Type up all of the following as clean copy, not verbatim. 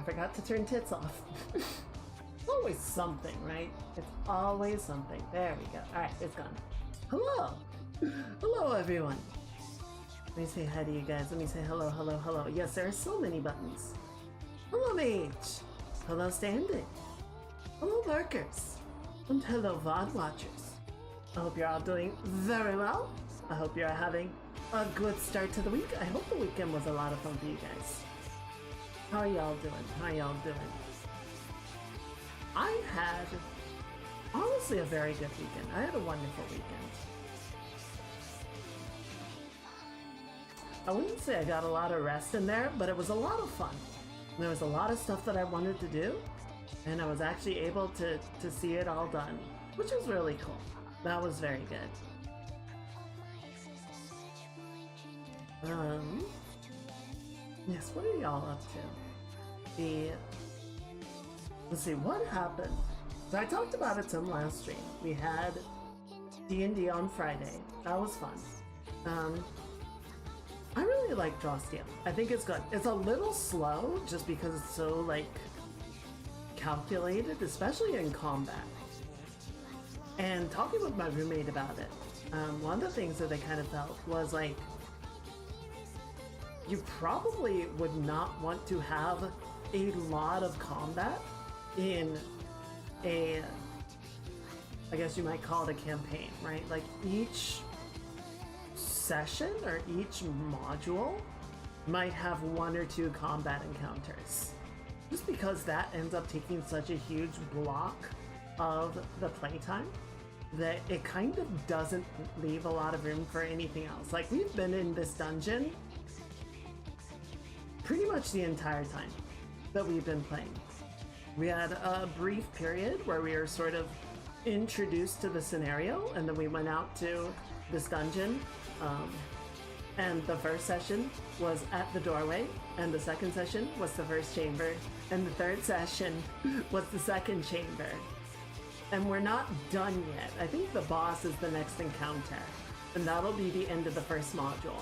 I forgot to turn tits off. Always something, right? It's always something. There we go. Alright, it's gone. Hello! Hello, everyone! Let me say hi to you guys. Let me say hello, hello, hello. Yes, there are so many buttons. Hello, Mage! Hello, Standing! Hello, Lurkers! And hello, VOD Watchers! I hope you're all doing very well. I hope you're having a good start to the week. I hope the weekend was a lot of fun for you guys. How are y'all doing? How are y'all doing? I had, honestly, a very good weekend. I had a wonderful weekend. I wouldn't say I got a lot of rest in there, but it was a lot of fun. There was a lot of stuff that I wanted to do, and I was actually able to see it all done, which was really cool. That was very good. Yes, what are y'all up to? Let's see, what happened? So I talked about it some last stream. We had D&D on Friday. That was fun. I really like Draw Steel. I think it's good. It's a little slow just because it's so, like, calculated, especially in combat. And talking with my roommate about it, one of the things that I kind of felt was, like, you probably would not want to have a lot of combat in a, I guess you might call it a campaign, right? Like, each session or each module might have one or two combat encounters. Just because that ends up taking such a huge block of the playtime that it kind of doesn't leave a lot of room for anything else. Like, we've been in this dungeon pretty much the entire time that we've been playing. We had a brief period where we were sort of introduced to the scenario, and then we went out to this dungeon, and the first session was at the doorway, and the second session was the first chamber, and the third session was the second chamber. And we're not done yet. I think the boss is the next encounter, and that'll be the end of the first module.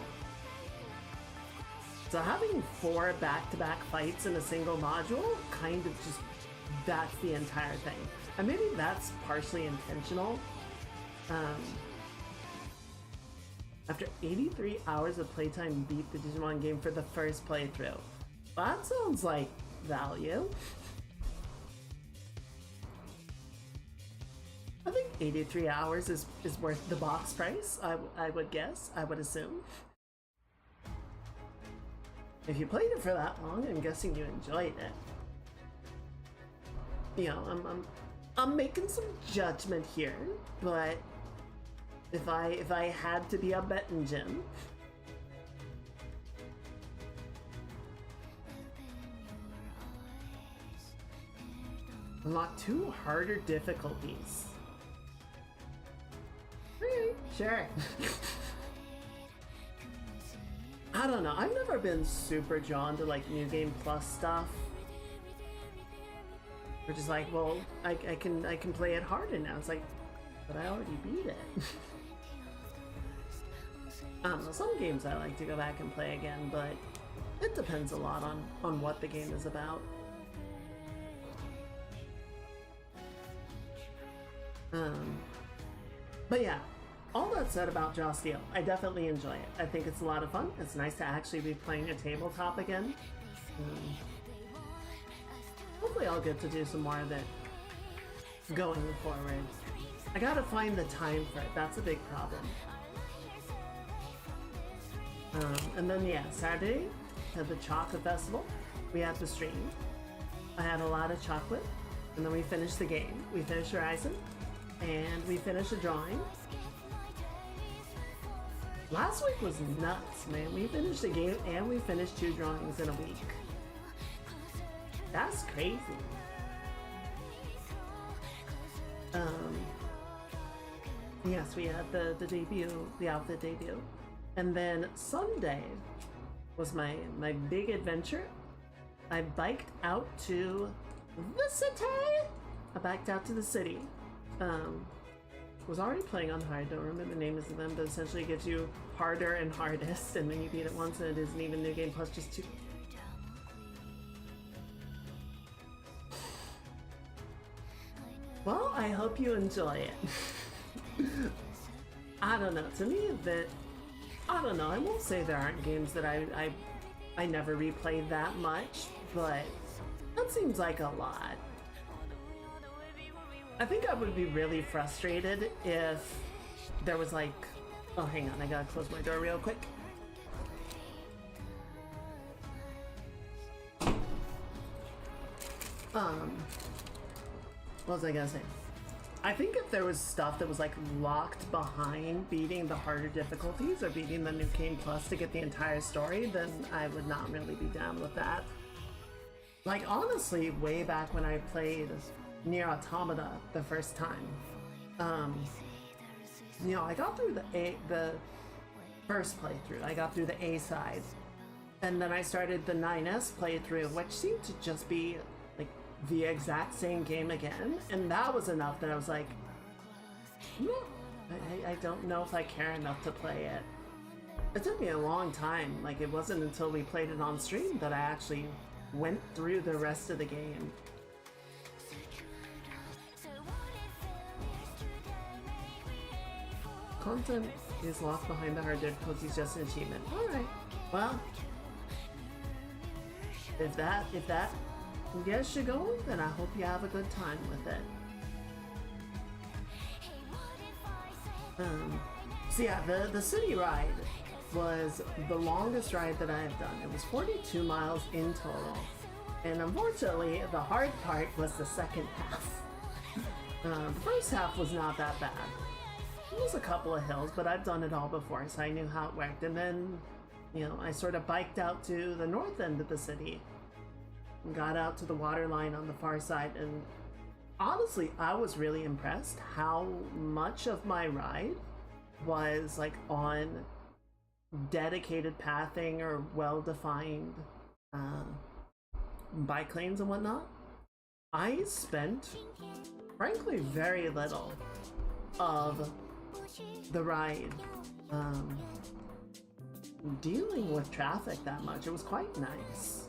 So having 4 back-to-back fights in a single module, kind of just, that's the entire thing. And maybe that's partially intentional. After 83 hours of playtime, beat the Digimon game for the first playthrough. That sounds like value. I think 83 hours is worth the box price, I would guess, I would assume. If you played it for that long, I'm guessing you enjoyed it. You know, I'm making some judgment here, but if I had to be a betting Jim, unlock 2 harder difficulties. Okay, sure. I don't know, I've never been super drawn to, like, New Game Plus stuff. Which is like, well, I can play it harder now. It's like, but I already beat it. I don't know, some games I like to go back and play again, but it depends a lot on what the game is about. But yeah, all that said about Draw Steel, I definitely enjoy it. I think it's a lot of fun. It's nice to actually be playing a tabletop again. Hopefully I'll get to do some more of it going forward. I gotta find the time for it, that's a big problem. And then yeah, Saturday, at the Chocolate Festival, we had the stream. I had a lot of chocolate, and then we finished the game. We finished Horizon, and we finished the drawing. Last week was nuts, man. We finished the game, and we finished 2 drawings in a week. That's crazy. Yes, we had the debut, the outfit debut. And then Sunday was my big adventure. I biked out to the city! I biked out to the city. Was already playing on hard, don't remember the names of them, but essentially it gives you harder and hardest, and then you beat it once and it isn't even New Game Plus, just 2. I hope you enjoy it. I don't know. To me, I don't know. I won't say there aren't games that I never replay that much, but that seems like a lot. I think I would be really frustrated if there was like, oh, hang on, I gotta close my door real quick. What was I gonna say? I think if there was stuff that was like locked behind beating the harder difficulties or beating the New Game Plus to get the entire story, then I would not really be down with that. Like honestly, way back when I played Nier Automata the first time, you know, I got through the first playthrough. I got through the A side, and then I started the 9S playthrough, which seemed to just be like the exact same game again, and that was enough that I was like, no, I don't know if I care enough to play it. It took me a long time. Like it wasn't until we played it on stream that I actually went through the rest of the game. Content is locked behind the hard difficulties, just an achievement. Alright, well, if that gets you going, then I hope you have a good time with it. So yeah, the city ride was the longest ride that I have done. It was 42 miles in total. And unfortunately, the hard part was the second half. The first half was not that bad. It was a couple of hills, but I've done it all before, so I knew how it worked. And then, you know, I sort of biked out to the north end of the city and got out to the water line on the far side. And honestly, I was really impressed how much of my ride was like on dedicated pathing or well-defined bike lanes and whatnot. I spent, frankly, very little of the ride dealing with traffic that much. It was quite nice.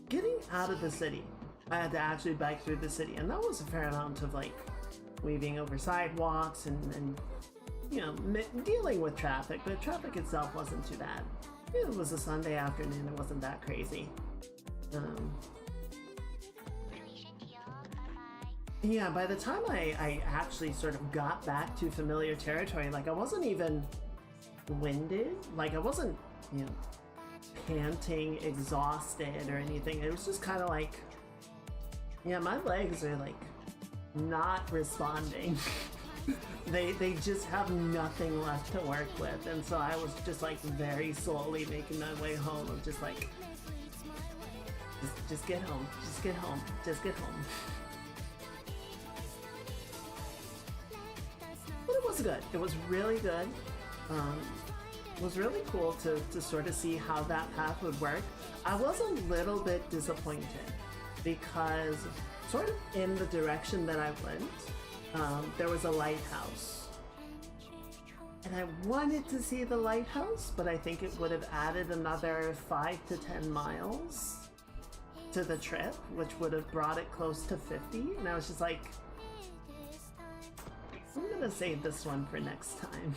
Getting out of the city, I had to actually bike through the city, and that was a fair amount of like weaving over sidewalks and you know, dealing with traffic, but traffic itself wasn't too bad. It was a Sunday afternoon, it wasn't that crazy. Yeah, by the time I actually sort of got back to familiar territory, like I wasn't even winded, like I wasn't, you know, panting, exhausted or anything. It was just kind of like, yeah, my legs are like not responding. They just have nothing left to work with, and so I was just like very slowly making my way home. I'm just like, just get home, just get home, just get home. But it was good. It was really good. It was really cool to sort of see how that path would work. I was a little bit disappointed because sort of in the direction that I went, there was a lighthouse. And I wanted to see the lighthouse, but I think it would have added another 5 to 10 miles to the trip, which would have brought it close to 50. And I was just like, I'm gonna save this one for next time.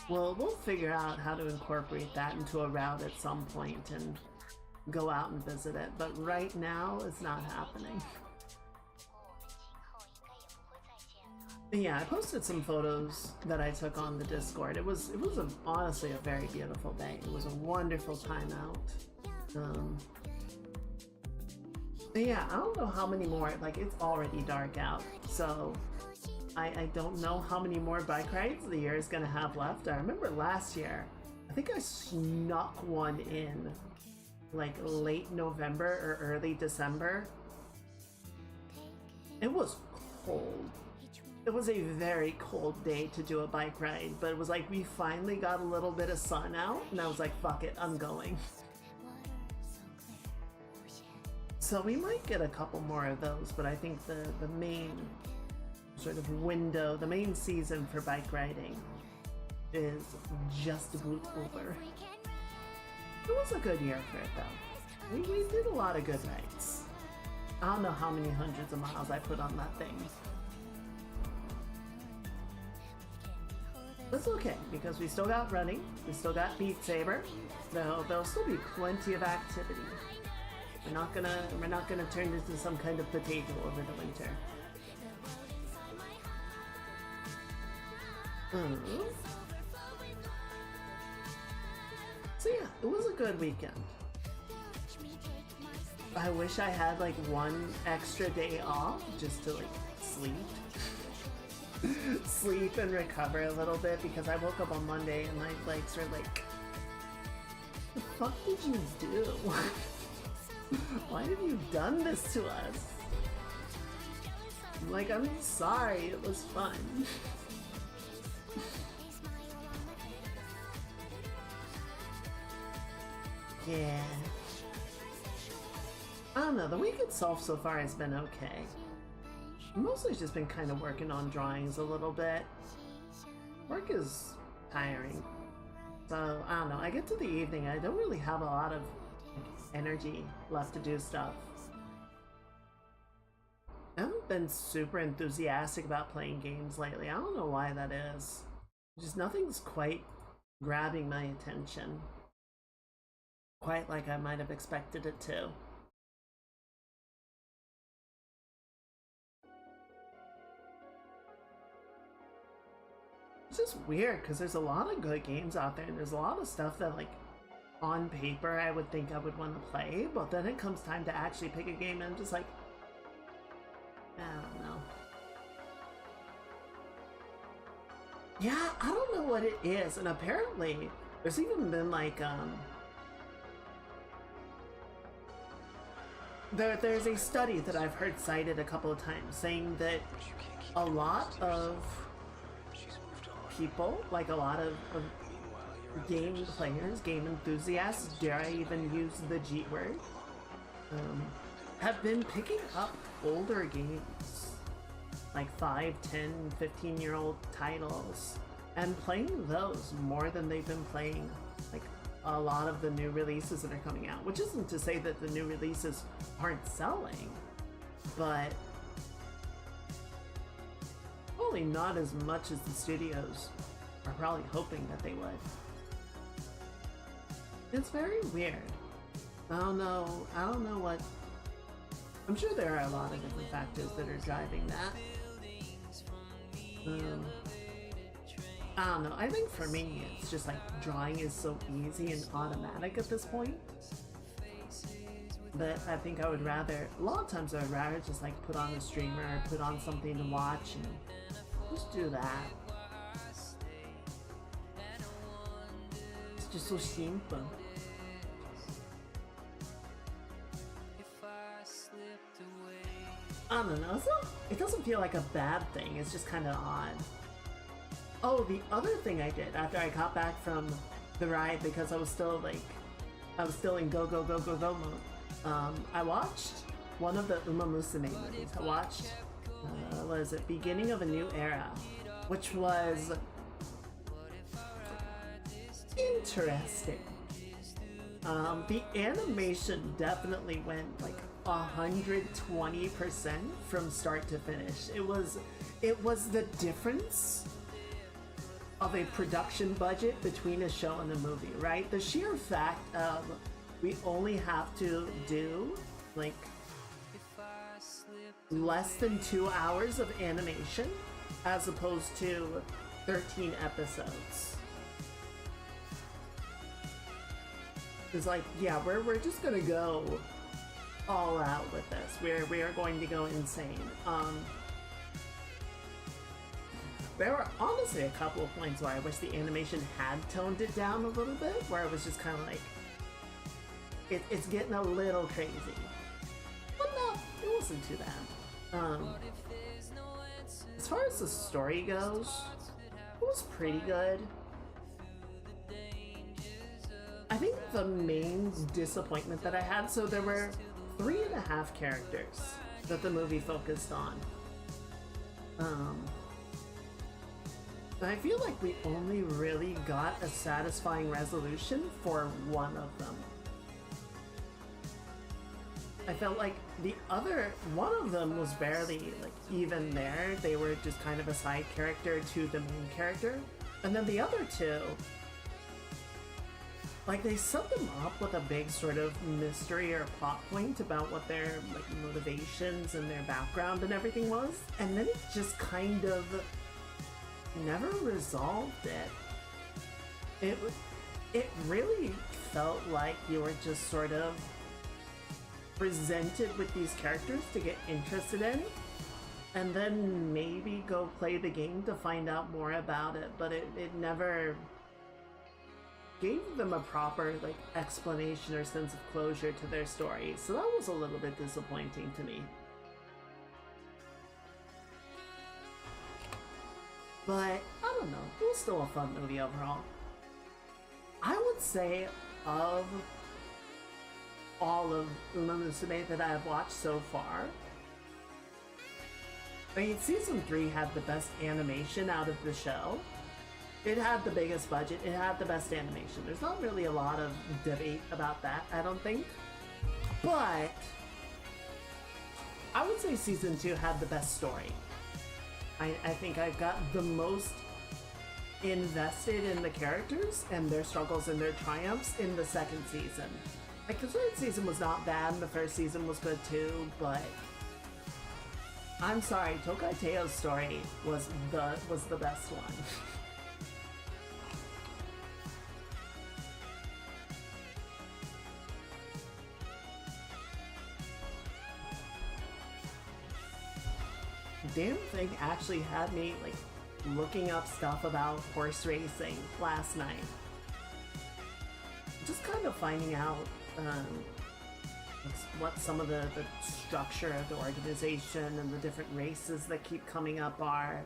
We'll figure out how to incorporate that into a route at some point and go out and visit it, but right now it's not happening. Yeah, I posted some photos that I took on the Discord. It was honestly a very beautiful day. It was a wonderful time out. Yeah, I don't know how many more, like it's already dark out, so I don't know how many more bike rides the year is gonna have left. I remember last year, I think I snuck one in like late November or early December. It was cold. It was a very cold day to do a bike ride, but it was like we finally got a little bit of sun out, and I was like, fuck it, I'm going. So we might get a couple more of those, but I think the main sort of window, the main season for bike riding is just about over. It was a good year for it though. We did a lot of good rides. I don't know how many hundreds of miles I put on that thing. That's okay, because we still got running, we still got Beat Saber. There'll still be plenty of activity. We're not gonna turn into some kind of potato over the winter. So yeah, it was a good weekend. I wish I had like one extra day off just to like sleep. Sleep and recover a little bit, because I woke up on Monday and my legs were like, the fuck did you do? Why have you done this to us? I'm like, I'm sorry, it was fun. Yeah. I don't know, the week itself so far has been okay. Mostly just been kind of working on drawings a little bit. Work is tiring. So, I don't know, I get to the evening, I don't really have a lot of energy left to do stuff. I haven't been super enthusiastic about playing games lately. I don't know why that is. Just nothing's quite grabbing my attention. Quite like I might have expected it to. It's just weird because there's a lot of good games out there and there's a lot of stuff that, like, on paper I would think I would want to play, but then it comes time to actually pick a game and I'm just like, I don't know. Yeah, I don't know what it is, and apparently there's even been like there's a study that I've heard cited a couple of times saying that a lot of people, like a lot of game players, game enthusiasts, dare I even use the G word, have been picking up older games, like 5, 10, 15-year-old titles, and playing those more than they've been playing like a lot of the new releases that are coming out, which isn't to say that the new releases aren't selling, but probably not as much as the studios are probably hoping that they would. It's very weird. I don't know what... I'm sure there are a lot of different factors that are driving that. I don't know, I think for me it's just like drawing is so easy and automatic at this point that I think I would rather, a lot of times I would rather just like put on a streamer or put on something to watch and just do that. It's just so simple. I don't know, it doesn't feel like a bad thing, it's just kind of odd. Oh, the other thing I did after I got back from the ride, because I was still in go mode, I watched one of the Uma Musume movies. I watched, what is it, Beginning of a New Era, which was interesting. The animation definitely went like 120% from start to finish. It was the difference of a production budget between a show and a movie, right? The sheer fact of we only have to do like less than 2 hours of animation as opposed to 13 episodes. It's like, yeah, we're just gonna go all out with this. We are going to go insane. There were honestly a couple of points where I wish the animation had toned it down a little bit, where it was just kind of like, it's getting a little crazy. But no, it wasn't too bad. As far as the story goes, it was pretty good. I think the main disappointment that I had, so there were 3.5 characters that the movie focused on. I feel like we only really got a satisfying resolution for one of them. I felt like one of them was barely like even there. They were just kind of a side character to the main character. And then the other two, like they set them up with a big sort of mystery or plot point about what their like motivations and their background and everything was. And then it just kind of never resolved it. It really felt like you were just sort of presented with these characters to get interested in, and then maybe go play the game to find out more about it, but it never gave them a proper like explanation or sense of closure to their story, so that was a little bit disappointing to me. But I don't know, it was still a fun movie overall. I would say of all of Uma Musume that I have watched so far, I mean, season 3 had the best animation out of the show. It had the biggest budget, it had the best animation. There's not really a lot of debate about that, I don't think. But I would say season 2 had the best story. I think I got the most invested in the characters and their struggles and their triumphs in the second season. Like, the third season was not bad, and the first season was good too, but I'm sorry, Tokai Teo's story was the best one. Damn thing actually had me like looking up stuff about horse racing last night. Just kind of finding out what some of the structure of the organization and the different races that keep coming up are.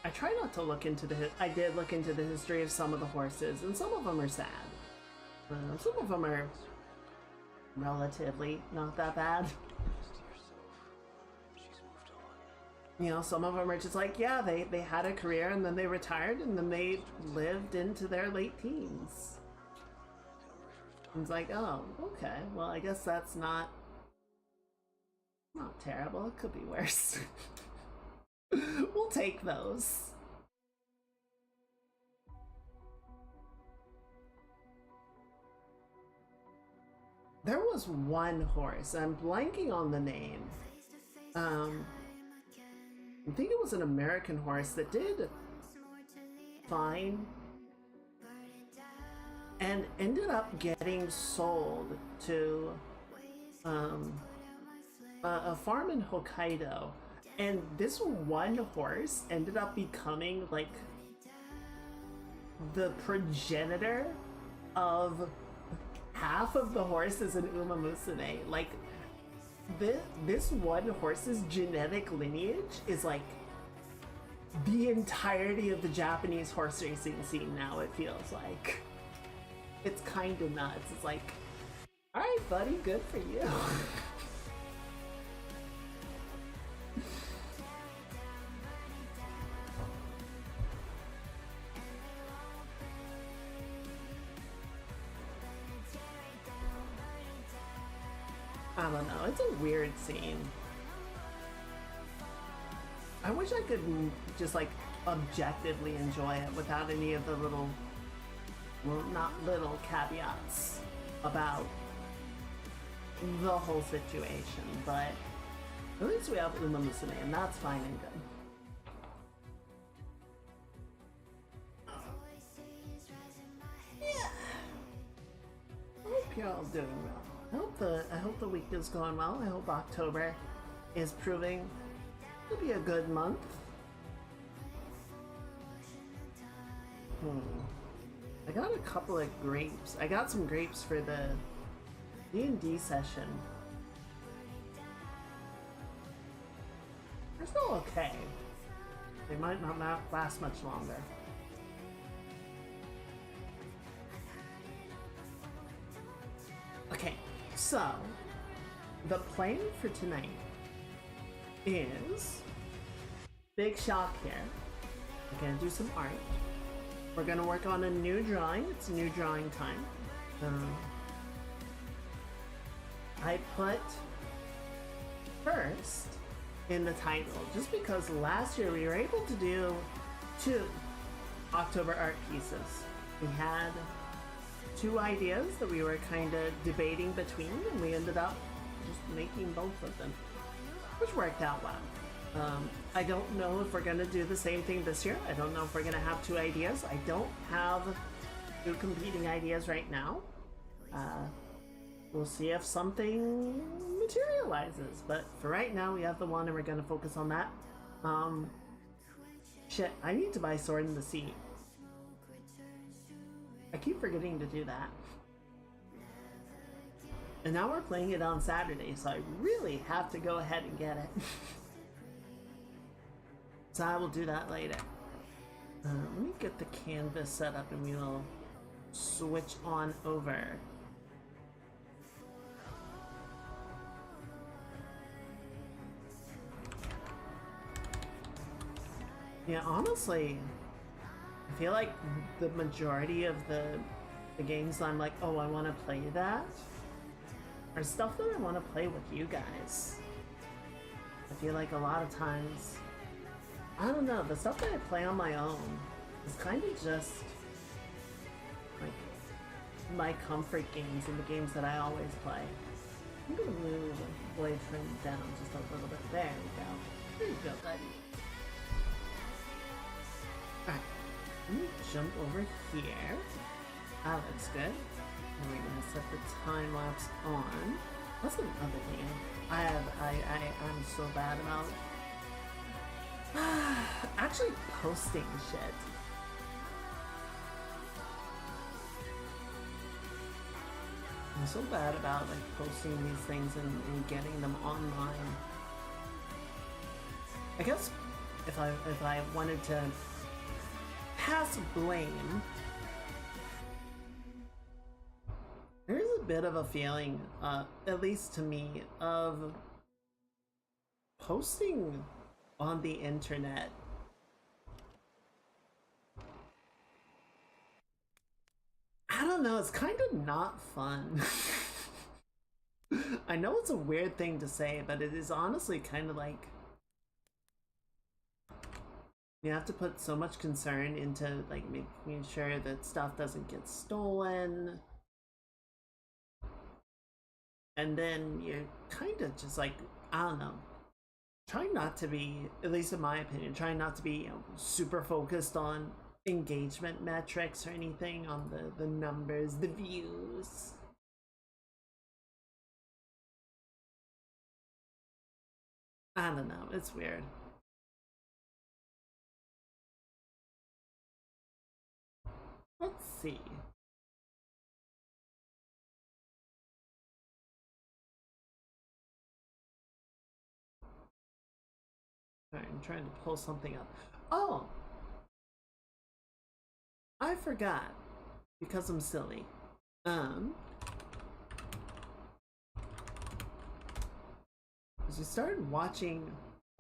I try not to look into I did look into the history of some of the horses, and some of them are sad. Some of them are relatively not that bad. You know, some of them are just like, yeah, they had a career and then they retired and then they lived into their late teens. It's like, oh, okay, well, I guess that's not terrible. It could be worse. We'll take those. There was one horse, I'm blanking on the name. I think it was an American horse that did fine and ended up getting sold to a farm in Hokkaido, and this one horse ended up becoming like the progenitor of half of the horses in Uma Musume. Like, this one horse's genetic lineage is like the entirety of the Japanese horse racing scene now, it feels like. It's kind of nuts. It's like, alright buddy, good for you. I don't know, it's a weird scene. I wish I could just like objectively enjoy it without any of the little, well, not little caveats about the whole situation, but at least we have Uma Musume, and that's fine and good. Yeah. I hope you're all doing well. I hope the week is going well. I hope October is proving to be a good month. I got a couple of grapes. I got some grapes for the D&D session. They're still okay. They might not last much longer. Okay, so the plan for tonight is big shock here. We're gonna do some art. We're gonna work on a new drawing. It's new drawing time. I put first in the title just because last year we were able to do 2 October art pieces. We had 2 ideas that we were kind of debating between, and we ended up just making both of them, which worked out well. I don't know if we're gonna do the same thing this year. I don't know if we're gonna have 2 ideas. I don't have 2 competing ideas right now. We'll see if something materializes, but for right now we have the one and we're gonna focus on that. Shit, I need to buy Sword in the Sea. I keep forgetting to do that. And now we're playing it on Saturday, so I really have to go ahead and get it. So I will do that later. Let me get the canvas set up and we will switch on over. Yeah, honestly, I feel like the majority of the games I'm like, oh, I want to play that, are stuff that I want to play with you guys. I feel like a lot of times, I don't know, the stuff that I play on my own is kind of just like my comfort games and the games that I always play. I'm gonna move boyfriend down just a little bit. There we go. There you go, buddy. Alright, let me jump over here. That looks good. And we're gonna set the time lapse on. What's the other thing? I'm so bad about actually posting shit. I'm so bad about like posting these things and getting them online. I guess if I wanted to pass blame, there's a bit of a feeling, at least to me, of posting on the internet. I don't know, it's kind of not fun. I know it's a weird thing to say, but it is honestly kind of like you have to put so much concern into like making sure that stuff doesn't get stolen. And then you're kind of just like, I don't know, trying not to be, at least in my opinion, trying not to be, you know, super focused on engagement metrics or anything, on the numbers, the views. I don't know, it's weird. Let's see. Alright, I'm trying to pull something up. Oh! I forgot. Because I'm silly. As we started watching,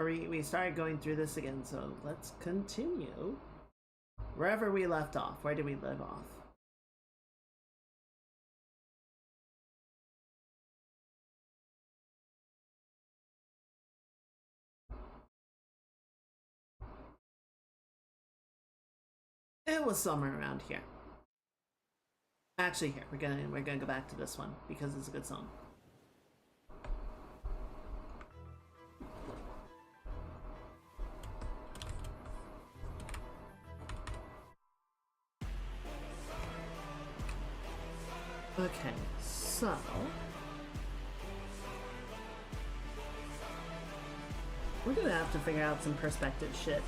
or we started going through this again, so let's continue. Wherever we left off. Where did we leave off? It was somewhere around here. Actually, here we're gonna go back to this one because it's a good song. Okay, so we're gonna have to figure out some perspective shit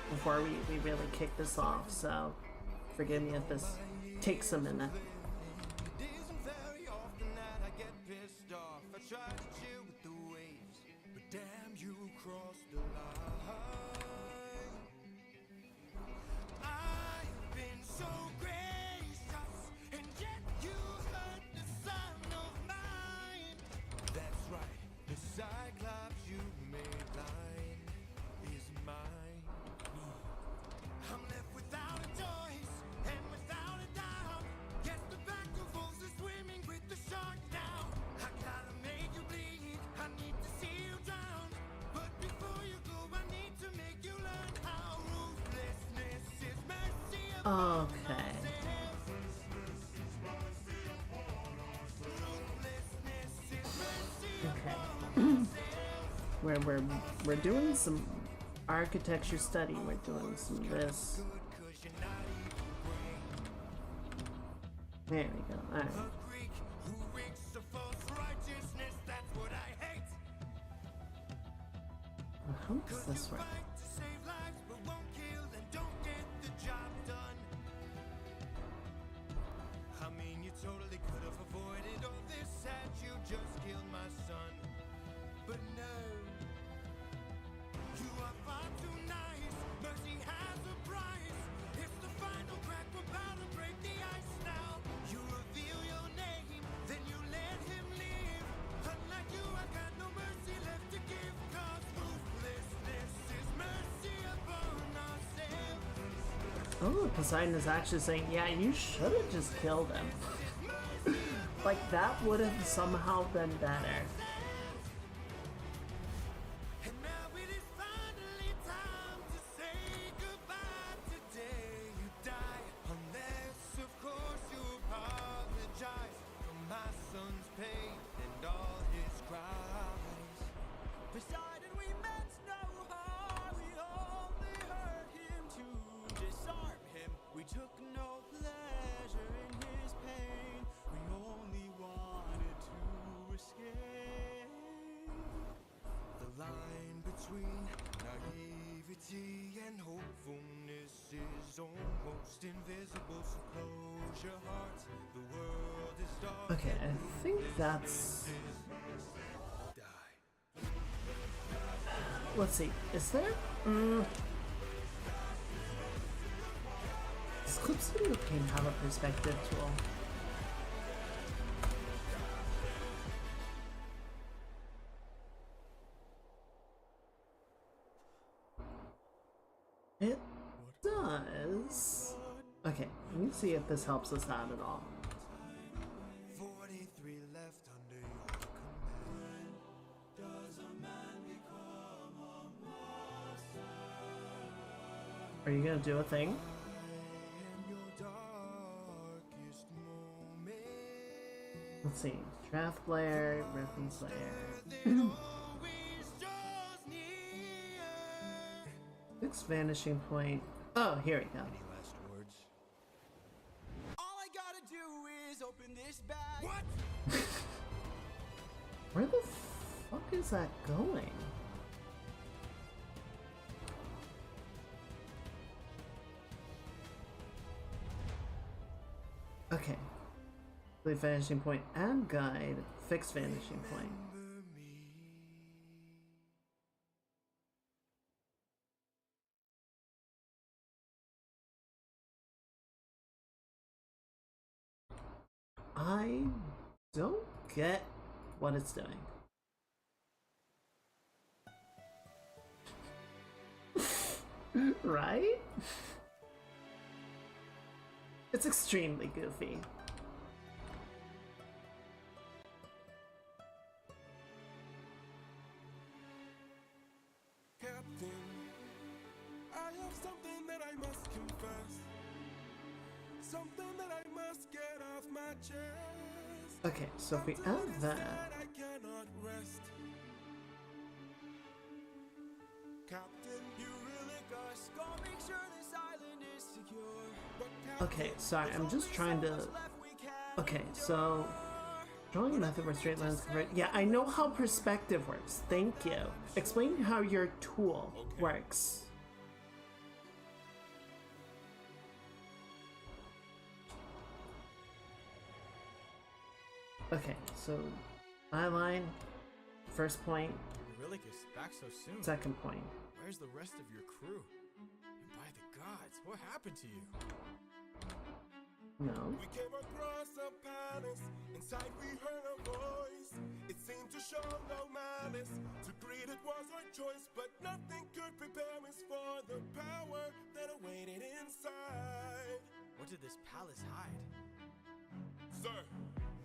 before we really kick this off, so forgive me if this takes a minute. Okay. Okay. We're doing some architecture study. We're doing some of this. There we go. All right. How does this work? Oh, Poseidon is actually saying, yeah, you should have just killed him. Like, that would have somehow been better. Okay, I think that's... Let's see, is there... Does Clip Studio Paint have a perspective tool? It does. Okay, let me see if this helps us out at all. Are you gonna do a thing? Let's see. Draft layer, reference layer. Fix vanishing point. Oh, here we go. Any last words? All I gotta do is open this bag. What? Where the fuck is that going? Okay. Play vanishing point and guide. Fix vanishing point. I don't get what it's doing. Right? It's extremely goofy. Captain, I have something that I must confess. Something that I must get off my chest. Okay, so if we add that. I cannot rest. Captain, you really gosh, go make sure this island is secure. Okay, sorry, I'm just trying to. Okay, so drawing a method where straight lines convert. Yeah, I know how perspective works. Thank you. Explain how your tool works. Okay, so my line, first point, Eurylicus, back so soon. second point. Where's the rest of your crew? And by the gods, what happened to you? No. We came across a palace. Inside we heard a voice. It seemed to show no malice. To greet it was our choice, but nothing could prepare us for the power that awaited inside. What did this palace hide? Sir,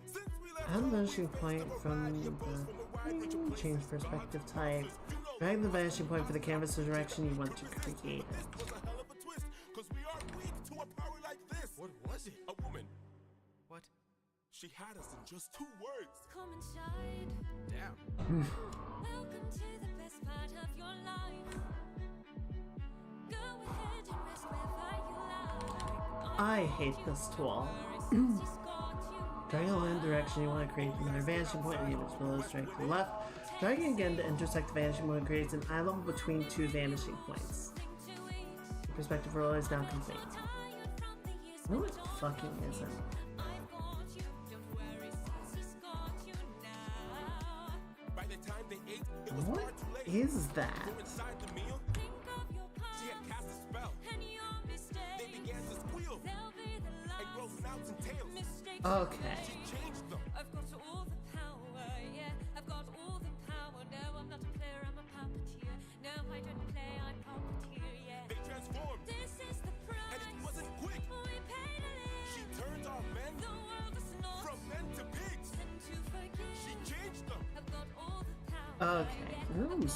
since we left Add home, vanishing we point faced a from variety of foes from a wide range of the places. change perspective type. Gods, you know, Drag the vanishing point for the canvas direction you want to create it. was a hell of a twist, 'cause we are weak to a power What was it? A woman. What? She had us in just 2 words. Come inside. Damn. Welcome to the best part of your life. Go ahead and rest wherever you like. I hate this tool. Dragging a line direction you want to create from their vanishing point, and use below straight to the left. Dragging again to intersect the vanishing point creates an eye level between 2 vanishing points. The perspective roll is now complete. What fucking is it? By the time they ate, it was What far too late. is that? Go inside the meal. She had cast a spell. They began to squeal and grow snouts and tails. Okay. She changed them. I've got all the power, yeah. I've got all the power. No, I'm not a player, I'm a puppeteer. No, I don't play, I'm puppeteer, yeah. They transformed. This is the price. And it wasn't quick. We paid a little. She turned our men The world is not from men to pigs. and to forgive. She changed them. I've got all the power. Okay. I'm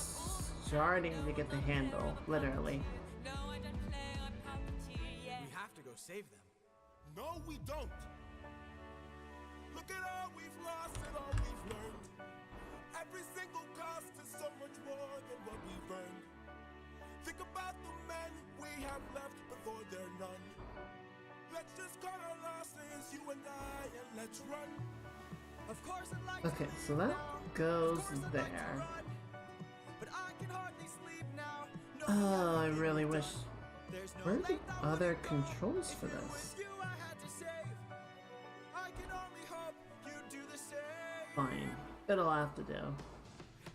starting to get the handle, literally. No, I don't play, I'm puppeteer, yeah. We have to go save them. No, we don't. Look at all we've lost and all we've learned. Every single cost is so much more than what we've earned. Think about the men we have left before they're none. Let's just cut our losses, you and I, and let's run. Of course I'd like Okay, to so leave that now. goes Of course I'd like to there. run. But I can hardly sleep now. No, Oh, I really wish. there's no Where are the length I other wouldn't go. controls for If it this? was you I had to save, I can only hope you do the same. Fine. It'll have to do.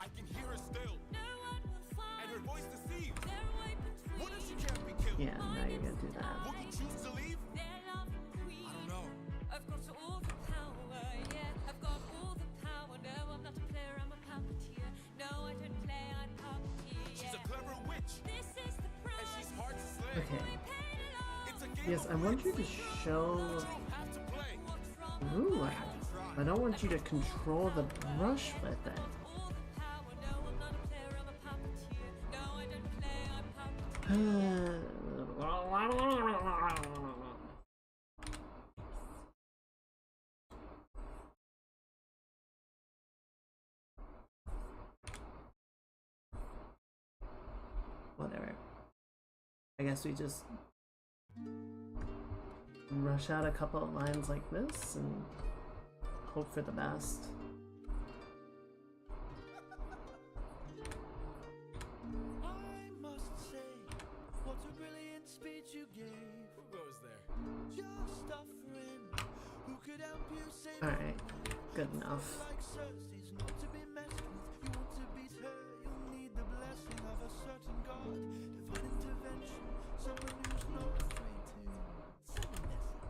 I can hear her still, No one will find and her voice deceives. their way between What if she can't be killed? Yeah, now you're gonna do that. Would you choose to leave? their love and queen. I don't know. I've got all the power, yeah. I've got all the power. No, I'm not a player, I'm a puppeteer. No, I don't play, I'm puppeteer, She's a yeah. clever witch, This is the and price. she's hard to slay. Okay. We paid it all. It's a game Yes, of I want you wits. to show. You don't have to play. What's wrong? Ooh, I don't want you to control the brush with it. All the power. No, I'm not a player, I'm a puppeteer. No, I don't play, I'm puppeteer. Whatever. I guess we just rush out a couple of lines like this and hope for the best. I must say, what a brilliant speech you gave. Who goes there? Just a friend who could help you save Alright, good enough. like Cersei's not to be messed with. You want to beat her, you'll need the blessing of a certain god. Divine intervention, someone who's not afraid to send a message.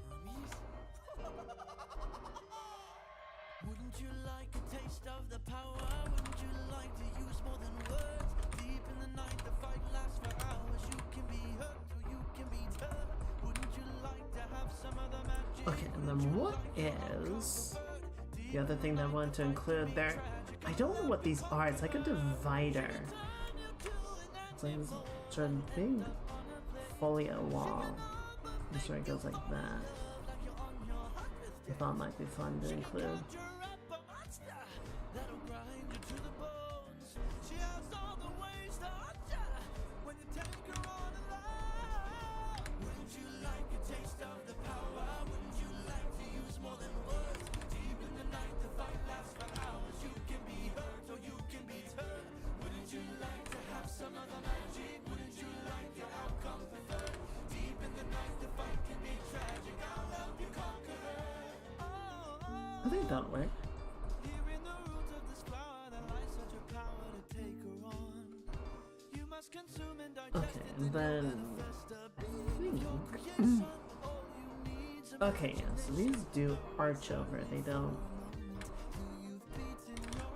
Hermes? Wouldn't you like a taste of the power? Wouldn't you like to use more than words? Deep in the night, the fight lasts for hours. You can be hurt or you can be turned. Wouldn't you like to have some other magic? Okay, and then what is the other thing that I wanted to include there? I don't know what these are. It's like a divider. It's like this sort of big folio wall. I'm sure it goes like that. I thought it might be fun to include. That'll grind you to the bones. She has all the ways to hurt ya when you take her on a line. Wouldn't you like a taste of the power? Wouldn't you like to use more than words? Deep in the night, the fight lasts for hours. You can be hurt or you can be turned. Wouldn't you like to have some other magic? Wouldn't you like your outcome preferred? Deep in the night, the fight can be tragic. I'll help you conquer her. I think that'll work. Here in the root of this flower, there lies such a power to take her on. You must consume and digest Okay, it and to then manifest a being. Your creation, all you need's a okay, yeah, so these do arch over. They don't.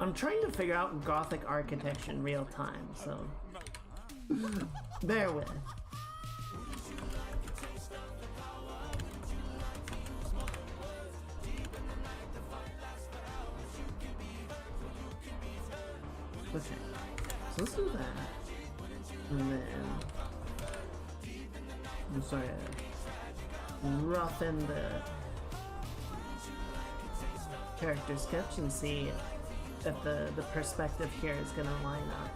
I'm trying to figure out Gothic architecture in real time, so bear with. Okay, so let's do that. And then I'm sorry. roughen the character sketch and see if the perspective here is gonna line up.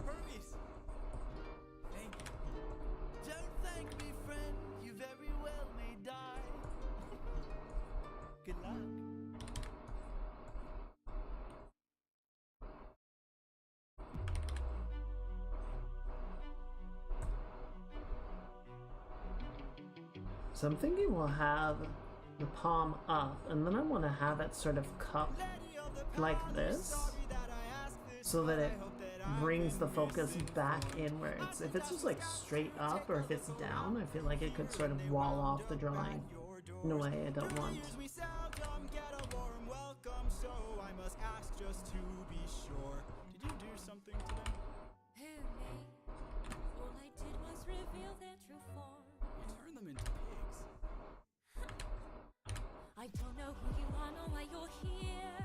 Hermes! Thank you. Don't thank me, friend. You very well may die. Good luck. So I'm thinking we'll have the palm up, and then I want to have it sort of cupped like this, so that it brings the focus back inwards. If it's just like straight up, or if it's down, I feel like it could sort of wall off the drawing in a way I don't want. We seldom get a warm welcome, so I must ask just to be sure. Did you do something today? Who, me? All I did was reveal their true form. You turned them into pigs. I don't know who you are nor why you're here,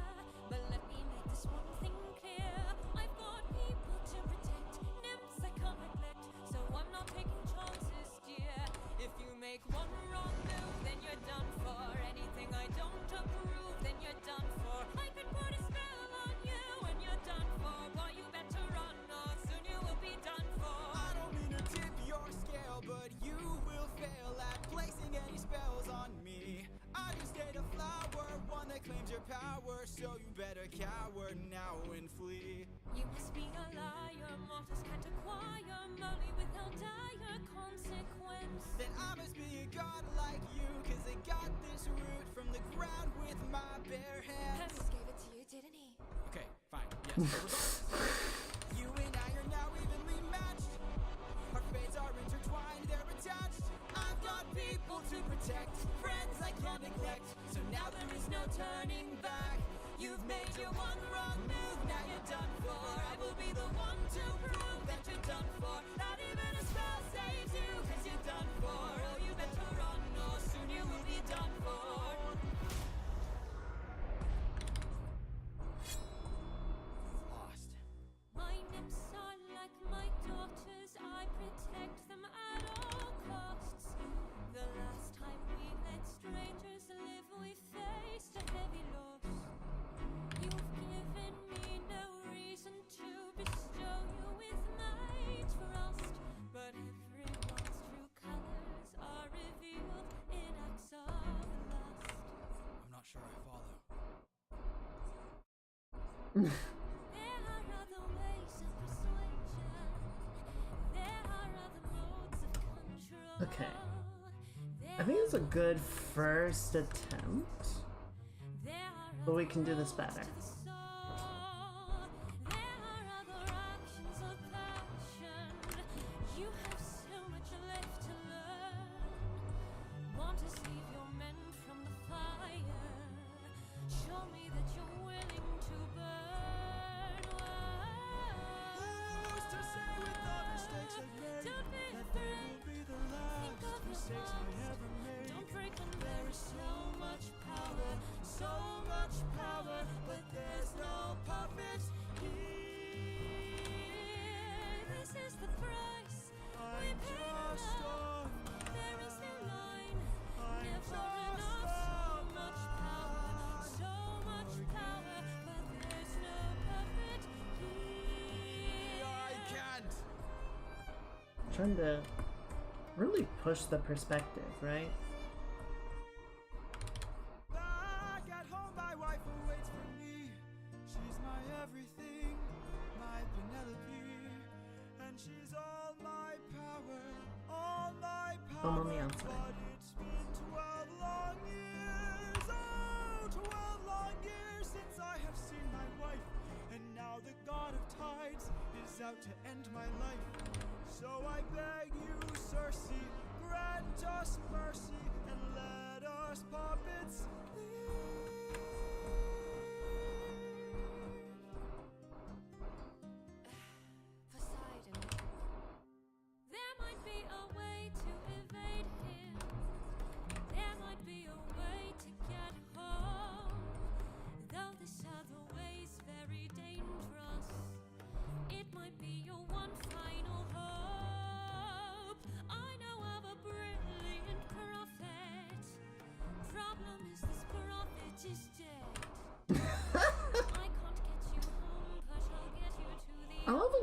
but let me make this one thing clear. I've got people to protect, nymphs I can't neglect, so I'm not taking chances, dear. If you make one wrong move, then you're done for. Anything I don't approve, then you're done for. I could put a spell on you and you're done for. Boy, you better run or soon you will be done for. I don't mean to tip your scale, but you will fail at placing any spells on me. I just ate a flower, one that claims your power, so you better cower now and flee. You must be a liar, mortals can't acquire money without dire consequence. Then I must be a god like you, cause I got this root from the ground with my bare hands. Hermes gave it to you, didn't he? Okay, fine, yes. You and I are now evenly matched. Our fates are intertwined, they're attached. I've got people to protect, friends I can't neglect. So now there is no turning back. You've made your one wrong move, now you're done for. I will be the one to prove that you're done for. Not even a spell saves you, cause you're done for. Oh, you better run, or soon you will be done for. Lost. My nymphs are like my daughters, I protect them at all costs. The last time we let strangers live, we faced a heavy loss. You've given me no reason to bestow you with my trust, but everyone's true colors are revealed in acts of lust. I'm not sure I follow. There are other ways of persuasion. There are other modes of control. Okay. I think it's a good first attempt, There are but we can do this better. to the soul. There are other actions of passion. You have so much left to learn. Want to save your men from the fire? Show me that you're willing to burn. Who's to say with the mistakes I've made Don't be that they afraid. will be the Think last of your mistakes I past. ever made? Don't break them. There is so much power, but there's no puppet here. This is the price we I'm pay just for love. a There is no line, I'm never just enough. So much power, but there's no puppet here. I can't! Trying to really push the perspective, right? Back at home, my wife awaits for me. She's my everything, my Penelope. And she's all my power, all my I'm power. on the outside. But it's been 12 long years, oh, 12 long years since I have seen my wife. And now the god of tides is out to end my life. So I beg you, Circe, grant us mercy and let us puppets leave. Poseidon. There might be a way to evade him. There might be a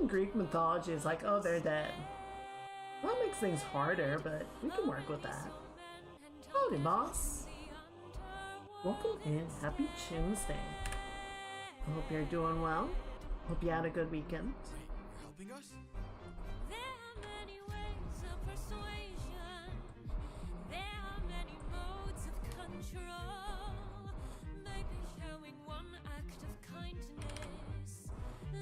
in Greek mythology is like, oh, they're dead. That makes things harder, but we can work with that. Howdy, boss. Welcome in. Happy Choomsday. I hope you're doing well. Hope you had a good weekend. You're helping us? There are many ways of persuasion. There are many modes of control. Maybe showing one act of kindness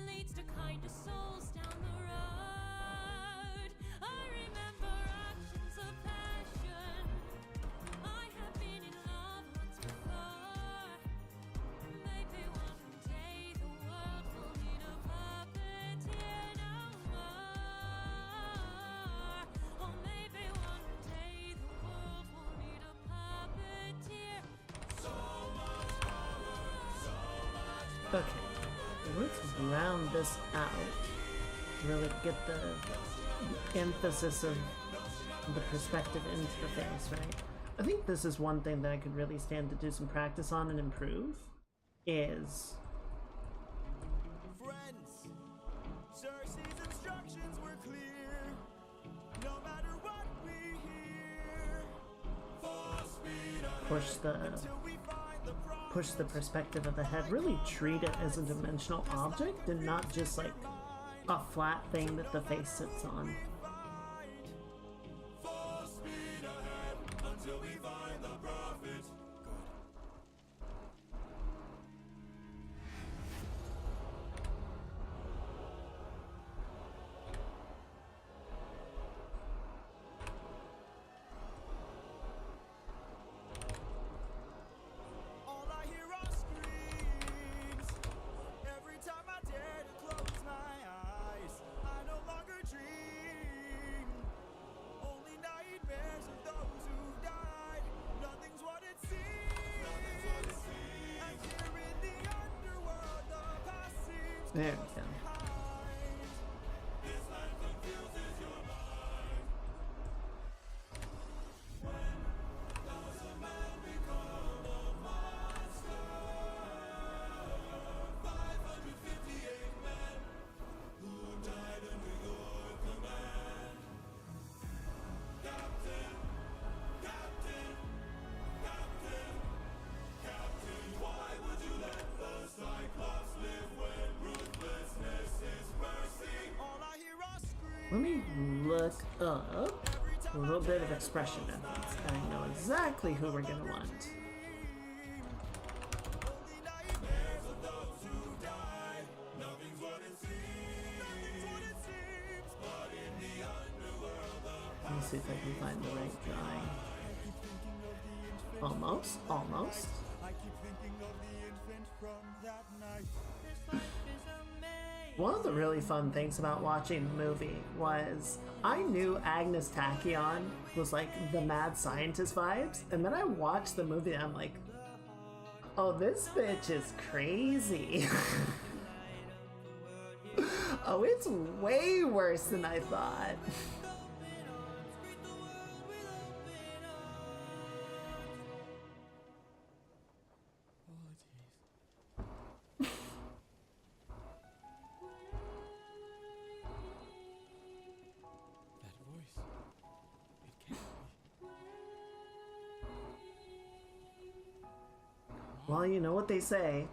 leads to kinder souls down the road. I remember actions of passion. I have been in love once before. Maybe one day the world will need a puppeteer no more. Or maybe one day the world will need a puppeteer. Okay, let's round this out. Really get the emphasis of the perspective into the face, right? I think this is one thing that I could really stand to do some practice on and improve, is Friends, Cersei's instructions were clear. No matter what we hear, full speed ahead till we find the promise. push the perspective of the head, really treat it as a dimensional object and not just like a flat thing that the face sits on. Full speed ahead until we find the prophet. All I hear are screams. Every time I dare to close my eyes, I no longer dream. Only nightmares of those who've died. Nothing's what it seems. And here in the underworld, the past seems There we close go. behind. This life confuses your mind. When does a man become a monster? 558 men who died under your command. Captain, Captain, Captain, Captain, why would you let the Cyclops live when ruthlessness is mercy? All I hear are screams. Let me look up a little bit of expression methods. I know exactly who we're gonna want. Only nightmares of those who Die, nothing's what it seems. But in the underworld, Let me see if I can find the right drawing. Almost, almost. I keep thinking of the infant from that night. One of the really fun things about watching the movie was I knew Agnes Tachyon was like the mad scientist vibes, and then I watched the movie and I'm like, oh, this bitch is crazy. Oh, it's way worse than I thought. That voice. It can't be. Well, you know what they say.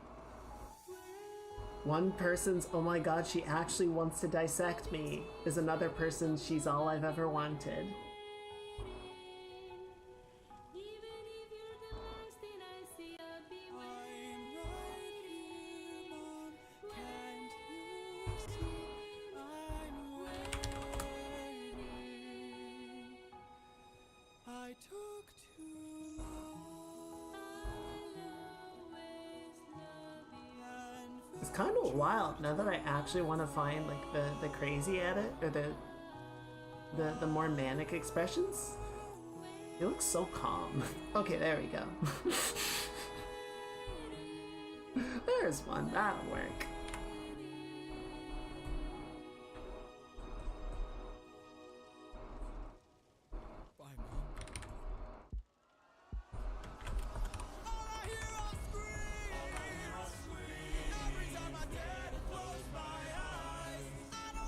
One person's, oh my god, she actually wants to dissect me, is another person's, she's all I've ever wanted. Even if you're the last thing I see, I'll be I'm right here, Mom. Can't you see? I'm waiting. I took too long. And It's kind of wild now that I actually want to find like the crazy edit or the more manic expressions. It looks so calm. Okay, there we go. There's one, that'll work. bye, Mom. All I hear are screams. Every time I dare to close my eyes, I no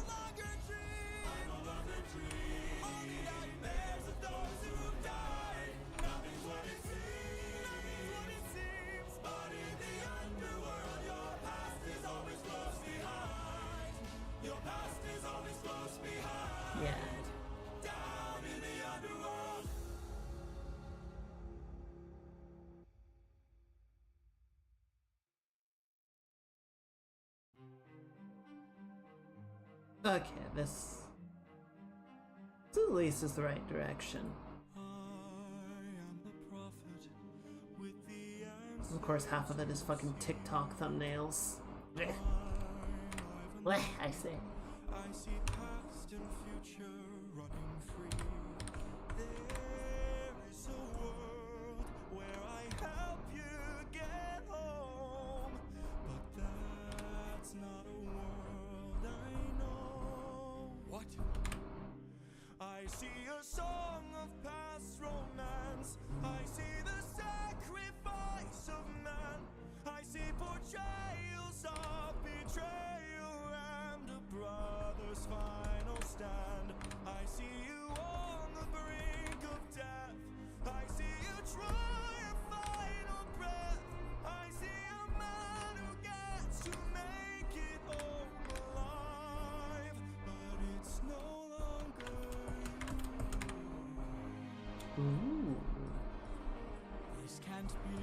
Okay, this at least is the right direction. Of course, half of it is fucking TikTok thumbnails. Blech, I say. I see past and future running free. There is a world where I help you get home, but that's not a world I know. What? I see a song of past romance. I see the sacrifice of man. I see portrayals of betrayal and a brother's final stand. I see you on the brink of death. I see you try a final breath. I see a man who gets to make it home alive, but it's no longer you. Ooh. This can't be.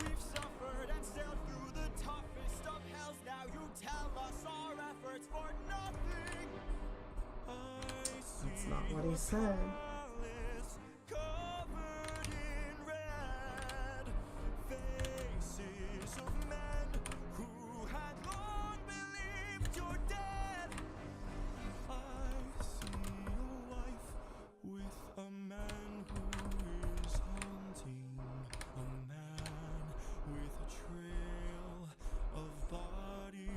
We've suffered and sailed through the toughest of hells. Now you tell us our efforts for nothing. That's not what he said. Palace covered in red, faces of men who had long believed you're dead. I see a wife with a man who is haunting, a man with a trail of bodies.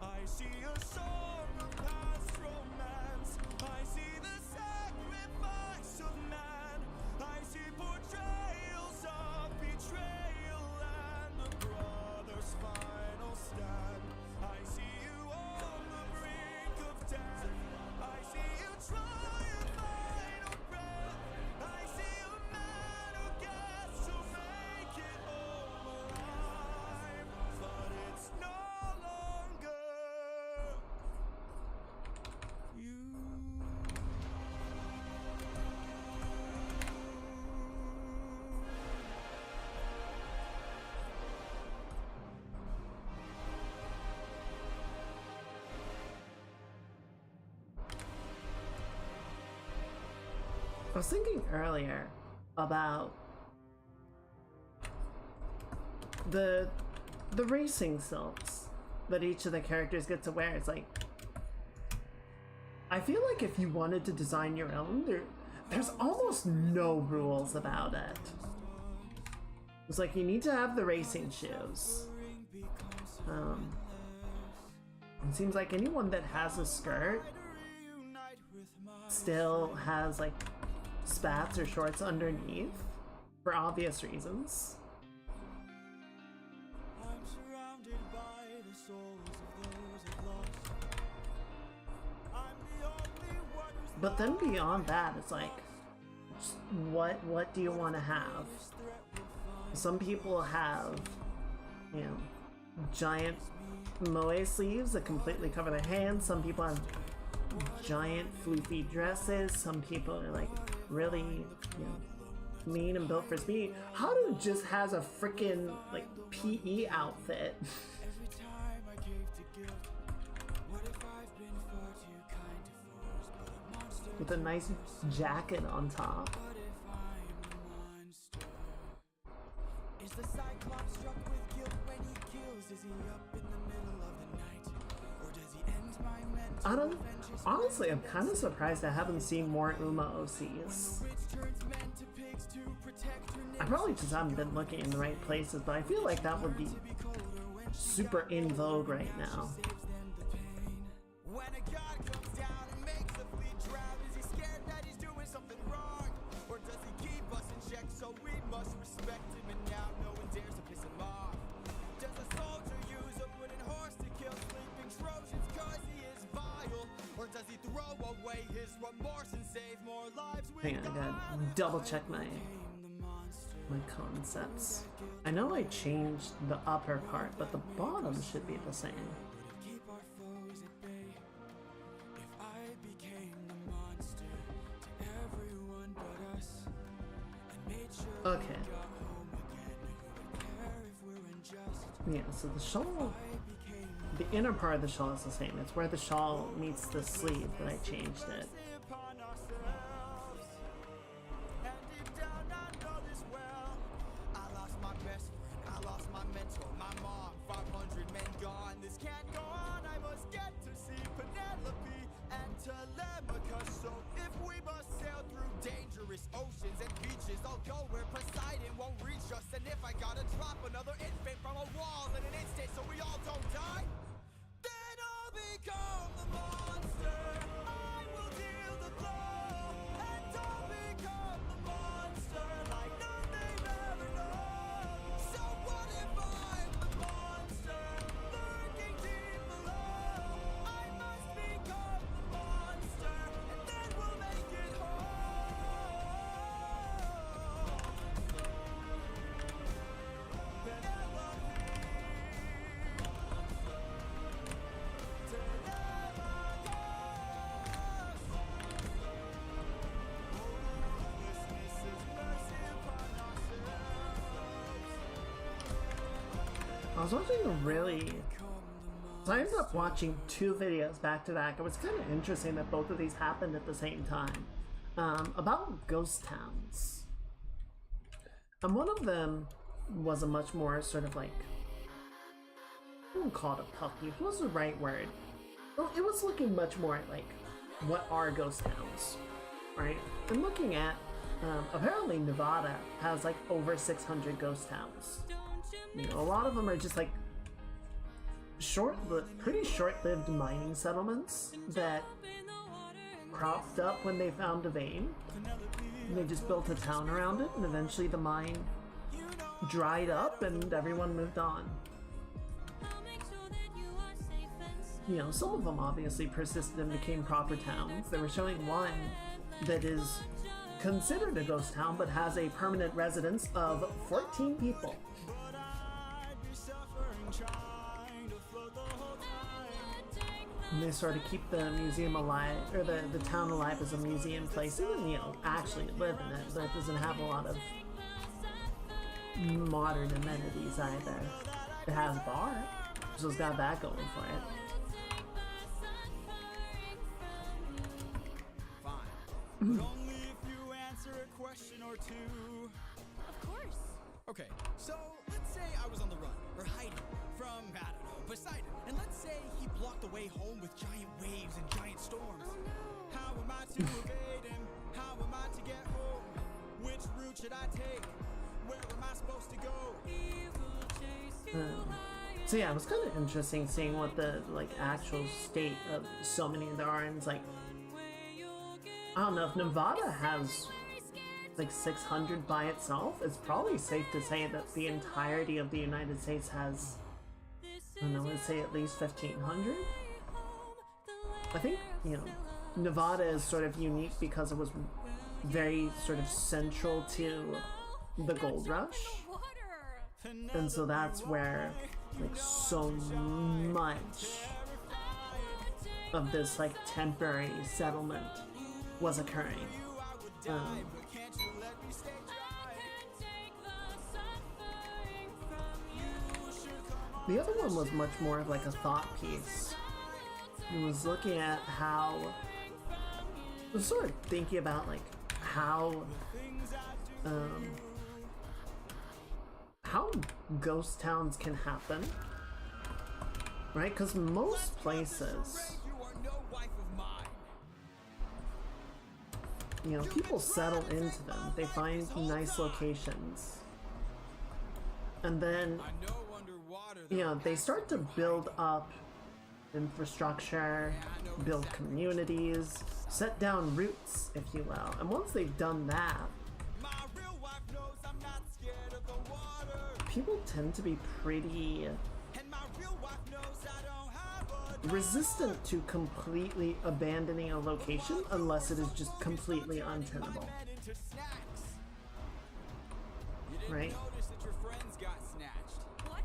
I see a song of past romance. I see the sacrifice of man. I see portrayals of betrayal and a brother's final stand. I see you on the brink of death. I see you try a final breath. I see a man who gets to make it home alive, but it's no longer you. I was thinking earlier about the racing silks that each of the characters get to wear. It's like, I feel like if you wanted to design your own, there's almost no rules about it. It's like you need to have the racing shoes. It seems like anyone that has a skirt still has like spats or shorts underneath for obvious reasons. I'm surrounded by the souls of those I've lost. I'm the only one who's But then beyond that, it's like, what do you want to have? Some people have, you know, giant moe sleeves that completely cover their hands. Some people have giant floofy dresses. Some people are like really, you know, mean and built for speed. Haru just has a freaking like PE outfit. every time I gave to give. What if I've been far too kind to force, but a monster? With a nice jacket on top. What if I'm a monster? Is the Cyclops struck with guilt when he kills? Is he up in the middle of the night? Or does he end my mental I don't. adventures? Honestly, I'm kind of surprised I haven't seen more Uma OCs. Rich turns men to pigs to protect her I probably just haven't been looking in the right places, but I feel like that would be super in vogue right now. saves them the pain. When a god comes down and makes a fleet drown, is he scared that he's doing something wrong? Or does he keep us in check so we must respect him and now no one dares to piss him off? Does a soldier use a wooden horse to kill sleeping Trojans cause he is vile? Or does he throw away his remorse and save more lives with Hang on, I gotta double check my concepts. I know I changed the upper part, but the bottom should be the same. keep our foes at bay? If I became the monster to everyone but us and made sure Okay. we got home again, who would care if we're unjust? Yeah, so the shawl the inner part of the shawl is the same. It's where the shawl meets the sleeve that I changed it. Upon ourselves. And deep down I know this well. I lost my best friend, I lost my mentor, my mom, 500 men gone. This can't go on, I must get to see Penelope and Telemachus. So if we must sail through dangerous oceans and beaches, I'll go where Poseidon won't reach us. And if I gotta drop another infant from a wall in an instant so we all don't die, then I'll become the monster. I will deal the blow, and I'll become the monster like none they've ever known. So what if I'm the monster lurking deep below? I must become the monster, and then we'll make it home. I was watching a really... So I ended up watching two videos back to back. It was kind of interesting that both of these happened at the same time. About ghost towns. And one of them was a much more sort of like... I wouldn't call it a puppy. What's the right word? Well, it was looking much more at like, what are ghost towns? Right? And looking at... apparently Nevada has like over 600 ghost towns. You know, a lot of them are just like pretty short-lived mining settlements that cropped up when they found a vein. And they just built a town around it, and eventually the mine dried up and everyone moved on. You know, some of them obviously persisted and became proper towns. They were showing one that is considered a ghost town but has a permanent residence of 14 people. And they sort of keep the museum alive, or the town alive as a museum place. They wouldn't, you know, actually live in it, but it doesn't have a lot of modern amenities either. It has a bar, so it's got that going for it. Fine. But only if you answer a question or two. Of course. Okay, so let's say I was on the run, or hiding from, I don't know, Poseidon. And let's say he blocked the way home with giant waves and giant storms. Oh no. How am I to evade him? How am I to get home? Which route should I take? Where am I supposed to go? He will chase you higher. So yeah, it was kind of interesting seeing what the like actual state of so many there are, and it's like, I don't know, if Nevada has like 600 by itself, it's probably safe to say that the entirety of the United States has, I don't know, let's say at least 1,500. I think, you know, Nevada is sort of unique because it was very sort of central to the gold rush, and so that's where like so much of this like temporary settlement was occurring. The other one was much more of like a thought piece. It was looking at how, I was sort of thinking about like how ghost towns can happen, right? Because most places, you know, people settle into them. They find nice locations, and then, you know, they start to build up infrastructure, build communities, set down roots, if you will. And once they've done that, people tend to be pretty resistant to completely abandoning a location unless it is just completely untenable. Right? What?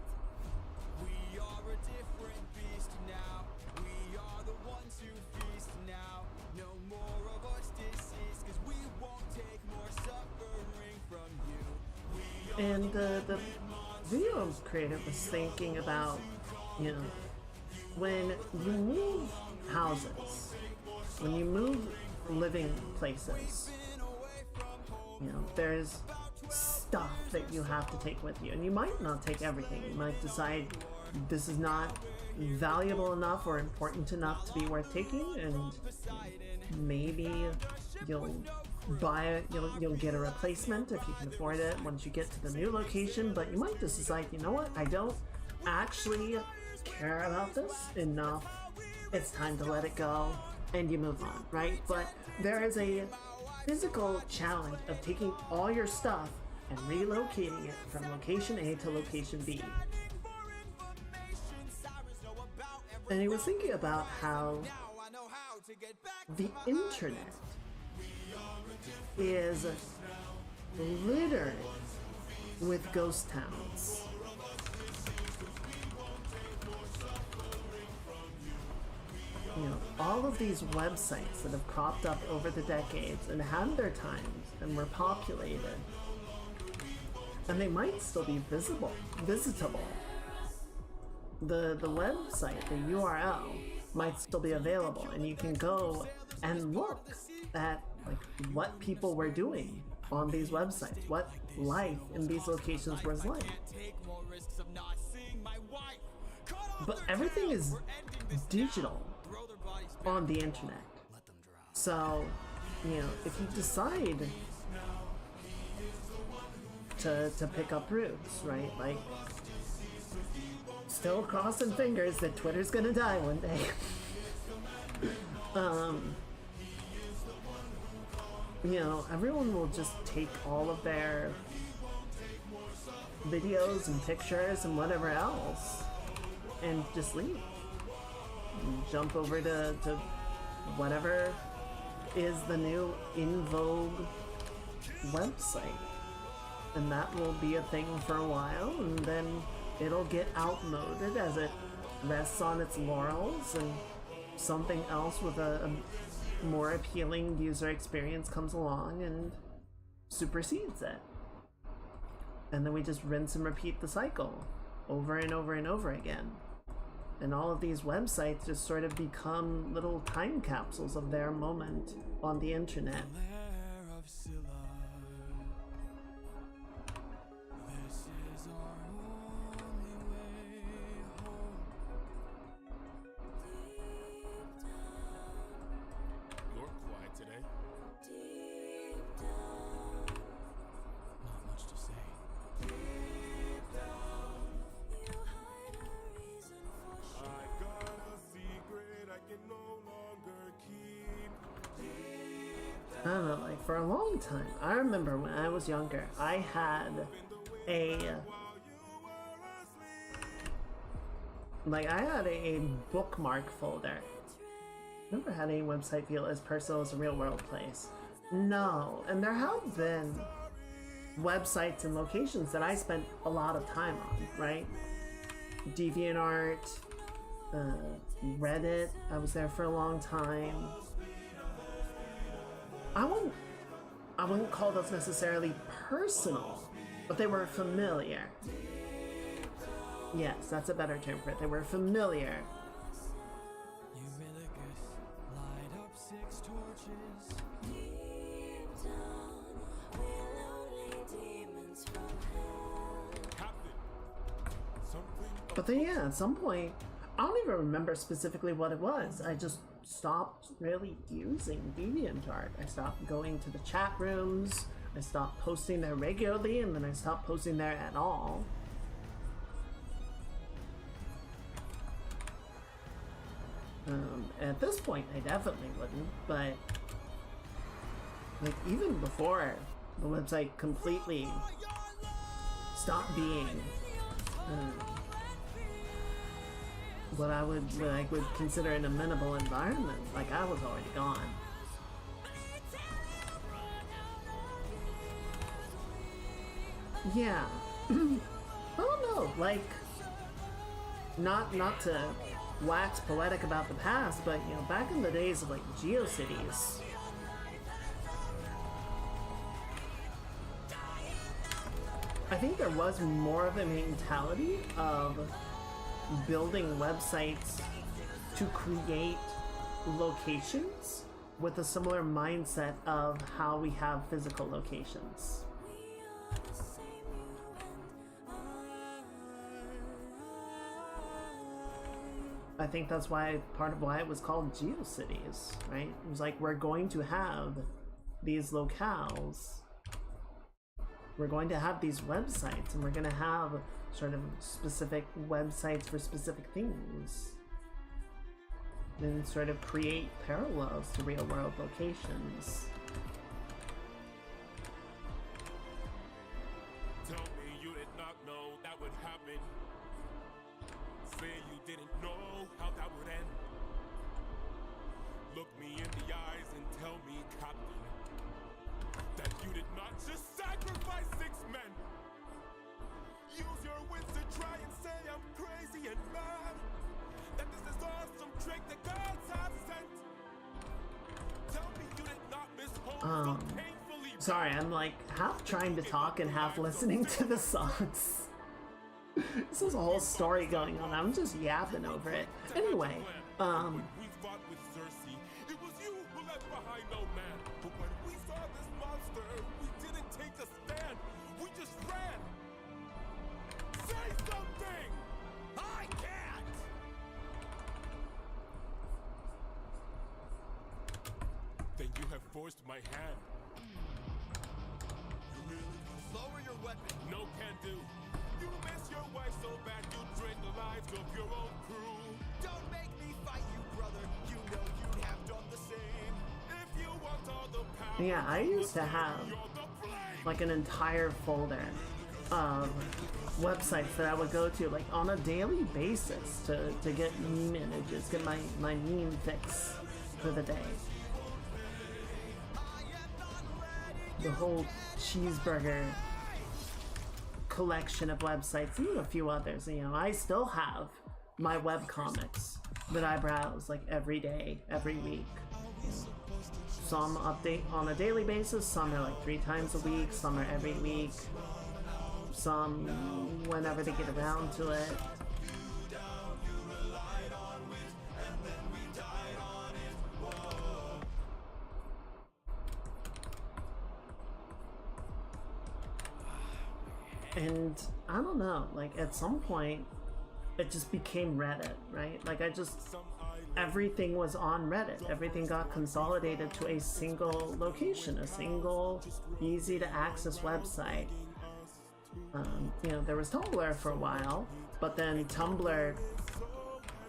We are a different beast now. We are the ones who feast now. No more of us deceased, 'cause we won't take more suffering from you. We are And the video creator was thinking about, you know, when you move houses, when you move living places, you know, there's stuff that you have to take with you, and you might not take everything. You might decide this is not valuable enough or important enough to be worth taking, and maybe you'll you'll get a replacement if you can afford it once you get to the new location. But you might just decide, you know what, I don't actually care about this enough, it's time to let it go, and you move on, right? But there is a physical challenge of taking all your stuff and relocating it from location A to location B. And he was thinking about how the internet is littered with ghost towns. You know, all of these websites that have cropped up over the decades and had their times and were populated, and they might still be visitable. The website, the URL, might still be available, and you can go and look at like what people were doing on these websites, what life in these locations was like. But everything is digital on the internet. So, you know, if you decide to pick up roots, right? Like, still crossing fingers that Twitter's gonna die one day. You know, everyone will just take all of their videos and pictures and whatever else and just leave. And jump over to whatever is the new in vogue website. And that will be a thing for a while, and then it'll get outmoded as it rests on its laurels, and something else with a more appealing user experience comes along and supersedes it. And then we just rinse and repeat the cycle over and over and over again. And all of these websites just sort of become little time capsules of their moment on the internet. I don't know, like for a long time, I remember when I was younger, I had a bookmark folder. Never had any website feel as personal as a real world place. No, and there have been websites and locations that I spent a lot of time on, right? DeviantArt, Reddit, I was there for a long time. I wouldn't call those necessarily personal, but they were familiar. Yes, that's a better term for it. They were familiar. But then yeah, at some point, I don't even remember specifically what it was. I just stopped really using DeviantArt. I stopped going to the chat rooms, I stopped posting there regularly, and then I stopped posting there at all. At this point, I definitely wouldn't, but like even before the website completely stopped being what I would consider an amenable environment, like I was already gone. Yeah. I don't know, like not to wax poetic about the past, but you know, back in the days of like GeoCities, I think there was more of a mentality of building websites to create locations with a similar mindset of how we have physical locations. I think that's why part of why it was called GeoCities, right? It was like, we're going to have these locales, we're going to have these websites, and we're going to have sort of specific websites for specific things, and sort of create parallels to real world locations. Tell me you did not know that would happen. Say you didn't know how that would end. Look me in the eyes and tell me, Captain, that you did not just sacrifice 6 men. Use your wits to try and say I'm crazy and mad. That this is all some trick the gods have sent. Tell me you did not miss home so painfully. Sorry, I'm like half trying to talk and half listening to the songs. This is a whole story going on. I'm just yapping over it. Anyway, When we fought with Cersei, it was you who left behind no man. But when we saw this monster, we didn't take a stand. We just ran. Say something! I can't! Then you have forced my hand. You really lower your weapon. No can do. You miss your wife so bad you drain the lives of your own crew. Don't make me fight you, brother. You know you'd have done the same. If you want all the power, yeah, I used to have you're the flame. like an entire folder of websites that I would go to like on a daily basis to get meme images, get my meme fix for the day. The whole cheeseburger collection of websites, even a few others. You know, I still have my web comics that I browse like every day, every week. Some update on a daily basis, some are like 3 times a week, some are every week, some whenever they get around to it. And I don't know, like at some point it just became Reddit, right? Like everything was on Reddit. Everything got consolidated to a single location, a single easy to access website. You know, there was Tumblr for a while, but then Tumblr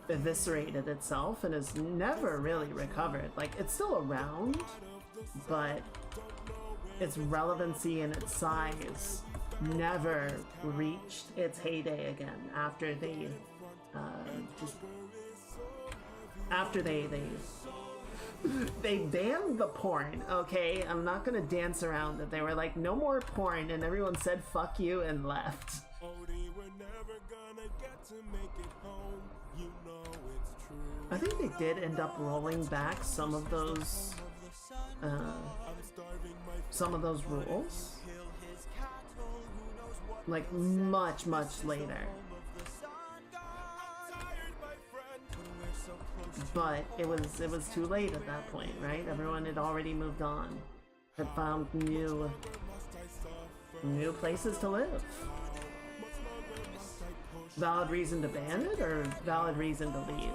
eviscerated itself and has never really recovered. Like it's still around, but its relevancy and its size never reached its heyday again after they they banned the porn. Okay, I'm not gonna dance around it. They were like, no more porn, and everyone said fuck you and left. Odie, we're never gonna get to make it home. You know it's true. I think they did end up rolling back some of those rules, like much later. But it was too late at that point, right? Everyone had already moved on, had found new places to live. Valid reason to ban it, or valid reason to leave?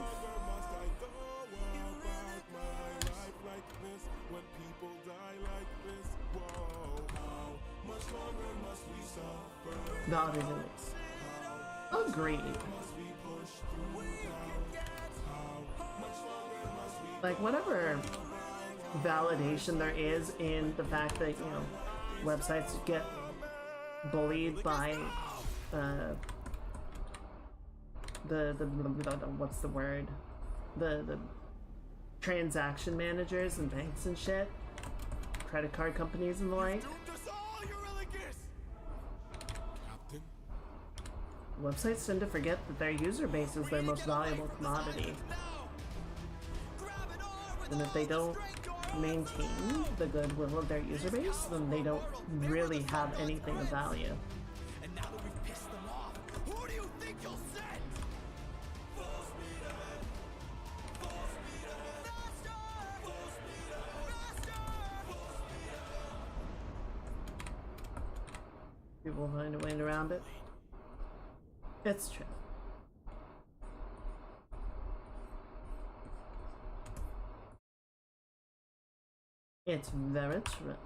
Valid reason. Agreed. Like, whatever validation there is in the fact that, you know, websites get bullied by what's the word? The transaction managers and banks and shit, credit card companies and the like. Websites tend to forget that their user base is their most valuable commodity. And if they don't maintain the goodwill of their user base, then they don't really have anything of value. And now that we've pissed them off, who do you think you'll send? People find a way around it. It's true. It's very true.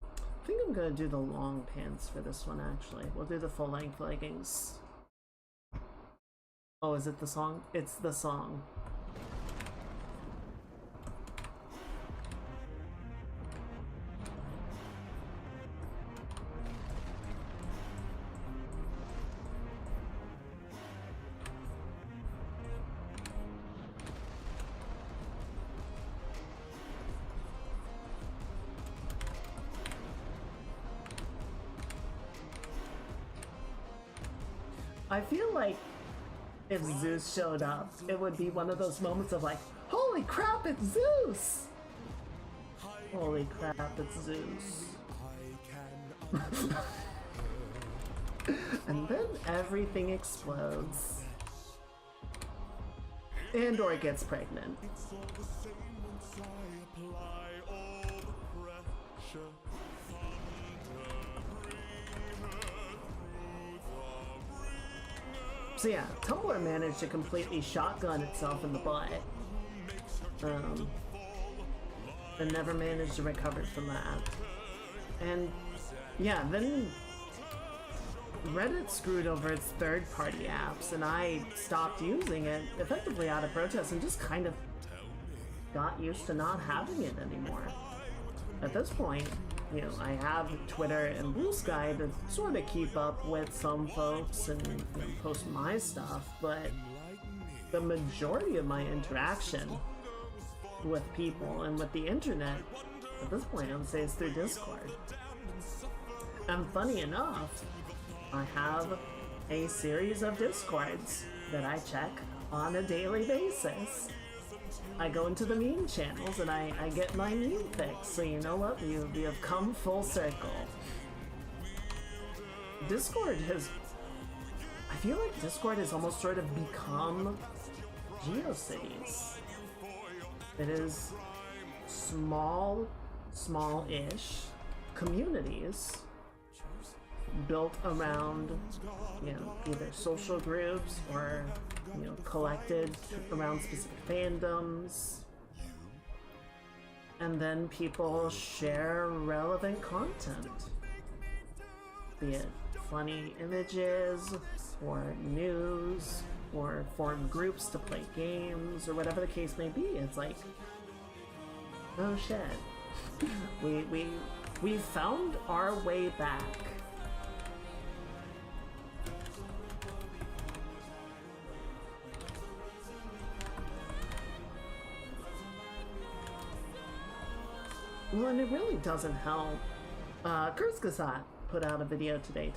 I think I'm gonna do the long pants for this one actually. We'll do the full length leggings. Oh, is it the song? It's the song. I feel like if Zeus showed up, it would be one of those moments of like, holy crap, it's Zeus! Holy crap, it's Zeus. And then everything explodes. And or gets pregnant. It's all the same once I apply all the pressure. So yeah, Tumblr managed to completely shotgun itself in the butt. And never managed to recover from that. And yeah, then Reddit screwed over its third-party apps, and I stopped using it effectively out of protest and just kind of got used to not having it anymore. At this point, you know, I have Twitter and Blue Sky to sort of keep up with some folks and, you know, post my stuff, but the majority of my interaction with people and with the internet at this point I would say is through Discord. And funny enough, I have a series of Discords that I check on a daily basis. I go into the meme channels and I get my meme fix, so you know what, we have come full circle. Discord has, I feel like Discord has almost sort of become GeoCities. It is small-ish communities built around, you know, either social groups or, you know, collected around specific fandoms. And then people share relevant content, be it funny images or news or form groups to play games or whatever the case may be. It's like, oh shit, we found our way back. Well, and it really doesn't help. Kurzgesagt put out a video today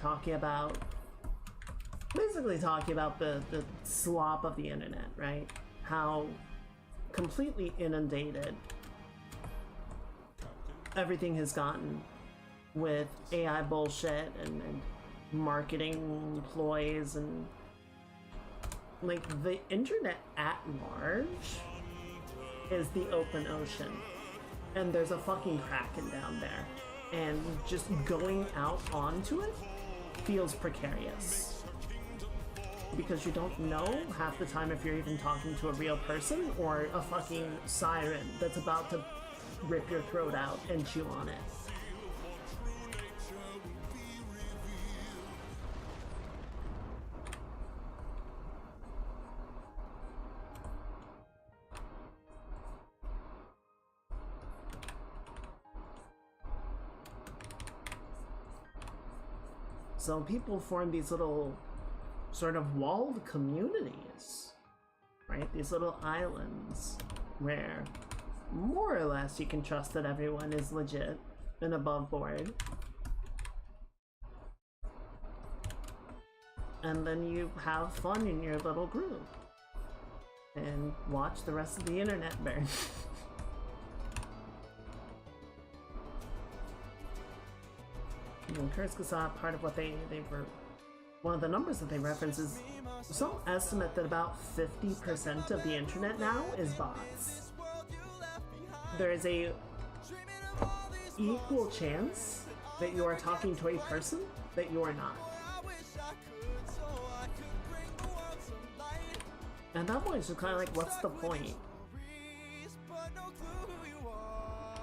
basically talking about the slop of the internet, right? How completely inundated everything has gotten with AI bullshit and marketing ploys, and like the internet at large is the open ocean. And there's a fucking kraken down there. And just going out onto it feels precarious. Because you don't know half the time if you're even talking to a real person or a fucking siren that's about to rip your throat out and chew on it. So people form these little sort of walled communities, right? These little islands where more or less you can trust that everyone is legit and above board. And then you have fun in your little group and watch the rest of the internet burn. Kurzgesagt, part of what they were, one of the numbers that they reference is some estimate that about 50% of the internet now is bots. There is a equal chance that you are talking to a person that you are not. I wish I could, so I could bring the world some light. And that point is just kind of like, what's the point? Stories, but no clue who you are.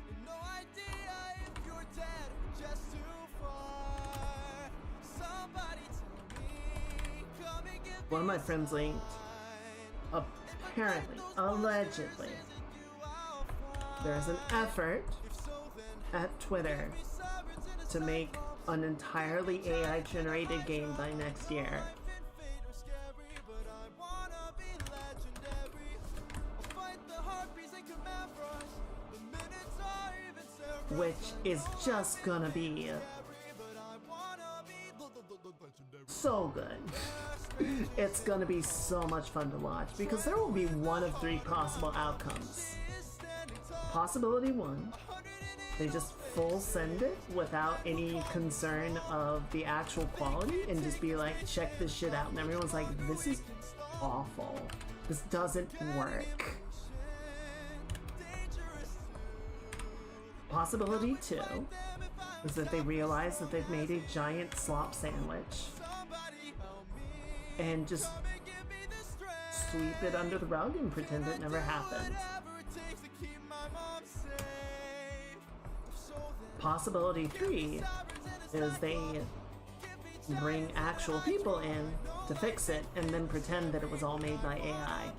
And no idea if you're dead or just too far. Somebody tell me, come and give One of me my friends linked, apparently, allegedly, there's an effort at Twitter to make an entirely AI generated game by next year. Which is just gonna be so good. It's gonna be so much fun to watch because there will be one of three possible outcomes. Possibility one, they just full send it without any concern of the actual quality and just be like, check this shit out. And everyone's like, this is awful. This doesn't work. Possibility two is that they realize that they've made a giant slop sandwich and just sweep it under the rug and pretend it never happened. Possibility three is they bring actual people in to fix it and then pretend that it was all made by AI.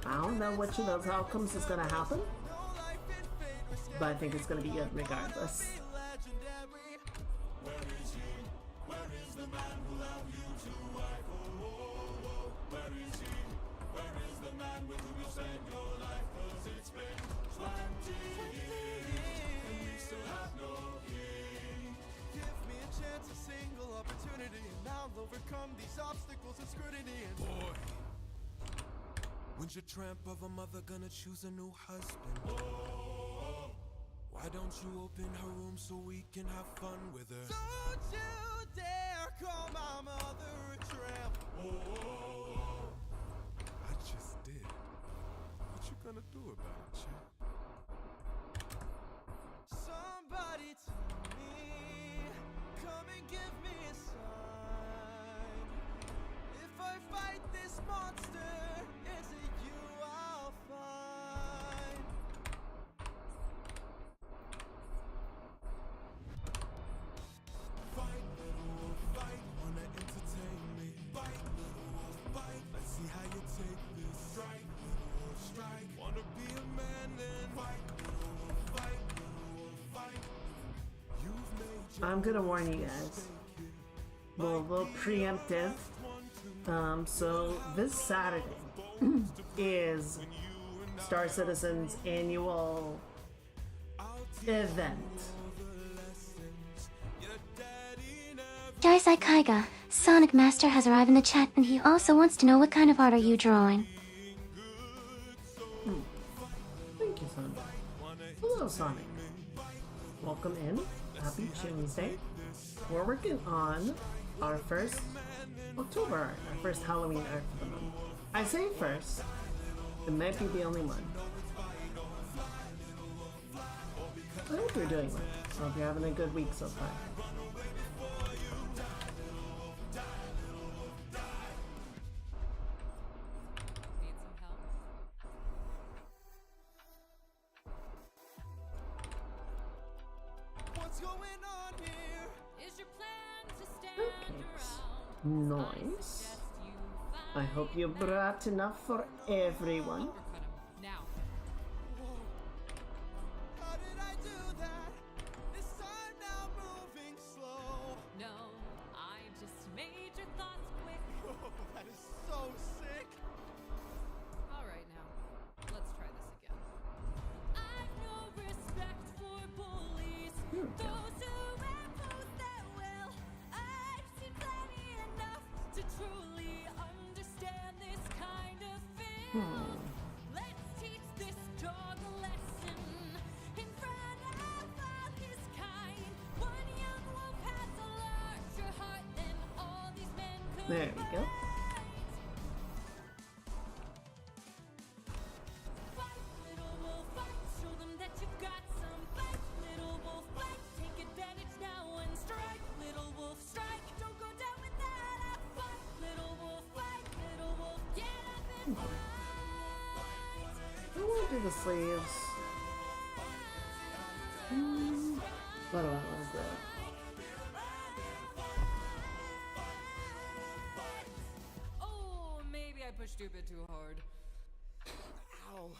I don't know which of those outcomes is going to happen, but I think it's going to be good regardless. Overcome these obstacles and scrutiny and boy, when's your tramp of a mother gonna choose a new husband? Oh, why don't you open her room so we can have fun with her? Don't you dare call my mother a tramp. Oh, I just did. What you gonna do about it, champ? Somebody tell me, come and give me a sign. If I fight this monster, is it you I'll find? Fight, little wolf, fight, wanna entertain me. Fight, little wolf, fight, let's see how you take this. Strike, little wolf, strike, wanna be a man then. Fight, little wolf, fight, little wolf, fight. You've made your I'm gonna warn you guys. A little preemptive. So this Saturday is Star Citizen's annual event. Jaisai Kaiga, Sonic Master has arrived in the chat and he also wants to know what kind of art are you drawing? Thank you, Sonic. Hello, Sonic. Welcome in. Happy Choomsday. We're working on our first October art, our first Halloween art for the month. I say first, it might be the only one. I hope you're doing well. I hope you're having a good week so far. Need some help? what's going on here? Is your plan to stand Cupcakes. around? Nice. Suggest you I hope you brought enough for everyone. overcut him now. How did I do that? This time now moving slow. No, I just made your thoughts quick. Oh, that is so sick. All right, now let's try this again. I've no respect for bullies. Here we go. Those who impose their will. I've seen plenty enough to truly understand this kind of feel. Let's teach this dog a lesson in front of all his kind. One young wolf has a larger heart than all these men could There we go. Fight, little wolf, fight. I'll do the sleeves. What do I want to do? Oh, maybe I pushed you a bit too hard.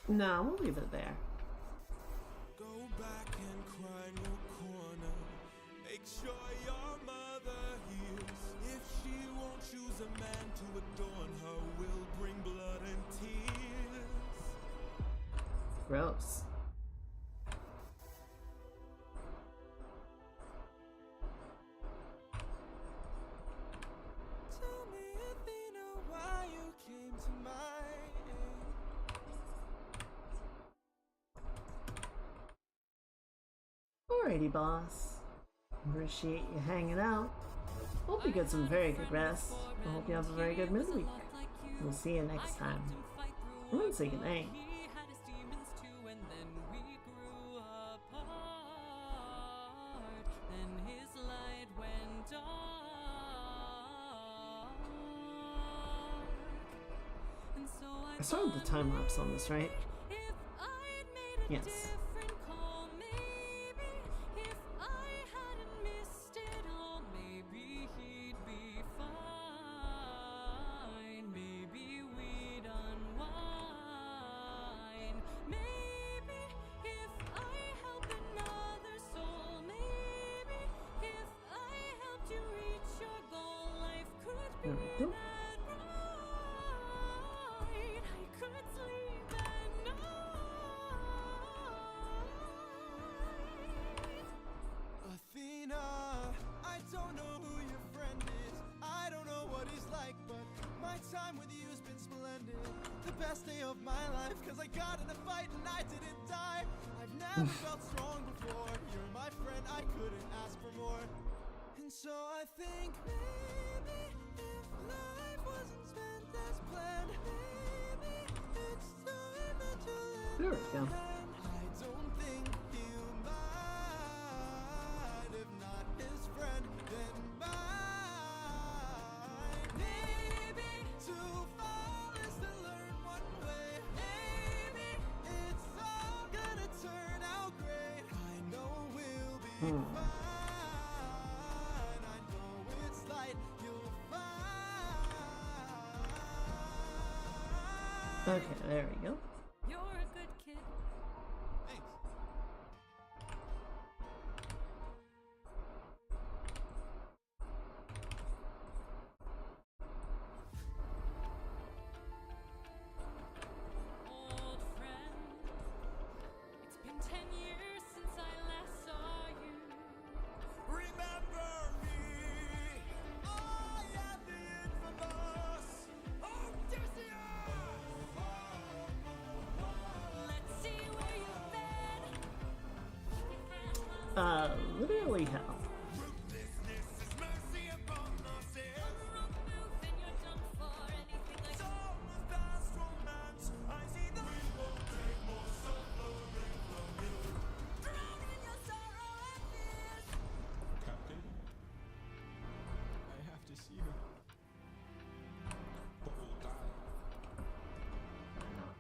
No, we'll leave it there. Go back and cry in your corner. Make sure your mother hears. If she won't choose a man to adorn her, will bring blood and tears. Gross. Tell me, Athena, why you came to my aid. Alrighty, boss. Appreciate you hanging out. Hope you get some very good rest. I hope you have a very good midweek. We'll see you next time. I'm gonna say goodnight. He had his demons too, and then we grew apart. Then his light went dark. And so I started the time lapse on this, right? if I'd made a Yes. different call, maybe if I hadn't missed it all, maybe he'd be fine. Maybe we'd unwind. Maybe if I helped another soul, maybe if I helped you reach your goal, life could be There we go. that bright. I could sleep at night. Athena, I don't know who your friend is. I don't know what he's like, but my time with you has been splendid. The best day of my life, cause I got in a fight and I didn't die. I've never felt strong before. You're my friend, I couldn't ask for more. And so I think maybe if life wasn't spent as planned, maybe it's time that you let There we go. I don't think he'll mind. If not his friend, then mine. Maybe to fall is to learn one way. Maybe it's all gonna turn out great. I know we'll be fine. I know it's light, you'll find. Okay, there we go. You're a good kid. Thanks. Old friend, it's been 10 years since I last saw you. Remember me? I am the infamous Odysseus! Let's see where you've been. Literally hell. Ruthlessness is mercy upon us. Wrong move and you're done for. Anything like Some with past romance, I see the we won't take more suffering from you. drown in your sorrow and fears. Captain, I have to see her. but we'll die. I know.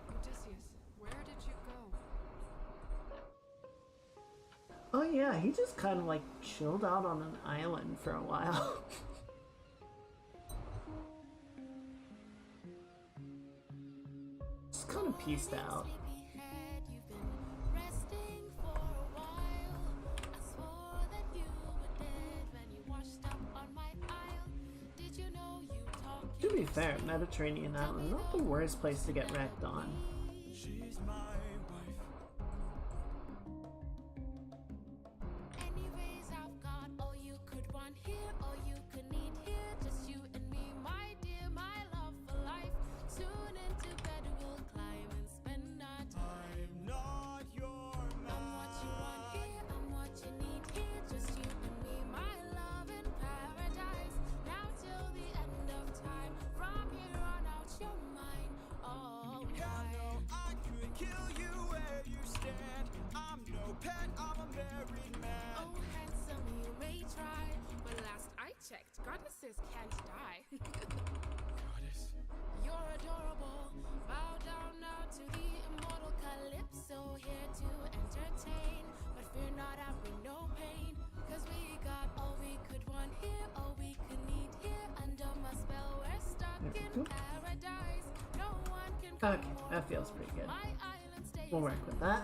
Odysseus, where did you go? Oh yeah, he just kind of like chilled out on an island for a while. Just kind of pieced out. Sleepyhead, you've been resting for a while. I swore that you were dead when you washed up on my isle. Did you know you talk? To be fair, Mediterranean island, not the worst place to get wrecked on. She's my wife. Anyways, I've got all you could want here, all you could need here. Just you and me, my dear, my love for life. Soon into bed we'll climb and spend our time. I'm not your man. I'm what you want here, I'm what you need here. Just you and me, my love in paradise. Now till the end of time. From here on out, you're mine. Oh, Hell no, I could kill you where you stand. I'm no pet, I'm a married man. oh, handsome, you may try. But last I checked, goddesses can't die. paradise. No one can Okay, that feels pretty good. my island stays. We'll work with that.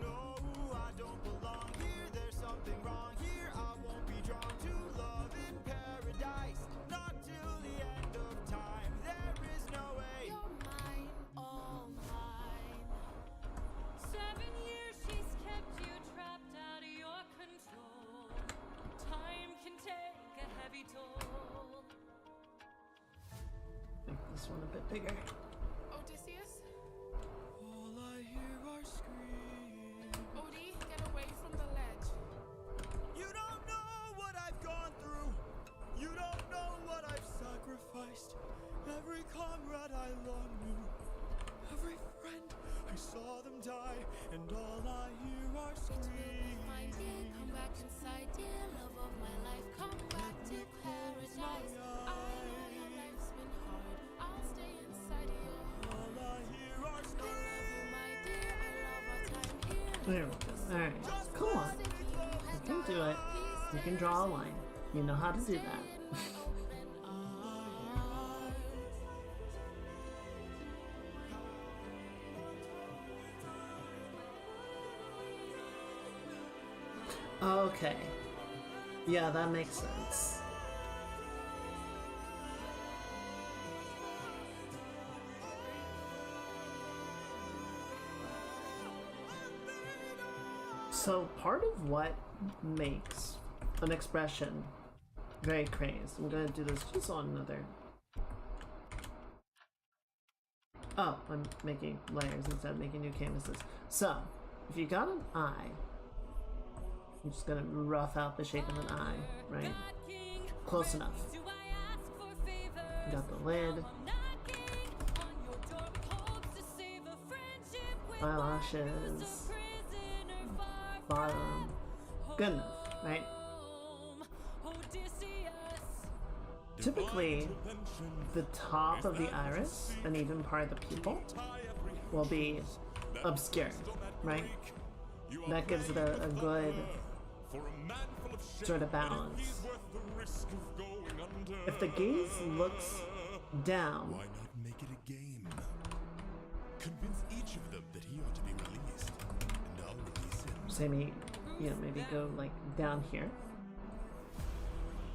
No, I don't belong here. There's something wrong here. I won't be drawn to love in paradise. Not till the end of time. There is no way. You're mine, all mine. 7 years she's kept you trapped out of your control. Time can take a heavy toll. Make this one a bit bigger. Odysseus? All I hear are screams. Odie, get away from the ledge. You don't know what I've gone through. You don't know what I've sacrificed. Every comrade I long knew. Every friend, I saw them die. And all I hear are screams. My dear, come back inside, dear love of my life. Come back to paradise. I know your life's been hard. I'll stay inside of your heart. All I hear are I screams. love you, my dear. I love our time here. There we go. Alright, come on. You can do it. You can draw a line. You know how to do that. Okay. Yeah, that makes sense. So part of what makes an expression very crazed, I'm gonna do this just on another. Oh, I'm making layers instead of making new canvases. So, if you got an eye, I'm just gonna rough out the shape of an eye, right? Close enough. Do I ask for favor? Got the lid, Knocking on your door, hopes to save a friendship with eyelashes, a prisoner far bottom. Good enough, right? home. Odysseus. Typically, the top of the iris and even part of the pupil will be obscured, right? That gives it a good sort of balance. If the gaze looks down, Why not make it a game? Convince each of them that he ought to be released, and I'll release him. say maybe go like down here.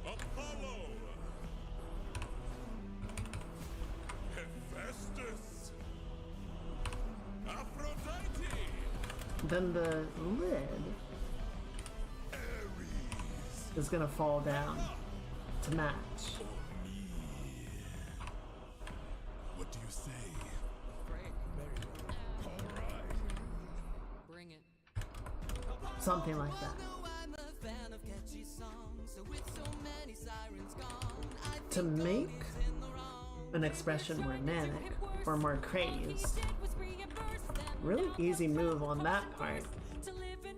Apollo! Hephaestus! Aphrodite! Then the lid Ares! is gonna fall down to match. What do you say? Great. Very good. Alright. Bring it. Something like that. I'm a fan of catchy songs. So with so many sirens gone, I To make an expression more manic or more crazed, really easy move on that part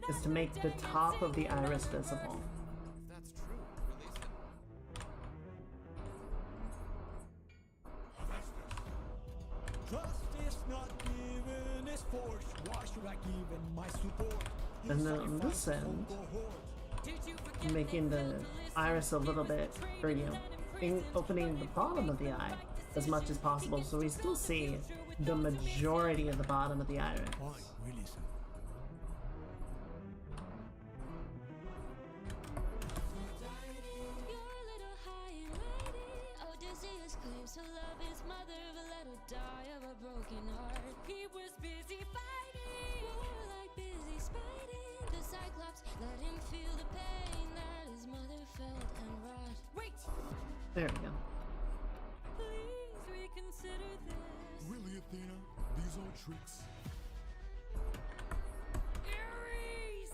is to make the top of the iris visible. That's true. Release it. Trust is not given, is forced. Why should I give in my support? And then on this end, making the iris a little bit, or opening the bottom of the eye as much as possible so we still see the majority of the bottom of the iris. Fine, release it. You're a little high and mighty. Odysseus claims to love his mother, but let her die of a broken heart. He was busy fighting, more like busy spiting. The Cyclops let him feel the pain that his mother felt and wrought. Wait! There we go. Please reconsider this. Really, Athena? These old tricks? Ares!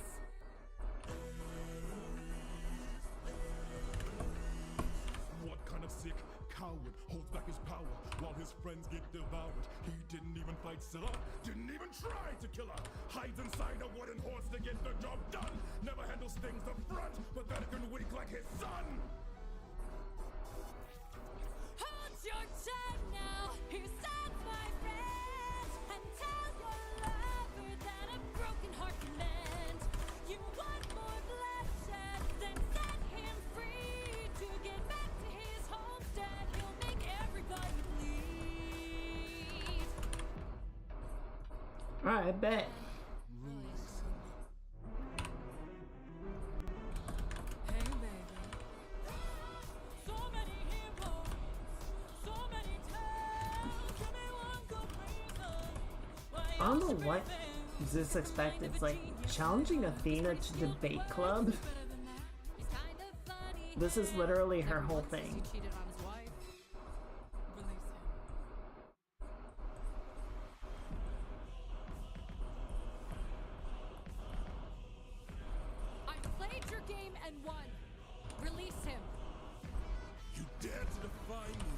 What kind of sick coward holds back his power while his friends get devoured? He didn't even fight Scylla, didn't even try to kill her. Hides inside a wooden horse to get the job done. Never handles things up front, pathetic and weak like his son. Hold your tongue now. Here's up, my friend, and tell your lover that a broken heart can mend. You want more bloodshed, then set him free to get back to his homestead. He'll make everybody bleed. Alright, bet. Hey baby, so many heroes, so many tales. Give me one good reason why I don't know you should be what fans. Zeus expected. It's like challenging Athena to debate club. Better than that. It's kind of funny. This is literally her whole thing. He cheated on his wife. Release him. I played your game and won. Release him. You dare to defy me,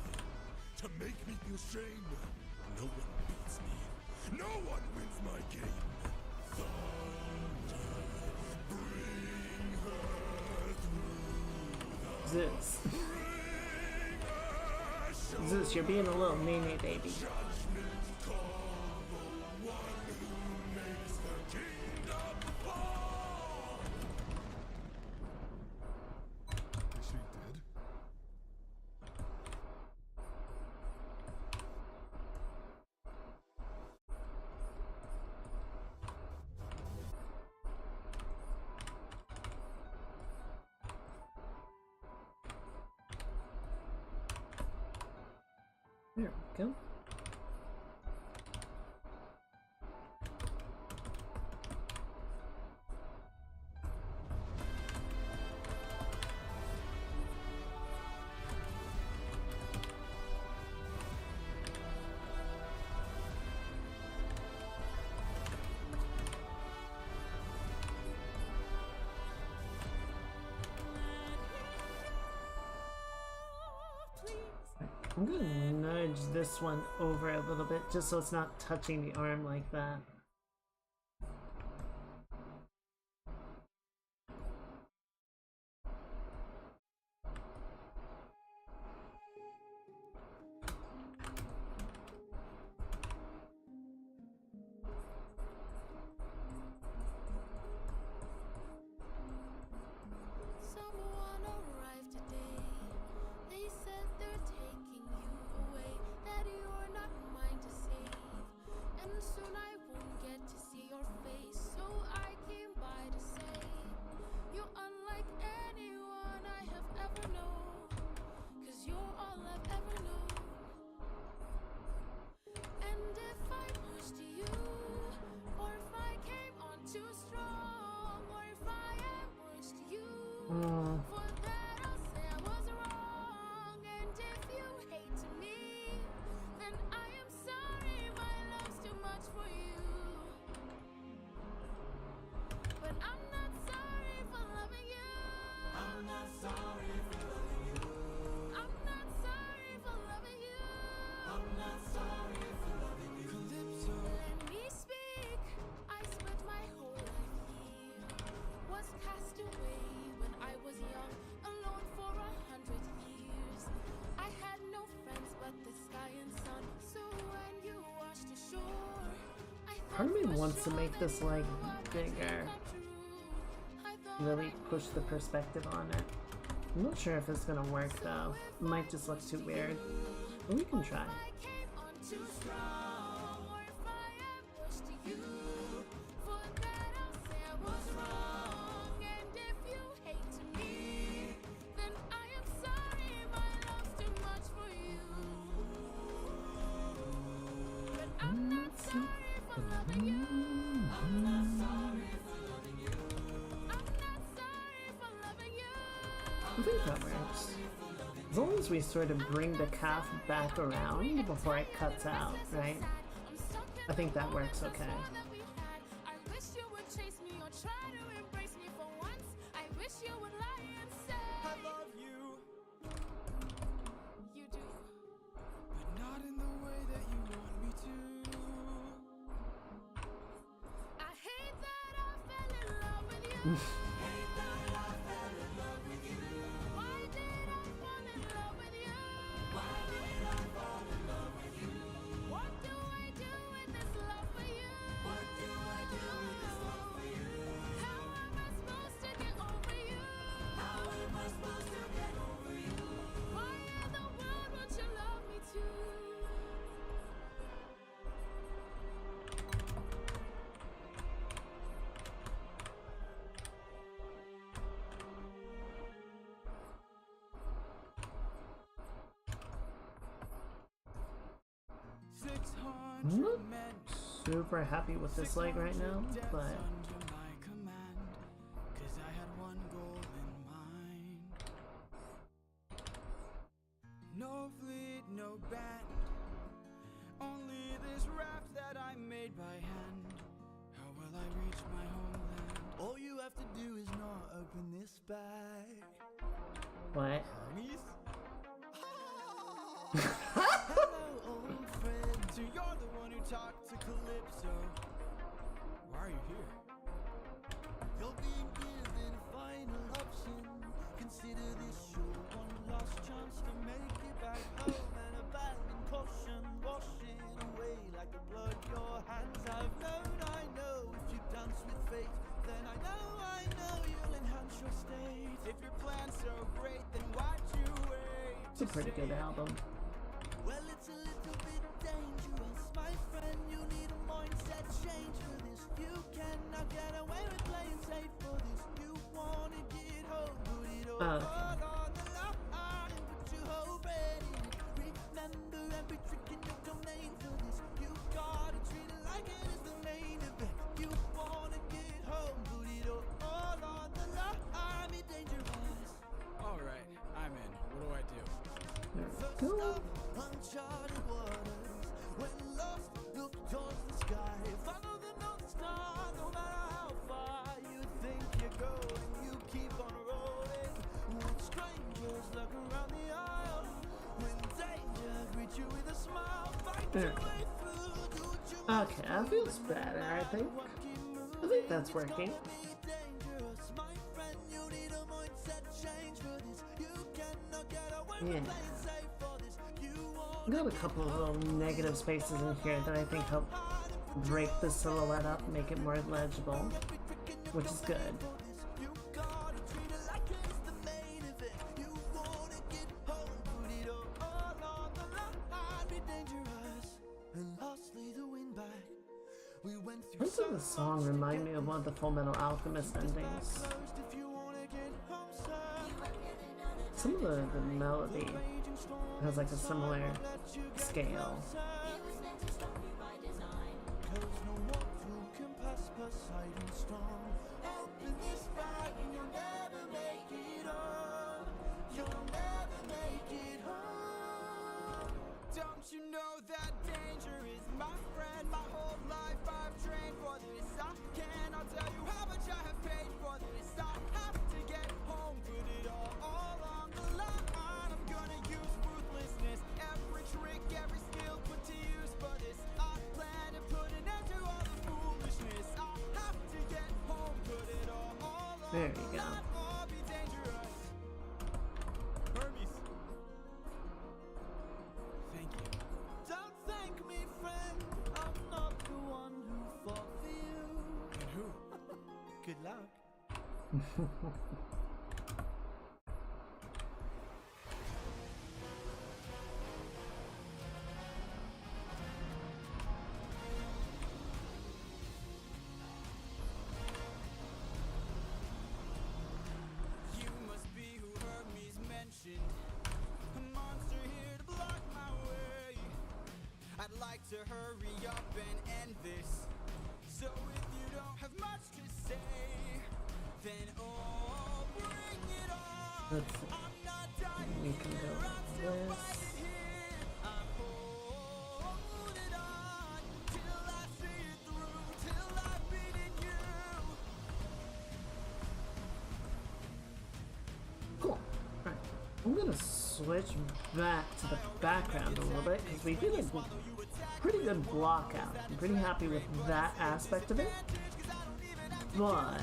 to make me feel shame. No one beats me. No one wins my game. Thunder, bring her through. Zeus. Zeus, you're being a little meanie, baby. Judgment call the one who makes the kingdom fall. She did. There we go. I'm gonna nudge this one over a little bit just so it's not touching the arm like that. Someone arrived today. They said they're taking you away, that you're not mine to save. And soon I won't get to see your face, so I came by to say you're unlike anyone I have ever known, 'cause you're all I've ever known. And if I pushed you, or if I came on too strong, or if I ambushed you, for that I'll say I was wrong. And if you hate me, then I am sorry, my love's too much for you. But I'm not sorry for loving you. I'm not sorry for loving you. I'm not sorry for loving you. I'm not sorry for loving you. Calypso. Let me speak. I spent my whole life here. Was cast away when I was young, alone for 100 years. I had no friends but the sky and sun. So when you washed ashore, I Part of me thought for wants to sure make that this you like were meant to bigger, come true. I thought really I push the perspective on it. I'm not sure if it's gonna work though. It might just look too weird. But we can try. I came on too strong, or if I ambushed you, for that I'll say I was wrong. And if you hate me, then I am sorry, my love's too much for you. But I'm not sorry for loving you. I'm not sorry for loving you. I'm not sorry for loving you. I think that works. As long as we sort of bring the calf back around before it cuts out, right? I think that works okay. I wish you would chase me or try to embrace me for once. I wish you would lie and say I love you, you do. but not in the way that you want me to. I hate that I fell in love with you. Hate that I fell in love with you. Why did I fall in love with you? Why did I fall in love with you? What do I do with this love for you? What do I do with this love for you? How am I supposed to get over you? How am I supposed to get over you? Why in the world would you love me too? I'm not super happy with this leg right now, but under my command, 'cause I had one goal in mind. No fleet, no band, only this raft that I made by hand. How will I reach my homeland? All you have to do is not open this bag. what? Hermes? Hello, old friend. So you're the one who talked to Calypso. Why are you here? You're being given a final option. Consider this your one last chance to make it back home and abandon caution. Wash it away like the blood your hands have known. I know if you dance with fate, then I know you'll enhance your state. If your plan's so great, then why'd you wait? It's a pretty good album. Well, it's a little bit dangerous, my friend. You need a mindset change for this. You cannot get away with playing safe for this. You wanna get home, put it all on the line and put your whole brain in it. Remember every trick in your domain for this. You gotta treat it like it is the main event. You wanna get home, put it all on the line. Be dangerous. All right, I'm in. What do I do? There we First go. up, uncharted waters. When lost, look towards the sky. Follow the North Star, no matter how far you think you're going. You keep on rolling. When strangers look around the aisle, when danger greets you with a smile, fight There. your way through. Do what you Okay, that feels better, I think. I think that's working. be dangerous, my friend. You need a mindset change for this. You cannot get away Yeah. from playing safe for this. You want Got a couple of little negative spaces in here that I think help break the silhouette up, make it more legible, which is good. you gotta treat it like it's the main event. You wanna get home, put it all on the line, be dangerous. And lastly, the win back. We went through Parts of the song remind me of one of the Full Metal Alchemist endings. closed if you wanna get home, sir. Some of the melody has like a similar scale. Cause no mortal can pass Poseidon strong. Open this bag and you'll never make it home. You'll never make it home. Don't you know that danger is my friend? My whole life I've trained for this. I cannot tell you how much I have paid for this. I have to get home, put it all on the line. I'm gonna use ruthlessness, every trick, every skill put to use for this. I plan to put an end to all the foolishness. I have to get home, put it all on There the you go. line, or be dangerous. Hermes. Thank you. Don't thank me, friend. I'm not the one who fought for you. And who? Good luck. You must be who Hermes mentioned. A monster here to block my way. I'd like to hurry up and end this. So if you don't have much to say, then oh, bring it on. Let's see. I'm not dying We can here, go I'm still with this. fighting here. I'm holding on till I see it through, till I've beaten you. Cool. Alright. I'm gonna switch back to the background a little bit because we did a pretty good block out. I'm pretty happy with that aspect of it. But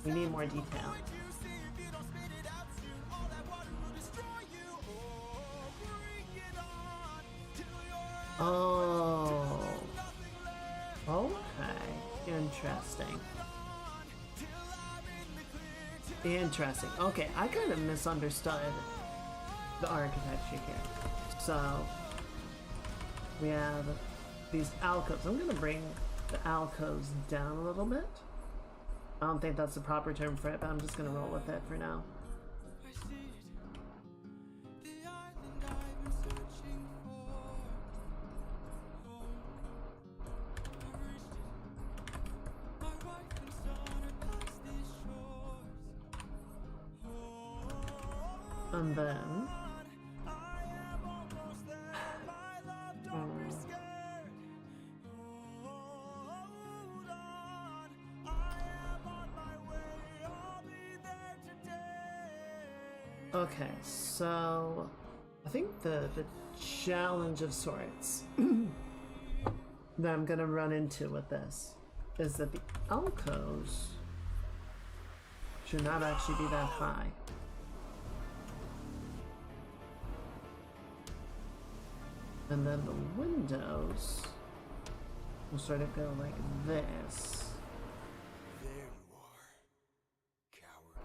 we need more detail. Oh. Okay. Interesting. Interesting. Okay, I kind of misunderstood the architecture here. So, we have these alcoves. I'm gonna bring the alcoves down a little bit. I don't think that's the proper term for it, but I'm just gonna roll with it for now. I see it, the island I've been searching for. And then I am almost there. My love, don't be scared. Hold on. I am on my way. I'll be there today. okay, so I think the challenge of sorts that I'm gonna run into with this is that the alcoves should not actually be that high. And then the windows will sort of go like this. There you are, coward.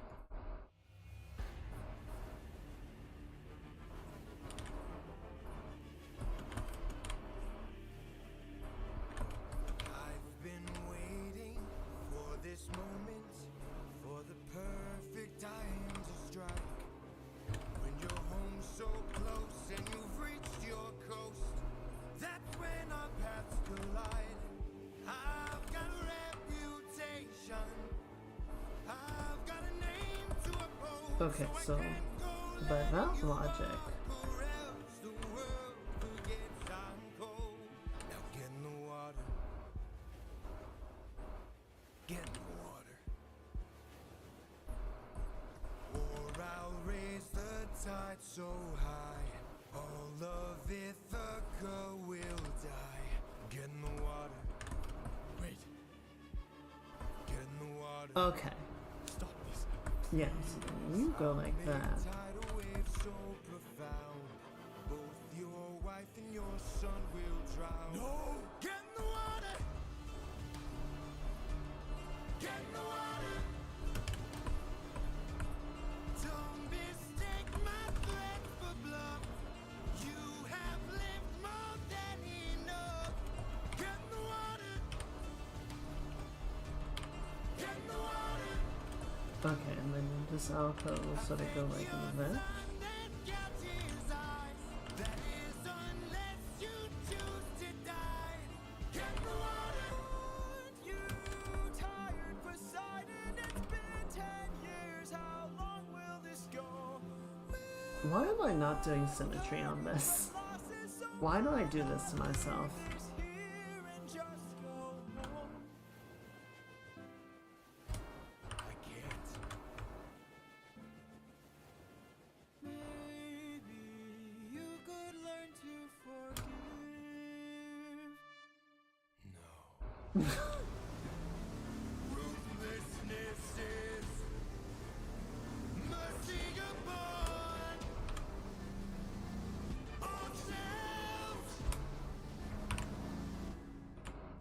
I've been waiting for this moment, for the perfect time to strike. When you're home so close and you've reached your coast, that's when our paths collide. I've got a reputation, I've got a name to uphold. Okay, so by that logic, Or else the world forgets I'm cold. Now get in the water. Get in the water. Or I'll raise the tide so high, all of Ithaca will die. Get in the water. Wait. Get in the water. okay, Stop this. yeah, so then you go like that. Tidal wave so profound. Both your wife and your son will drown. No! Get in the water! Get in the water! Don't mistake my threat for bluff. You have lived more than enough. Get in the water! Get in the water! Okay, and then this alcove will sort of go like this. Why am I not doing symmetry on this? Why do I do this to myself? I can't. Maybe you could learn to forgive. No. Ruthlessness is mercy upon ourselves.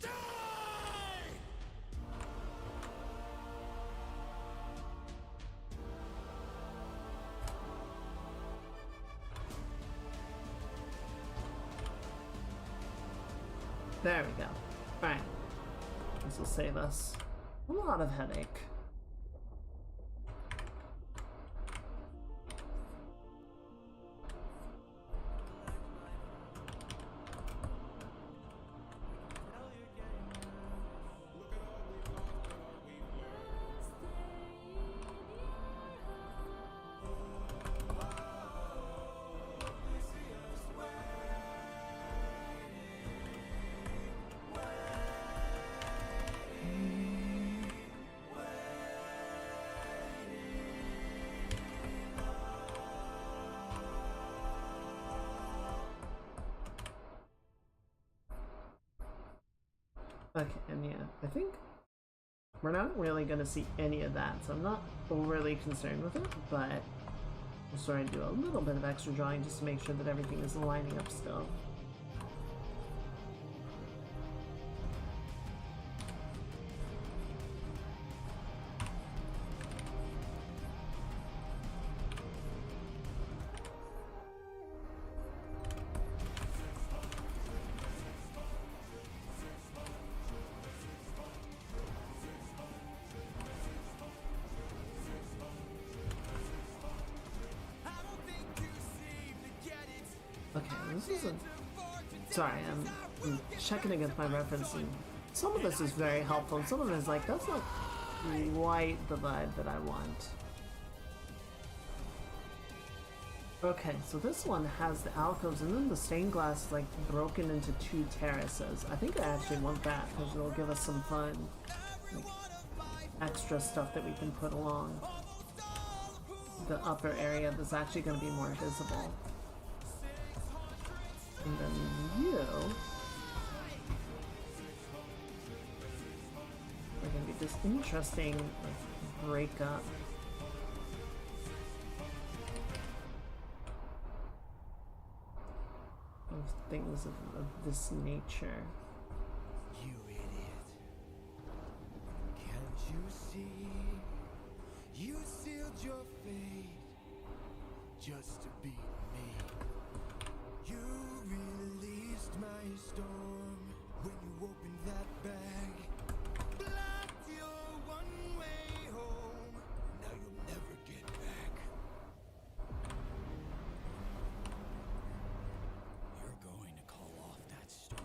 Die! There we go. Alright. This will save us a lot of headache. Okay, and yeah, I think we're not really going to see any of that, so I'm not overly concerned with it, but we'll sort of do a little bit of extra drawing just to make sure that everything is lining up still. Okay, this isn't... Sorry, I'm checking against my referencing. Some of this is very helpful, and some of it is like, that's not quite the vibe that I want. Okay, so this one has the alcoves and then the stained glass is like broken into two terraces. I think I actually want that because it'll give us some fun, like, extra stuff that we can put along the upper area that's actually going to be more visible. And then you are going to be this interesting like breakup. Of things of this nature. You idiot. Can't you see? You sealed your fate just to beat me. You released my storm when you opened that bag. Blocked your one-way home. Now you'll never get back. You're going to call off that storm.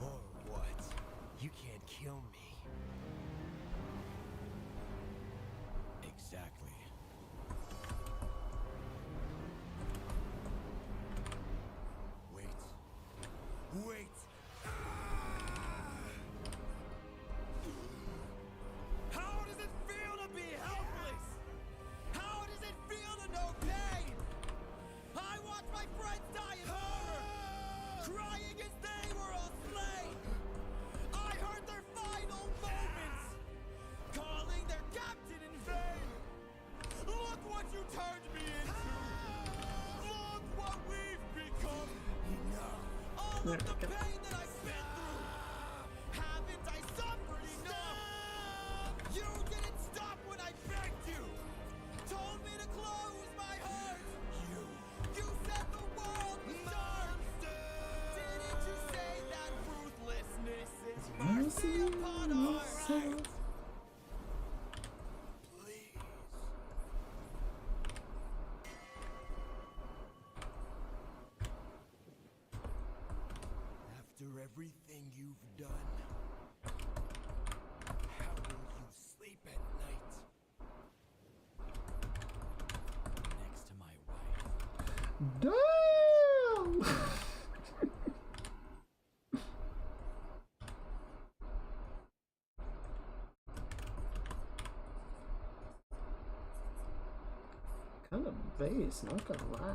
Or what? You can't kill me. Exactly. Wait. Wait. How does it feel to be helpless? How does it feel to know pain? I watched my friends die in horror, crying as they were all slain. I heard their final moments, calling their captain in vain. Look what you turned me into. Look what we've become. Enough. All of the pain that I've been through. Haven't I suffered enough? You didn't stop when I begged you. Told me to close my heart. You said the world was dark. Didn't you say that ruthlessness is mercy upon our hearts? Please. After everything you've done, how will you sleep at night? Next to my wife. Damn! Kind of base, not gonna lie.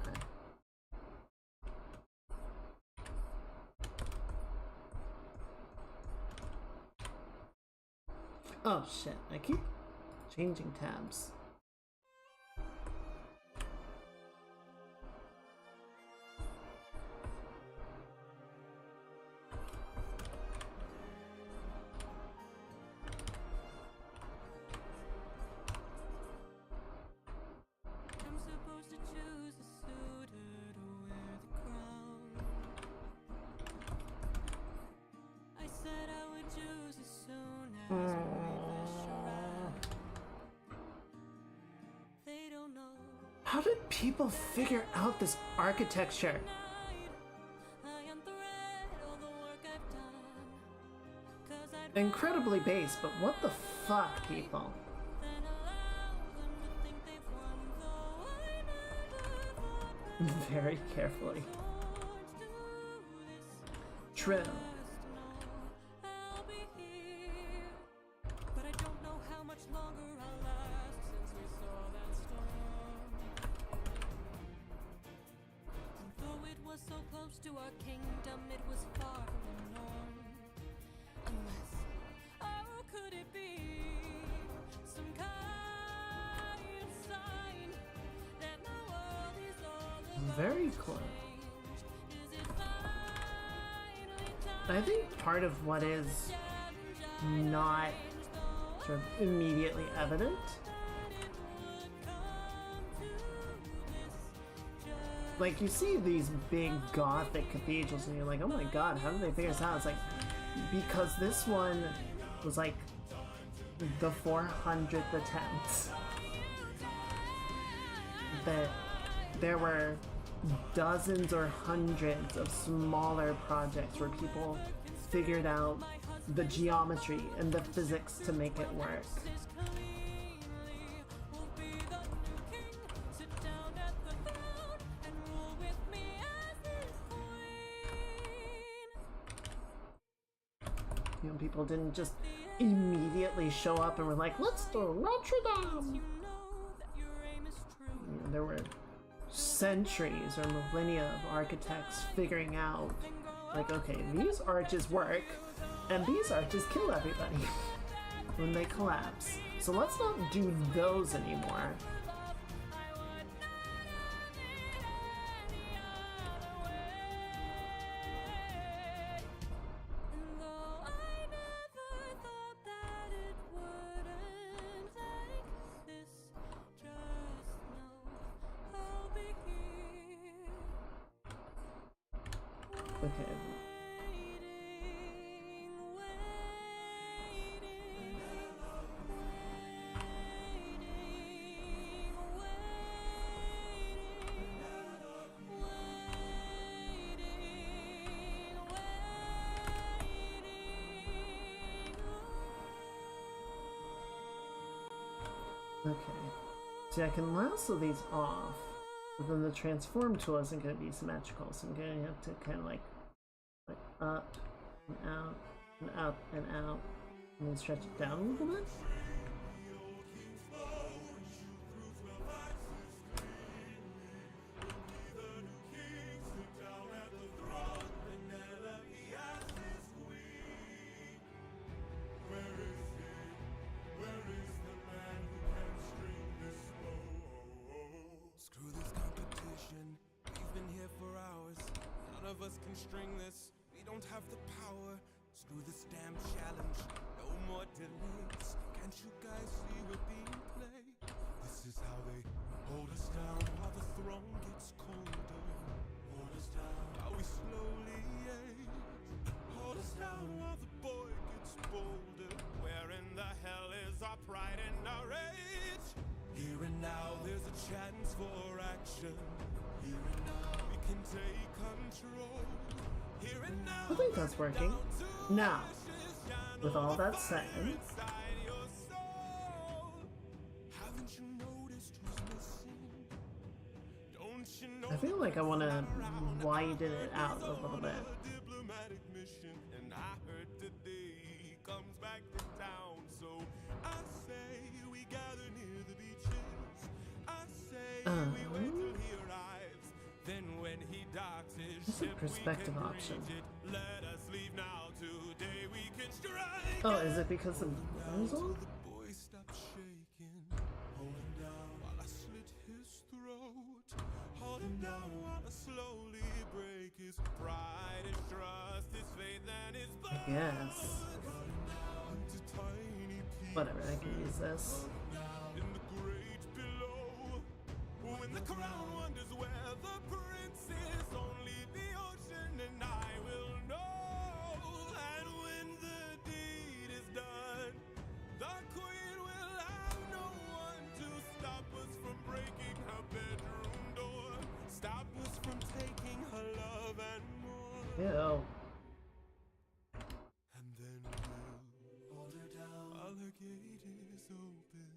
Oh shit, I keep changing tabs. I'm supposed to choose a suitor to wear the crown. I said I would choose as soon as we wish around. They don't know. How did people figure out this architecture? Night, I unthread all the work I've done. 'Cause I'd Incredibly base, but what the fuck, people? then allow them to think they've won, though I never thought that Very carefully. swords do this. True. Just know I'll be here, but I don't know how much longer I'll last since we saw that storm. And though it was so close to our kingdom, it was far from the norm. Unless, oh, could it be some kind of sign that my world is all about Very close. change? Is it finally time? I think part of what is not sort of immediately evident like, you see these big gothic cathedrals and you're like, oh my god, how did they figure this out? It's like, because this one was like the 400th attempt, that there were dozens or hundreds of smaller projects where people figured out the geometry and the physics to make it work. You know, people didn't just immediately show up and were like, let's do Notre Dame. You know, there were centuries or millennia of architects figuring out, like, okay, these arches work, and these arches kill everybody when they collapse. So let's not do those anymore. Okay. Okay. See, I can lasso these off, but then the transform tool isn't going to be symmetrical, so I'm going to have to kind of like up and out and up and out, and then stretch it down a little bit. Screw this competition. We've been here for hours. None of us can string this. We don't have the power. Screw this damn challenge. No more delays. Can't you guys see we're being played? This is how they hold us down while the throne gets colder. Hold us down while we slowly age. Hold us down while the boy gets bolder. Where in the hell is our pride and our rage? Here and now there's a chance for action. Here and now we can take control. Here and now I think that's working. Now, with all that said, I feel like I want to widen it out a little bit. Diplomatic mission, and I heard today he comes back to town. So I say we gather near the beaches. I say we wait till he arrives. Then when he docks his What's the ship, perspective we can option? reach it. Let us leave now. Today we can strike. Oh, is it because of those on? The boy stopped shaking. Hold him down while I slit his throat. Hold him down while I slowly break his pride, his trust, his faith, and his blood. I guess. Into tiny pieces Whatever, I can use this. in the great below. When the crown wonders where the prince is, only the ocean and I will know. And when the deed is done, the queen will have no one to stop us from breaking her bedroom door. Stop us from taking her love and more. Ew. And then we'll hold her down while the gate is open.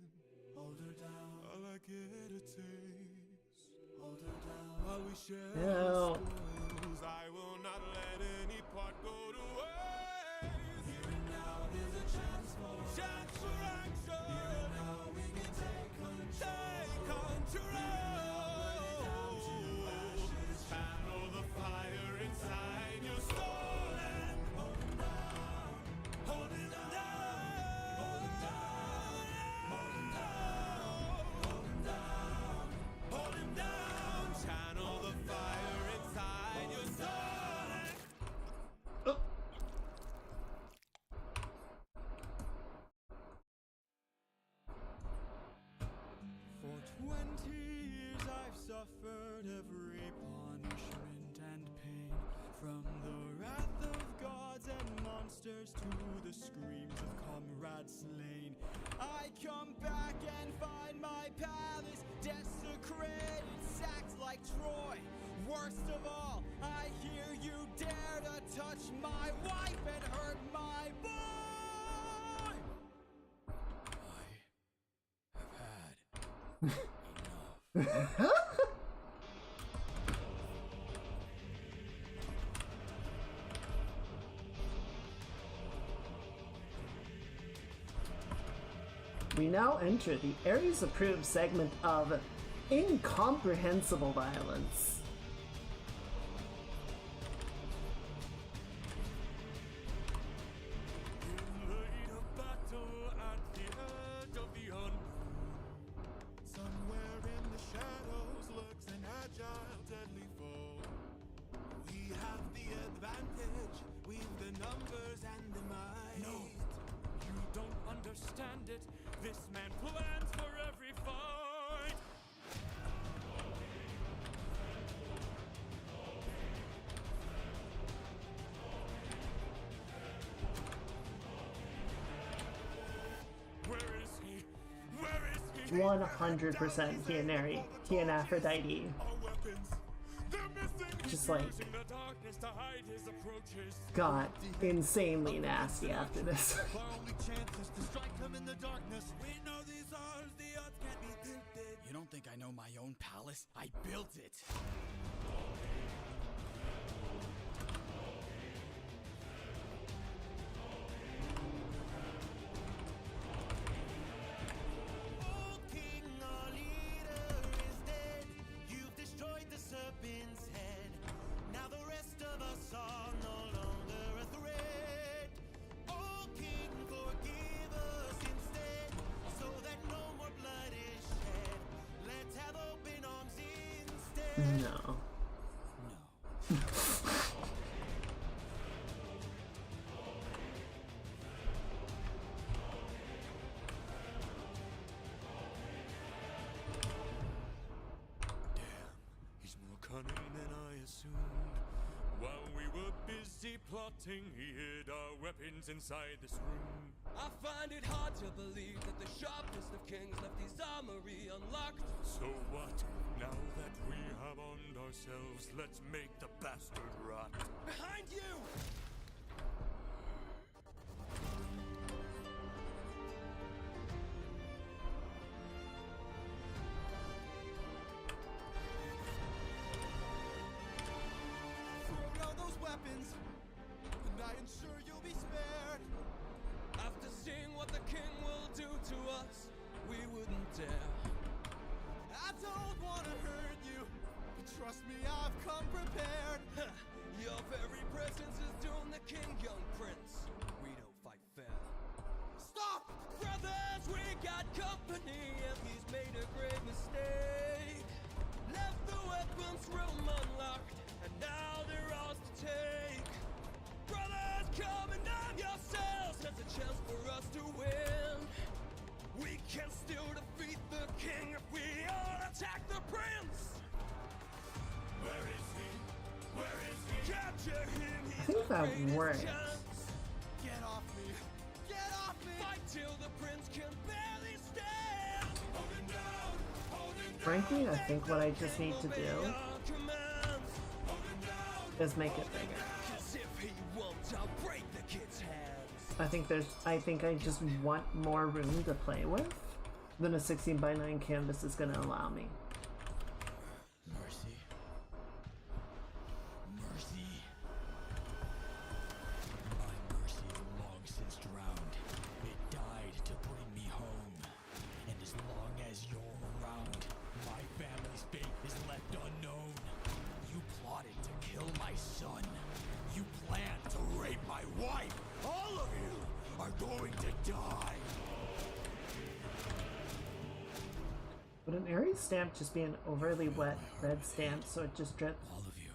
Hold her down while I get a taste. Hold her down while we share Ew. the spoils. I will not let any part go to waste. Here and now there's a chance for action. Here and now we can take control. Channel the fire inside your soul and hold him down. Hold him down. Hold him down. Hold him down. Hold him down. Hold him down. Channel the fire inside your soul and Oh. For 20 years I've suffered every punishment and pain, from the wrath of gods and monsters to the screams of comrades slain. I come back and find my palace desecrated, sacked like Troy. Worst of all, I hear you dare to touch my wife and hurt my boy. I have had enough. We now enter the Aries approved segment of incomprehensible violence. In the heat of battle at the edge of the hunt, somewhere in the shadows lurks an agile, deadly foe. We have the advantage, we've the numbers and the might. No, you don't understand it. This man plans for every fight. Where is he? Where is he? 100% he and Aphrodite. Our weapons, they're missing. Just like Using the darkness to hide his approaches. got insanely nasty after this. Our only chance is to strike them in the darkness. We know these odds, the odds can't be tilted. You don't think I know my own palace? I built it. Old king, our leader is dead. You've destroyed the serpent's head. Now the rest of us are no longer a threat. Oh king, forgive us instead, so that no more blood is shed. Let's have open arms instead. No. He's more cunning than I assumed. While we were busy plotting, he hid our weapons inside this room. I find it hard to believe that the sharpest of kings left his armory unlocked. So what? Now that we have armed ourselves, let's make the bastard rot. Behind you! Throw down those weapons, and I ensure you'll be spared. After seeing what the king will do to us, we wouldn't dare. I don't wanna hurt you, but trust me, I've come prepared. Your very presence is doomed the king, young prince. We don't fight fair. Stop! Brothers, we got company, and he's made a great mistake. Left the weapons room unlocked, and now they're ours to take. Brothers, come and arm yourselves. There's a chance for us to win. We can still defeat the king if we all attack the prince. Where is he? Where is he? Capture him. He's think the that greatest works. chance. Get off me! Get off me! Fight till the prince can barely stand. Hold him down! Hold him down! Frankly, I think what I just need to Obey do our commands. Hold him down! is make it bigger. 'Cause if he won't, I'll break the kid's hands. I think I just want more room to play with than a 16:9 canvas is gonna allow me. Mercy. Mercy. My mercy is long since drowned. It died to bring me home. And as long as you're around, my family's fate is left unknown. You plotted to kill my son. You planned to rape my wife. All of you are going to die. Would an Aries stamp just be an overly wet red stamp so it just drips? All of you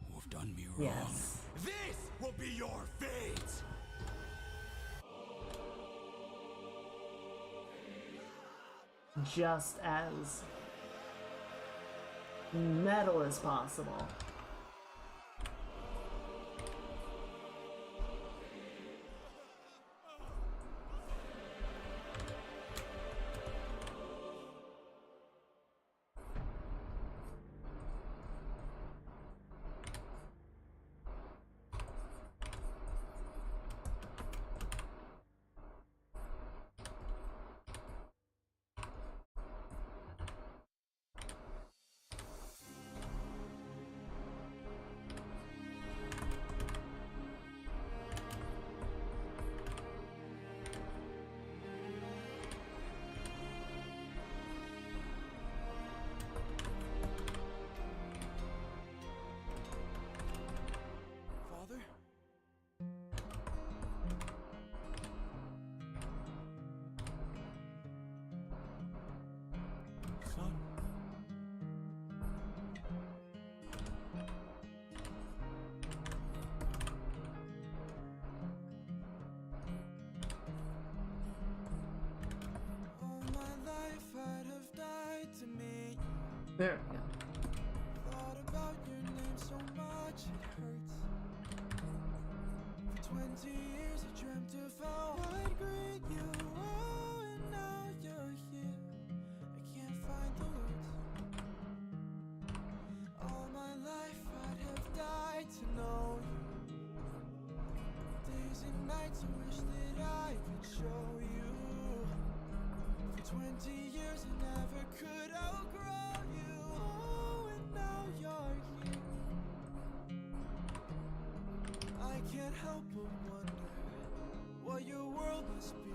who have done me wrong. Yes. This will be your fate. Just as metal as possible. There we go. Thought about your name so much it hurts. For 20 years I dreamt of how I'd greet you. Oh, and now you're here. I can't find the words. All my life I'd have died to know you. Days and nights I wish that I could show you. For 20 years I never could outgrow you. Oh, and now you're here. I can't help but wonder what your world must be.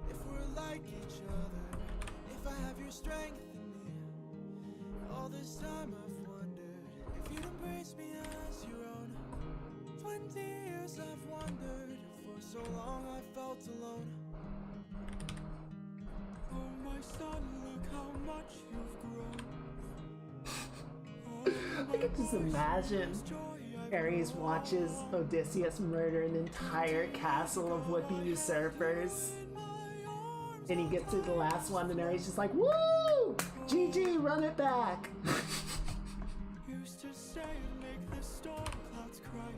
If we're like each other, if I have your strength in me. All this time I've wondered if you'd embrace me as your own. 20 years I've wondered, for so long I felt alone. Oh my son, look how much you've grown. I could just imagine Ares watches Odysseus murder an entire castle of would-be usurpers. And he gets to the last one and Ares just like, woo! GG, run it back! Used to say make the storm clouds cry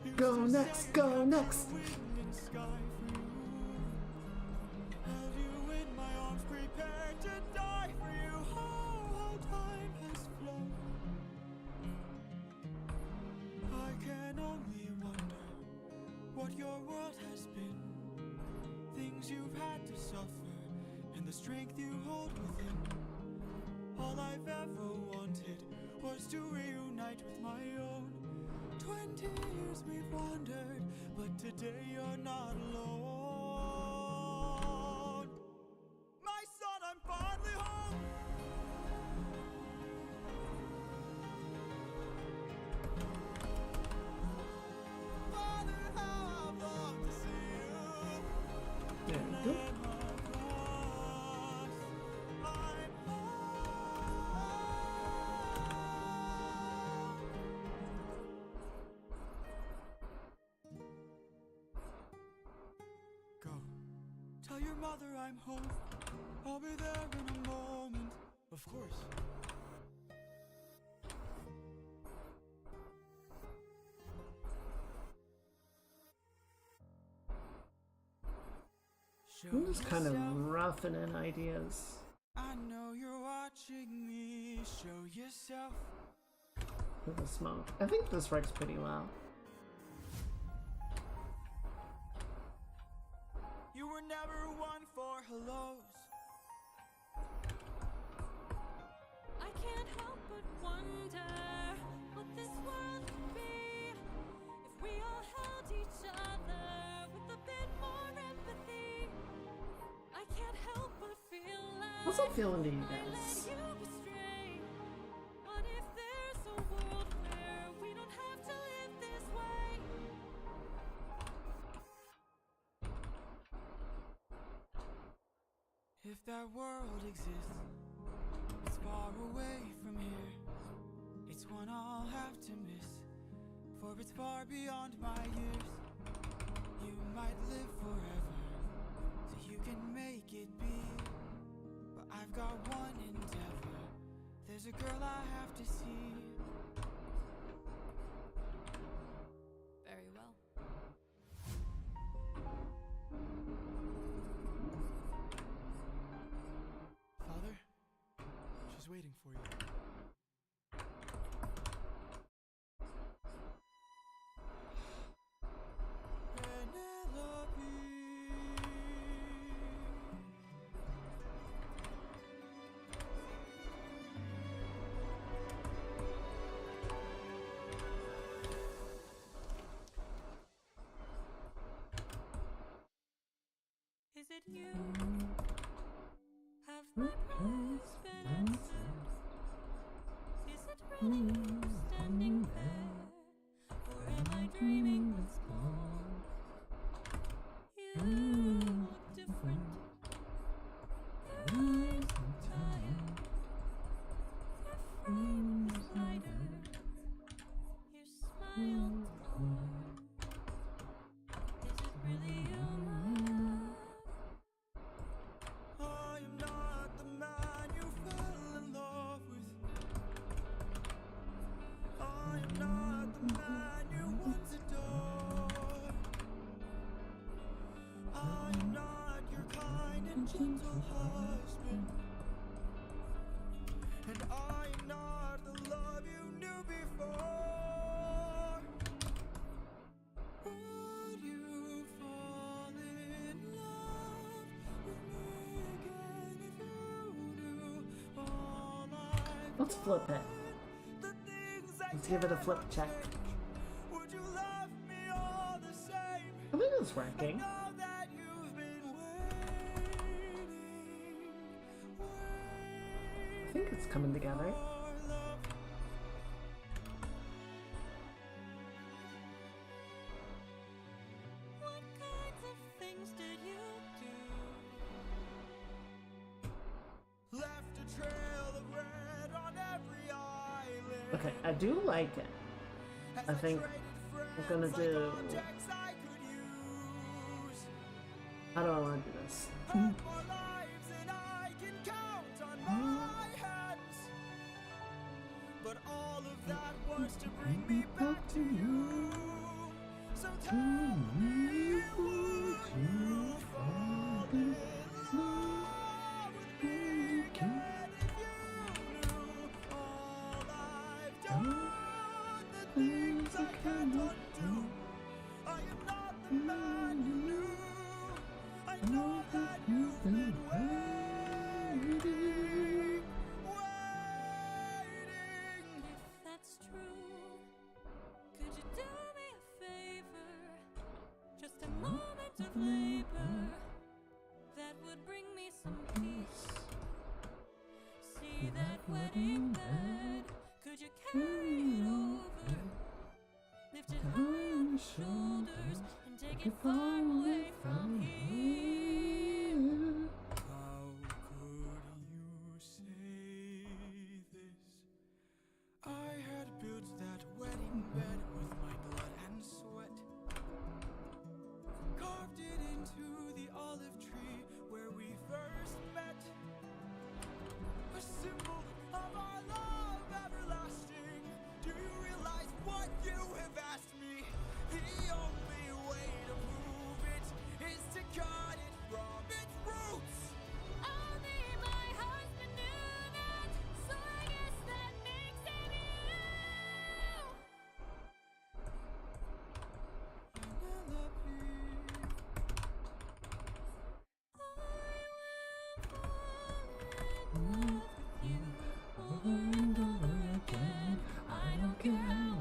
for you. Go next, go next! Have you in my arms prepared to die for you? Oh, how time has flown. I can only wonder what your world has been. Things you've had to suffer and the strength you hold within. All I've ever wanted was to reunite with my own. 20 years we've wandered, but today you're not alone. My son, I'm finally home. Father, how I've longed to see you. There we go. Go. Tell your mother I'm home. I'll be there in a moment. Of course. I'm just kind of roughing in ideas. I know you're watching me. Show yourself. With the smoke. I think this works pretty well. You were never one for hellos. I can't help but wonder what this world would be if we all held each other with a bit more empathy. I can't help but feel like What's up feeling to you I let guys? you astray. What if there's a world where we don't have to live this way? If that world exists, it's far away from here. It's one I'll have to miss, for it's far beyond my years. You might live forever, so you can make it be. But I've got one endeavor. There's a girl I have to see. Very well. Father, she's waiting for you. Is it you? Have my prayers been answered? Is it really you standing there? Or am I dreaming once more? You look different. Your eyes look tired. Your frame is lighter. Your smile's warm. Is it really you, my love? I am not the man Let's flip it. The things I Let's give it a flip check. would you love me all the same? I think it's working. Know that you've been I think it's coming together. for love. What kinds of things did you do? Left a trail of red on every island. Okay, I do like it. As I think traded we're gonna friends like do. objects I could use. How do I want to do this? Had more lives than I can count on my hands. But all of that was to bring me back to you. So tell me, would you fall in love with me again if you knew all I've done, the things I can't undo? I am not the man you knew. I know that you've been waiting. If that's true, could you do me a favor? Just a moment of labor that would bring me some peace. See that wedding bed? Could you carry it over? Lift it high on your shoulders and take it far away from here. How could you say this? I had built that wedding bed with my blood and sweat. Carved it into the olive tree where we first met. A symbol of our love everlasting. Do you realize what you have asked me? The only way to move it is to cut it from its roots. Only my husband knew that, so I guess that makes it you. Penelope. I will fall in love with you over and over again. I don't care how or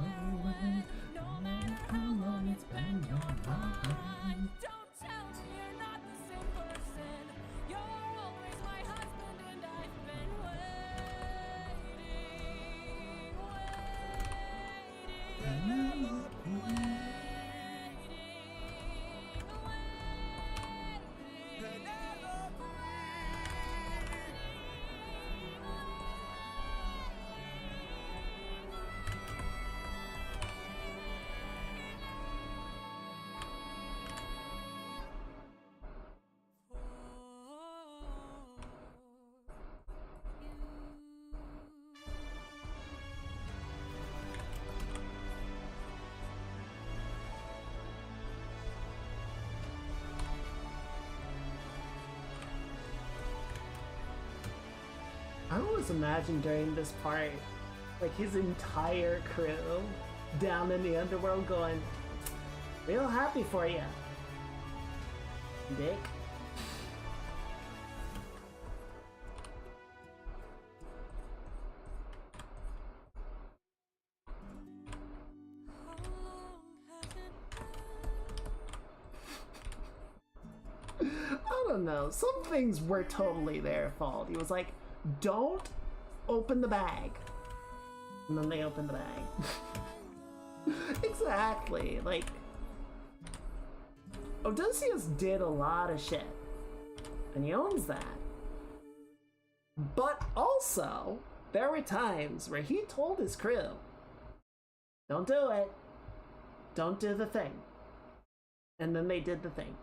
when, no matter how long it's been your mind. Don't tell me you're not the same person. You're always my husband, and I've been waiting. I always imagine during this part, like his entire crew down in the underworld going, real happy for you, Dick. How long has it been? I don't know. Some things were totally their fault. He was like, don't open the bag. And then they opened the bag. Exactly. Like, Odysseus did a lot of shit. And he owns that. But also, there were times where he told his crew, don't do it. Don't do the thing. And then they did the thing.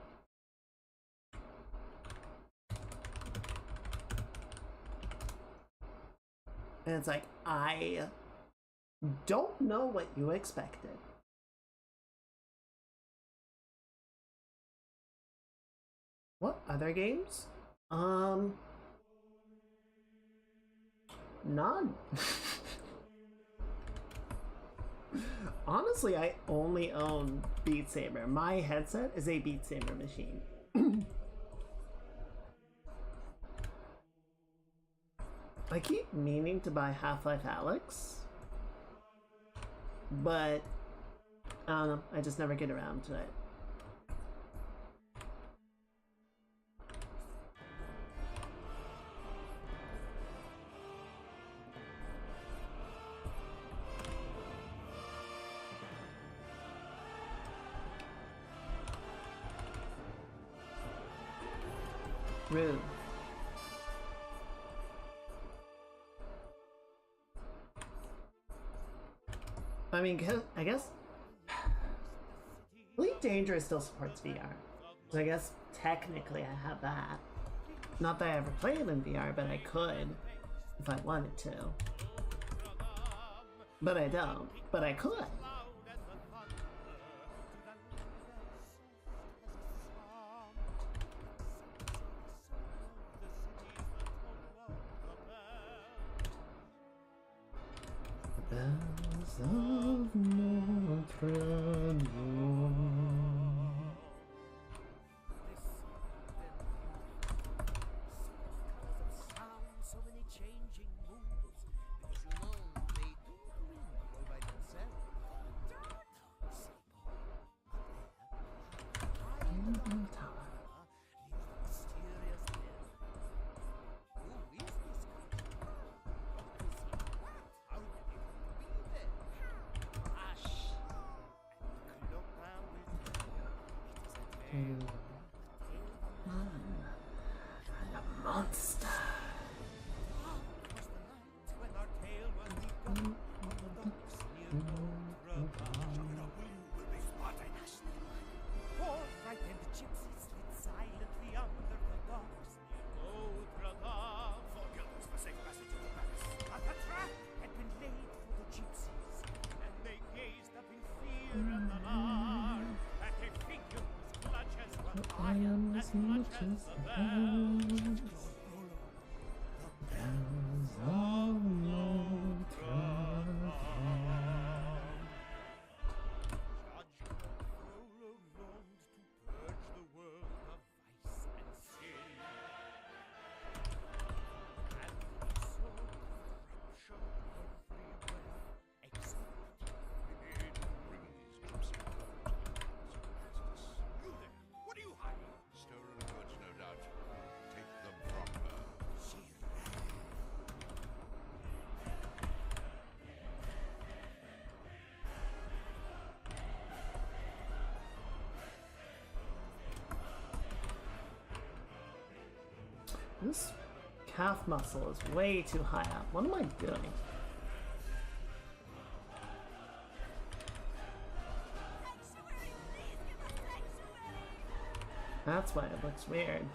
And it's like, I don't know what you expected. What other games? None. Honestly, I only own Beat Saber. My headset is a Beat Saber machine. I I keep meaning to buy Half-Life Alyx, but I don't know, I just never get around to it. Rude. I mean, I guess Elite Dangerous still supports VR. So I guess technically I have that. Not that I ever played in VR, but I could if I wanted to. But I don't. But I could. Bells of Notre Dame. So many changing moods, because you know they don't ring all by themselves. Mysterious bell. Who is this guy? How can it be there? Hush! And Clopin will tell you it is a tale. And a monster. When our tale was begun on the docks near Notre Dame. Will be spotted. Four frightened gypsies slid silently under the docks near Notre Dame. Forgive us for safe passage of the palace. But a trap had been laid for the gypsies, and they gazed up in fear and alarm at a figure as clutch as the lion, as much as the bell. This calf muscle is way too high up. What am I doing? Sanctuary, please give us sanctuary! That's why it looks weird.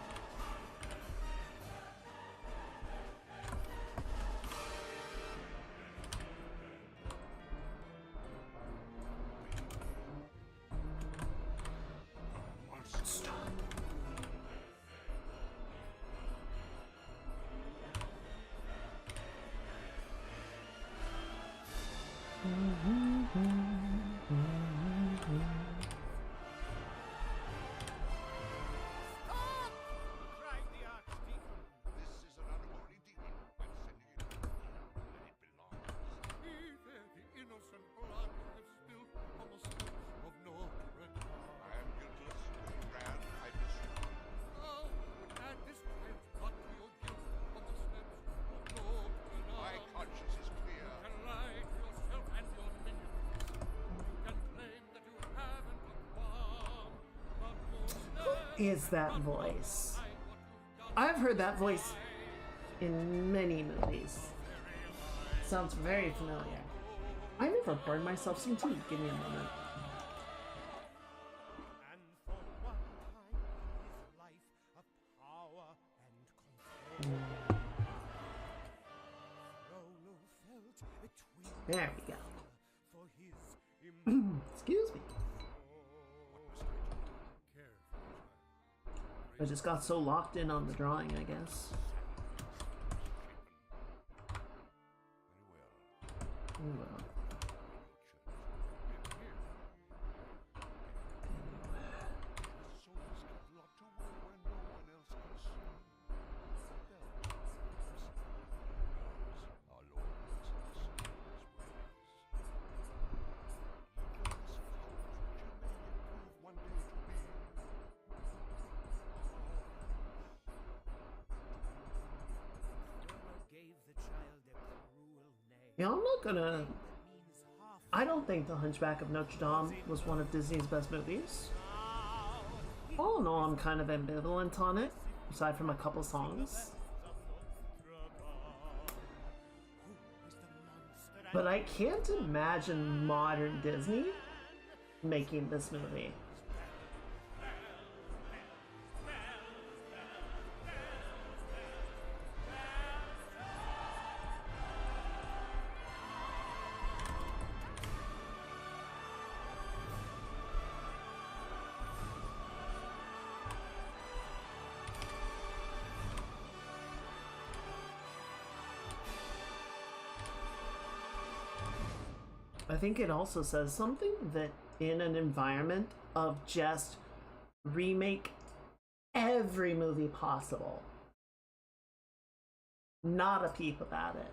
Cried the Archdeacon. This is an unholy demon. I'm sending it to where it belongs. Be there the innocent blood you have spilled on the steps of Notre Dame. I am guiltless, grand, I presume. Thou would add this child blood to your guilt on the steps of Notre Dame. My conscience is clear. You can lie to yourself and your minions. You can claim that you haven't a qualm, but most Is that voice? I've heard that voice in many movies. Sounds very familiar. I never burned myself some tea. Give me a moment. And for one time in his life of power and control, Frollo felt a There we go. for his Excuse me. I just got so locked in on the drawing, I guess. Very well. Oh, well. The soldiers got locked away where no one else can see. Yeah, I'm not gonna. I don't think The Hunchback of Notre Dame was one of Disney's best movies. All in all, I'm kind of ambivalent on it, aside from a couple songs. But I can't imagine modern Disney making this movie. I think it also says something that in an environment of just remake every movie possible, not a peep about it.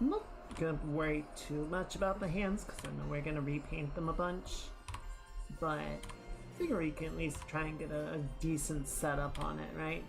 I'm not gonna worry too much about the hands because I know we're gonna repaint them a bunch, but I figure we can at least try and get a decent setup on it, right?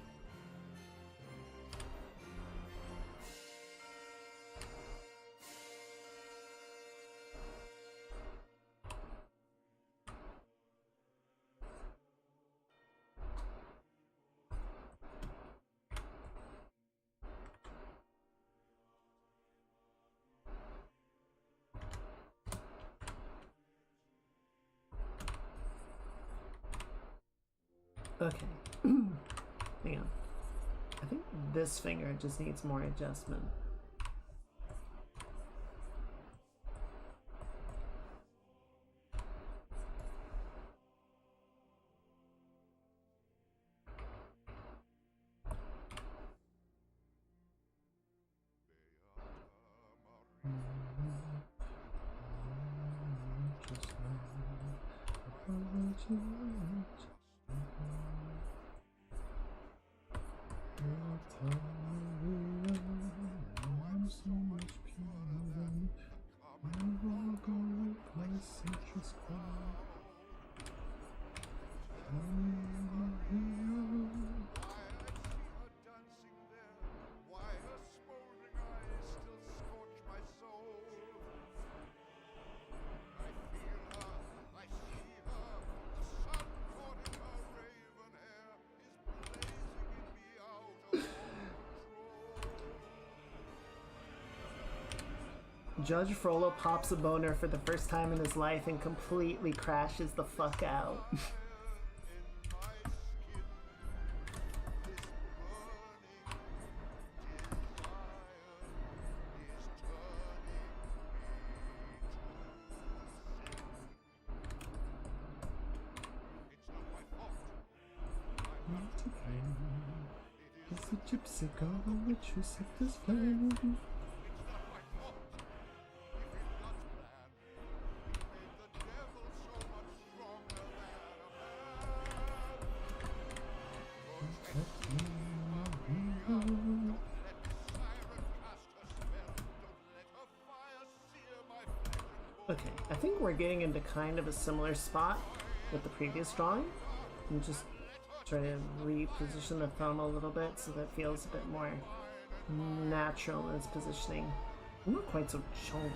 Okay. Hang on. I think this finger just needs more adjustment. Judge Frollo pops a boner for the first time in his life and completely crashes the fuck out. It's the gypsy girl which you set this flame. Okay, I think we're getting into kind of a similar spot with the previous drawing. I'm just trying to reposition the thumb a little bit so that it feels a bit more natural in its positioning. Not quite so chunky.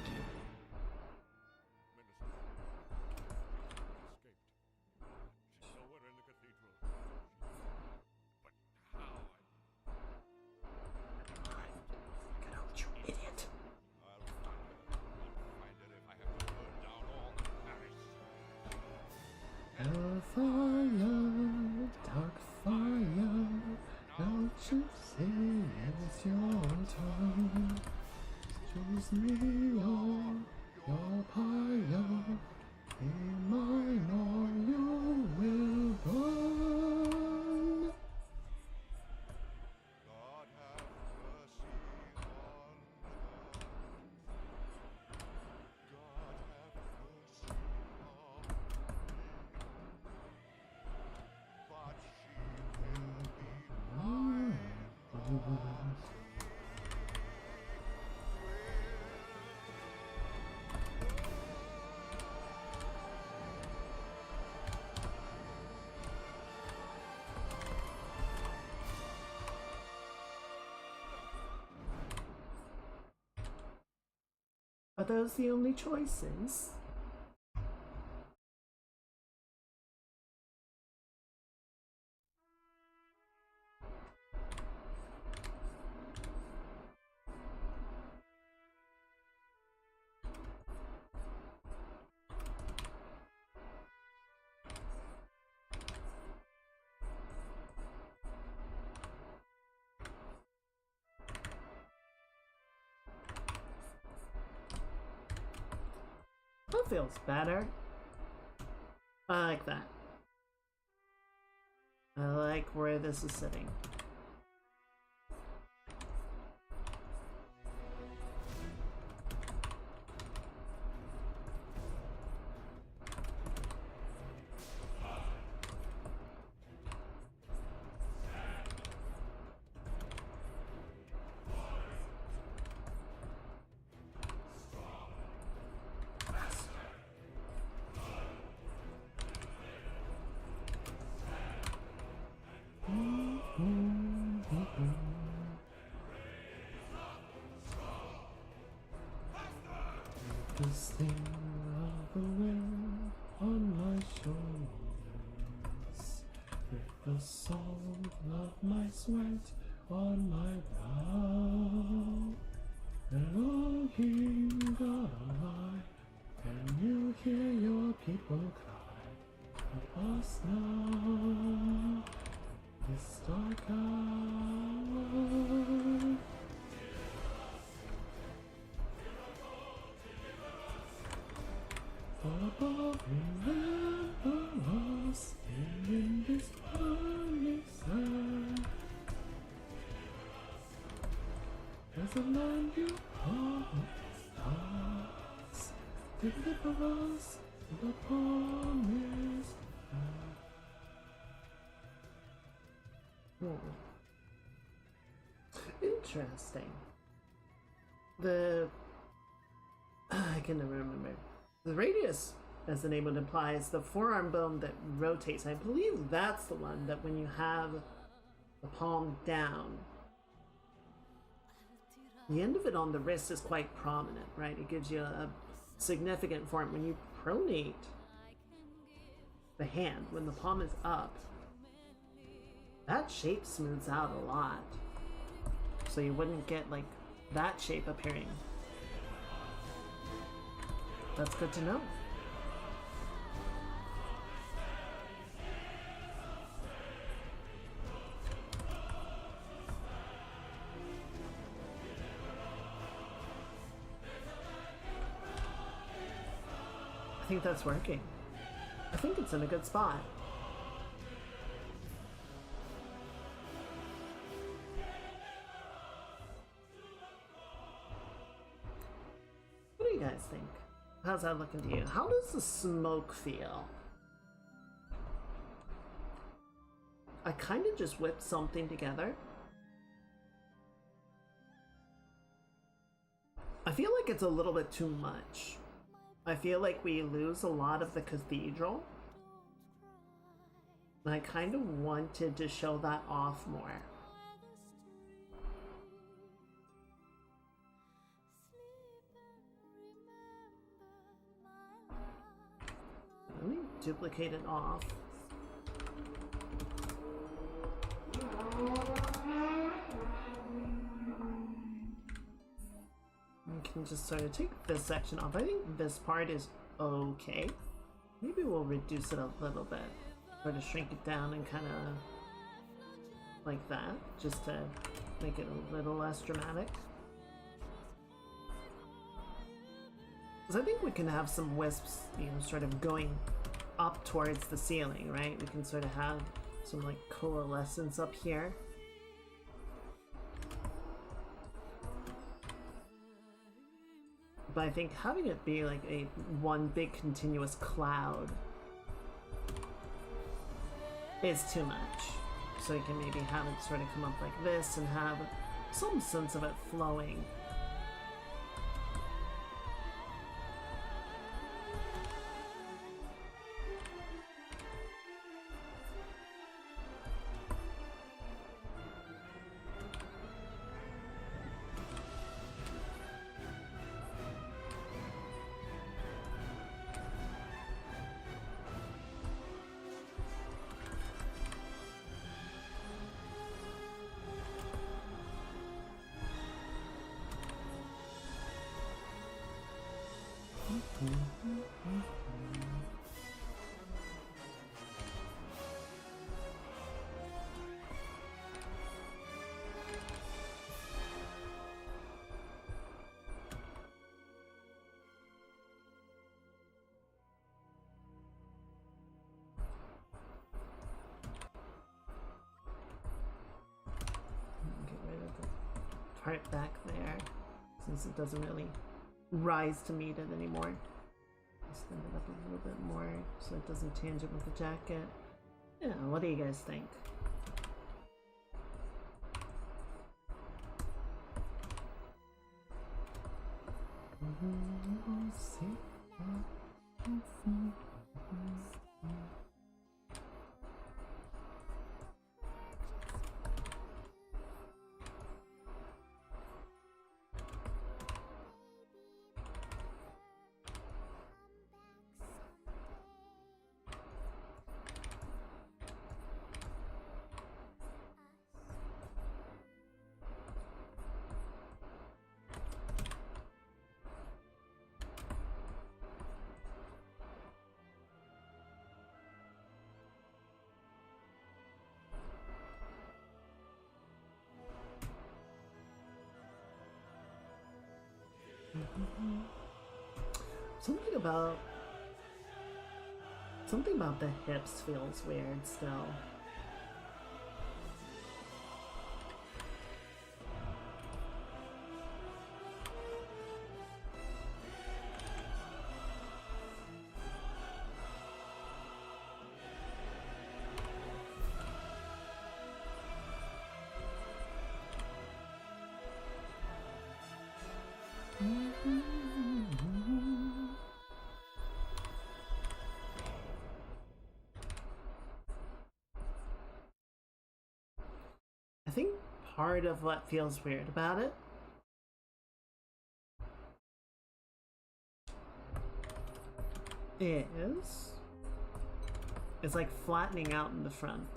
Nowhere in the cathedral. But how? Get out, you idiot! I'll find her. I'll find her if I have to burn down all Paris. Hellfire, dark fire, don't you see it's your time? Choose me or your pyre, be mine or you will burn. God have mercy on her. God have mercy on me. But she will be mine. Are those the only choices? That feels better. I like that. I like where this is sitting. This thing of the wind on my shoulders, with the salt of my sweat on my brow. Elohim God alive, can you hear your people cry? Help us now, this dark hour. Above, remember us in this burning sand. There's a land you promised us, deliver us the promised land. Interesting. I can never remember. The radius, as the name would imply, is the forearm bone that rotates. I believe that's the one that when you have the palm down, the end of it on the wrist is quite prominent, right? It gives you a significant form. When you pronate the hand, when the palm is up, that shape smooths out a lot. So you wouldn't get like that shape appearing. That's good to know. I think that's working. I think it's in a good spot. What do you guys think? How's that looking to you? How does the smoke feel? I kind of just whipped something together. I feel like it's a little bit too much. I feel like we lose a lot of the cathedral. And I kind of wanted to show that off more. Let me duplicate it off. We can just sort of take this section off. I think this part is okay. Maybe we'll reduce it a little bit. Or to shrink it down and kind of like that, just to make it a little less dramatic. Because I think we can have some wisps, you know, sort of going up towards the ceiling, right? We can sort of have some like coalescence up here. But I think having it be like a one big continuous cloud is too much. So you can maybe have it sort of come up like this and have some sense of it flowing. Get rid of the part back there, since it doesn't really rise to meet it anymore. Stand it up a little bit more so it doesn't tangent with the jacket. Yeah, what do you guys think? Something about the hips feels weird still. I think part of what feels weird about it is it's like flattening out in the front.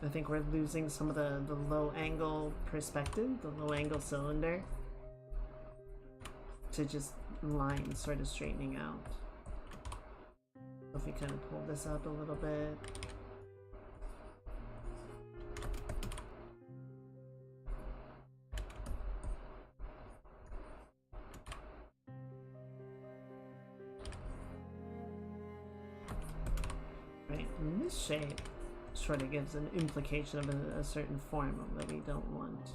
I think we're losing some of the low angle perspective, the low angle cylinder, to just lines sort of straightening out. If we kind of pull this up a little bit. Right, and this shape sort of gives an implication of a certain form that we don't want.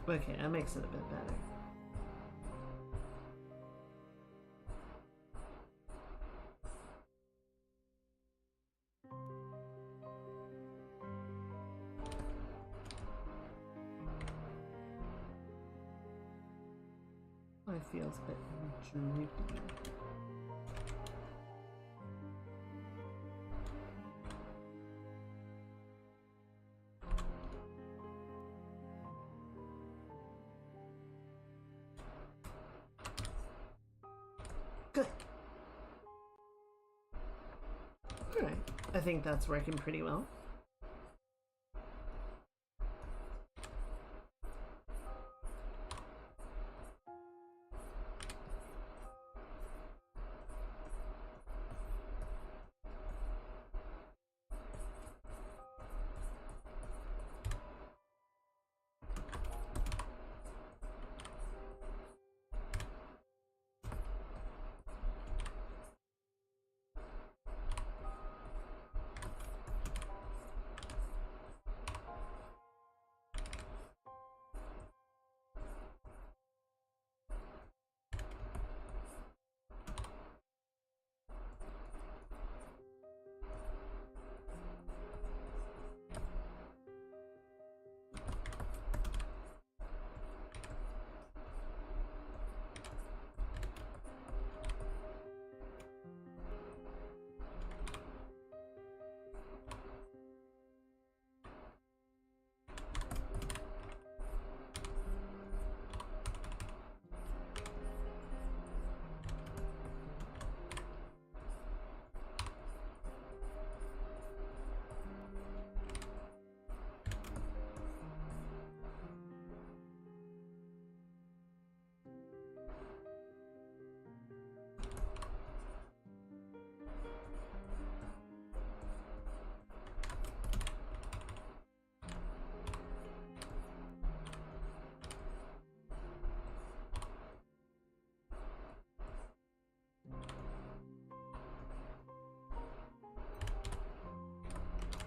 Okay, that makes it a bit better. It feels a bit droopy. Good. Alright, I think that's working pretty well.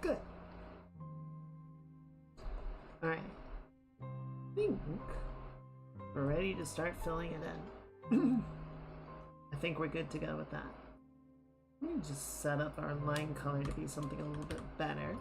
Good. Alright. I think we're ready to start filling it in. I think we're good to go with that. Let me just set up our line color to be something a little bit better.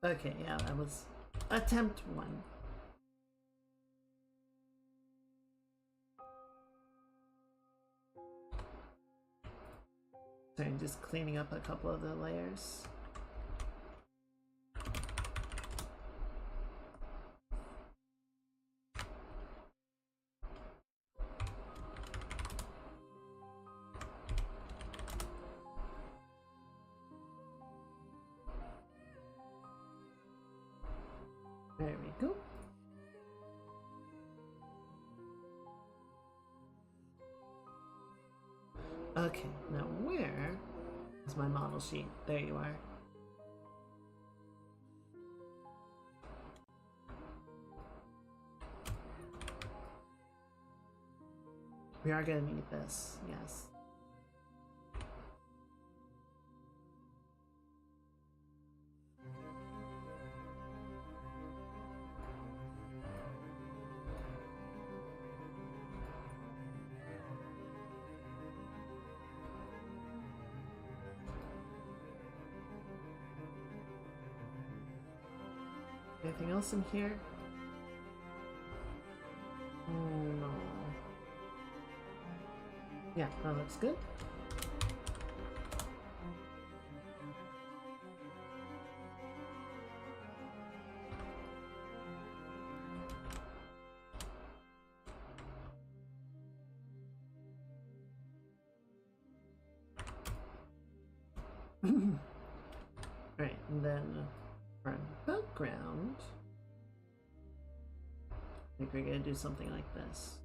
Okay, yeah, that was attempt one. Sorry, just cleaning up a couple of the layers. There we go. Okay, now where is my model sheet? There you are. We are gonna need this, yes. Anything else in here? No. Yeah, that looks good. Right, and then for background, I think we're gonna do something like this.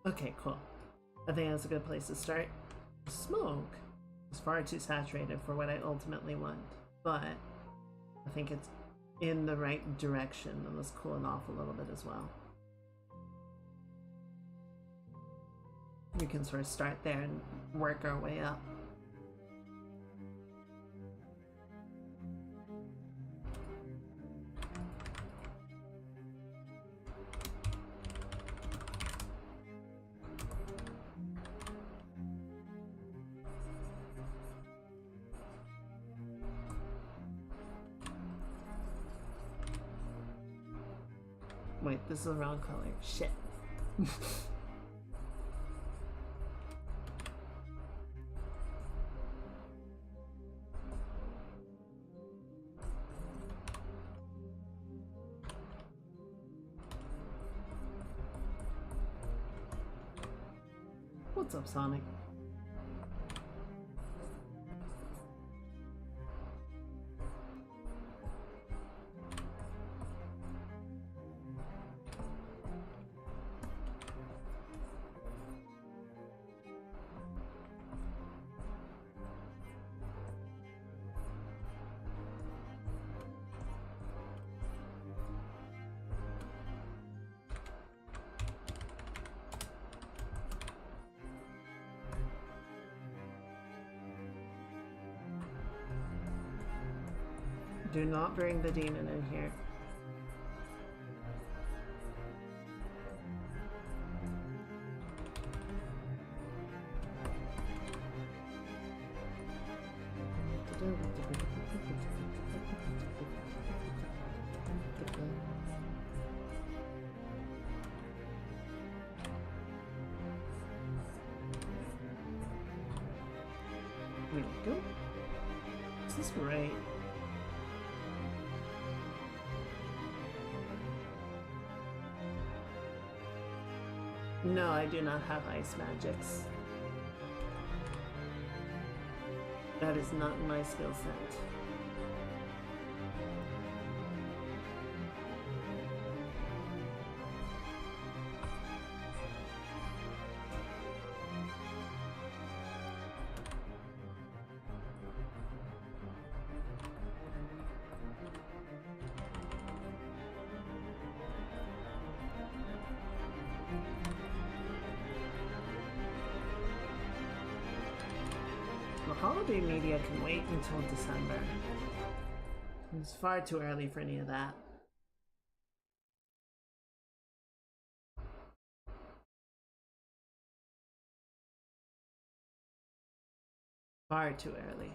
Okay, cool. I think that's a good place to start. Smoke is far too saturated for what I ultimately want, but I think it's in the right direction, and let's cool it off a little bit as well. We can sort of start there and work our way up. Wait, this is the wrong color. Shit. What's up, Sonic? Do not bring the demon in here. There we go. Is this right? No, I do not have ice magics. That is not my skill set. The holiday media can wait until December. It's far too early for any of that. Far too early.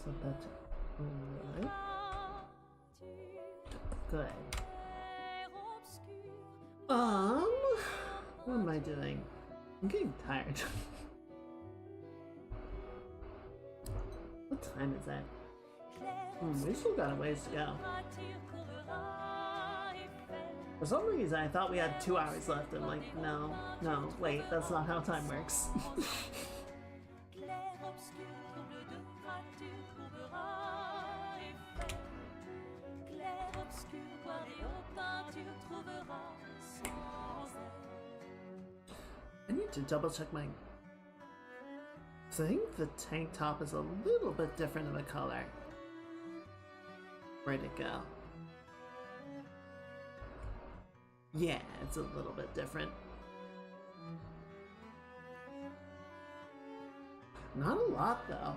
So that's alright. Good. What am I doing? I'm getting tired. What time is it? We still got a ways to go. For some reason, I thought we had 2 hours left. I'm like, no, wait, that's not how time works. obscur, bois des hauts peintures, trouveras sans elle. I need to double check my. So I think the tank top is a little bit different of a color. Where'd it go? Yeah, it's a little bit different. Not a lot though.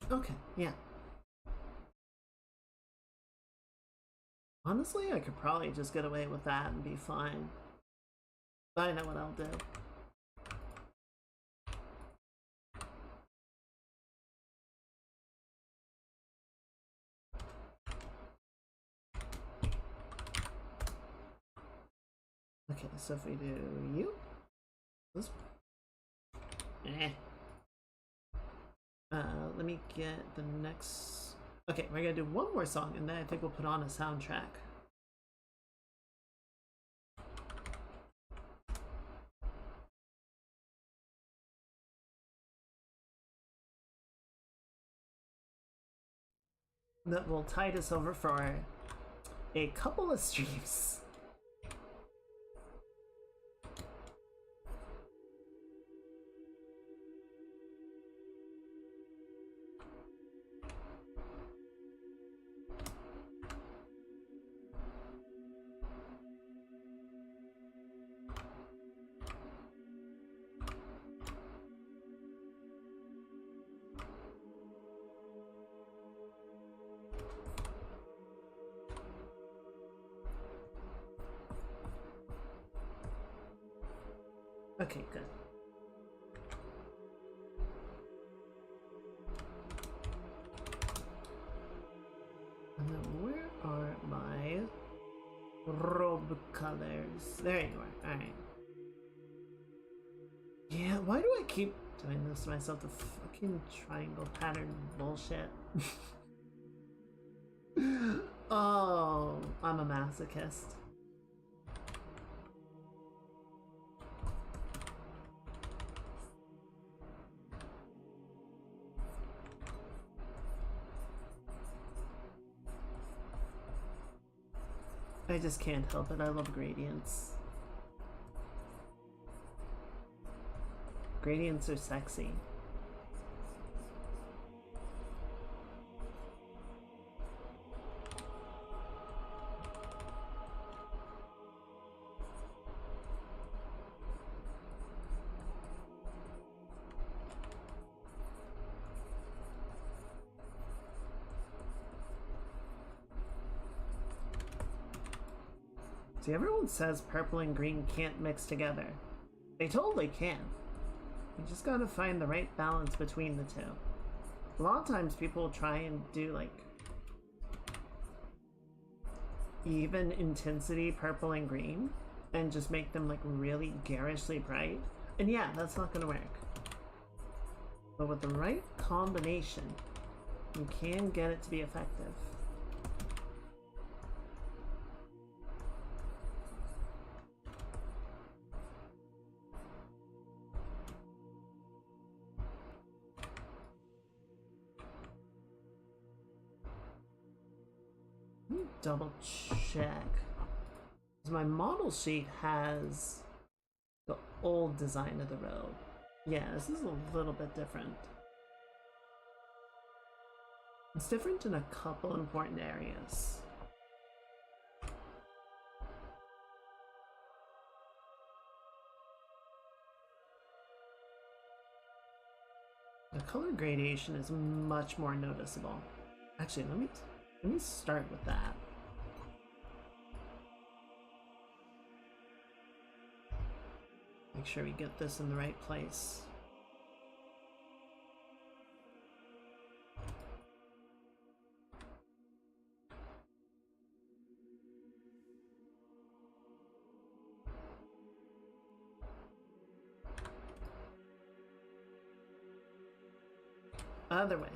Okay, yeah. Honestly, I could probably just get away with that and be fine. I know what I'll do. Okay, so if we do you, this, let me get the next. Okay, we're gonna do one more song, and then I think we'll put on a soundtrack. That will tide us over for a couple of streams. Okay, good. And then where are my robe colors? There you are. Alright. Yeah, why do I keep doing this to myself? The fucking triangle pattern bullshit. Oh, I'm a masochist. I just can't help it. I love gradients. Gradients are sexy. See, everyone says purple and green can't mix together. They totally can. You just gotta find the right balance between the two. A lot of times people try and do like even intensity purple and green and just make them like really garishly bright. And yeah, that's not gonna work. But with the right combination, you can get it to be effective. Let me double check. 'Cause my model sheet has the old design of the road. Yeah, this is a little bit different. It's different in a couple important areas. The color gradation is much more noticeable. Actually, let me start with that. Make sure we get this in the right place. Other way.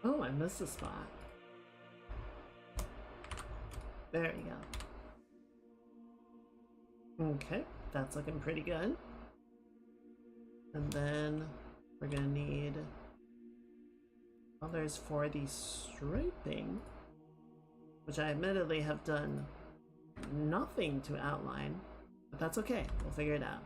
Oh, I missed a spot. There you go. Okay, that's looking pretty good. And then we're gonna need colors for the striping, which I admittedly have done nothing to outline, but that's okay. We'll figure it out.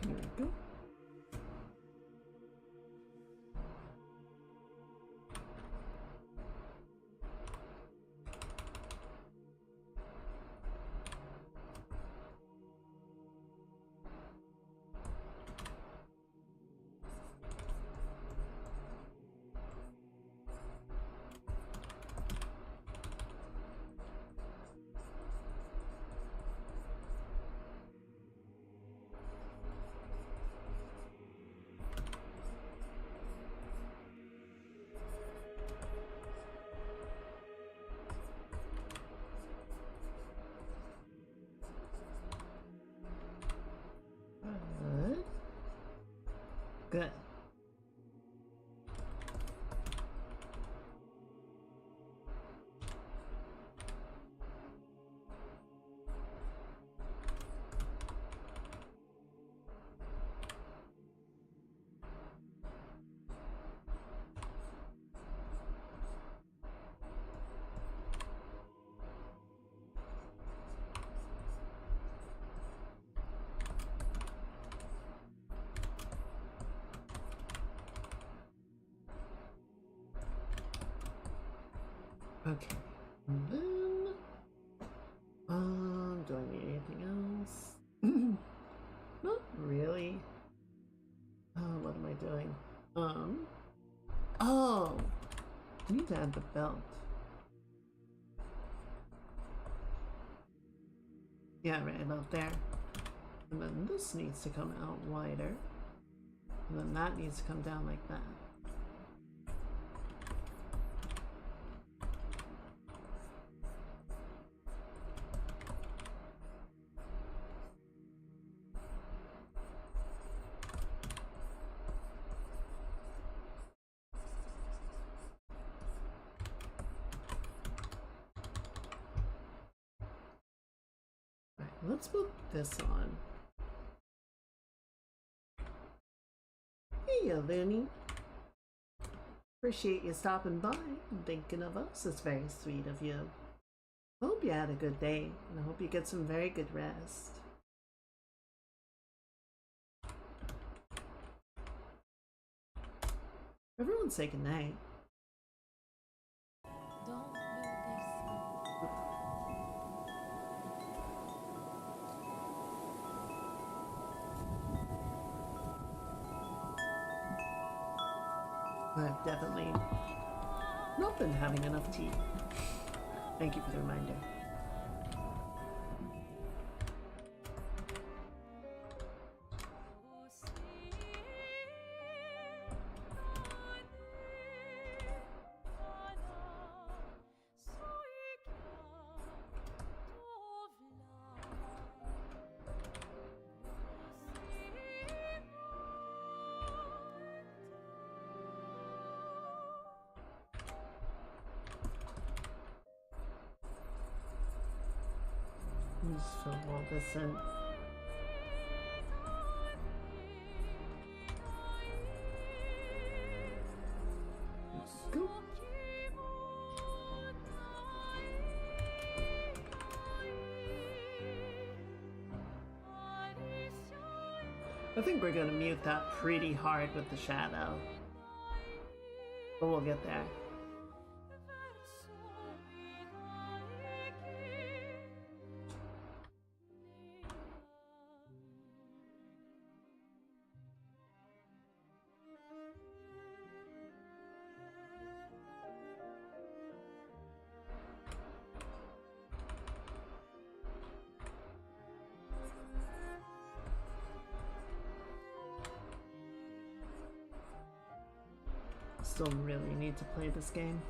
Here we go. Good. Okay. And then, do I need anything else? Not really. What am I doing? Oh, I need to add the belt. Yeah, right about there. And then this needs to come out wider. And then that needs to come down like that. let's put this on. Hey, Looney. Appreciate you stopping by and thinking of us. It's very sweet of you. I hope you had a good day, and I hope you get some very good rest. Everyone say goodnight. Don't know I've definitely not been having enough tea. Thank you for the reminder. Just fill all this in. Go. I think we're gonna mute that pretty hard with the shadow. But we'll get there. Still really need to play this game.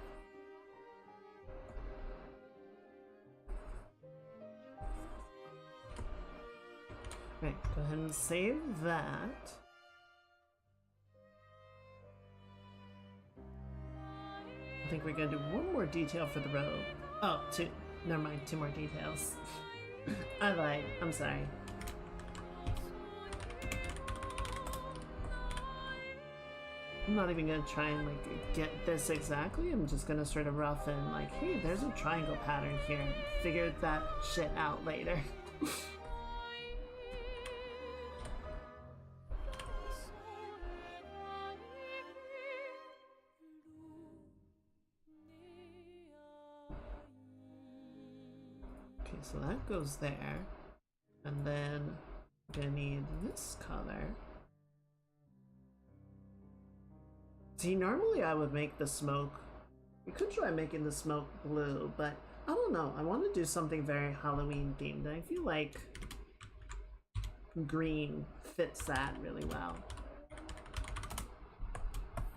Right, go ahead and save that. I think we're gonna do one more detail for the robe. Oh, two. Never mind, two more details. I lied. I'm sorry. I'm not even gonna try and like get this exactly. I'm just gonna sort of rough in like, hey, there's a triangle pattern here. Figure that shit out later. Okay, so that goes there. And then I'm gonna need this color. See, normally I would make the smoke. We could try making the smoke blue, but I don't know. I want to do something very Halloween themed. I feel like green fits that really well.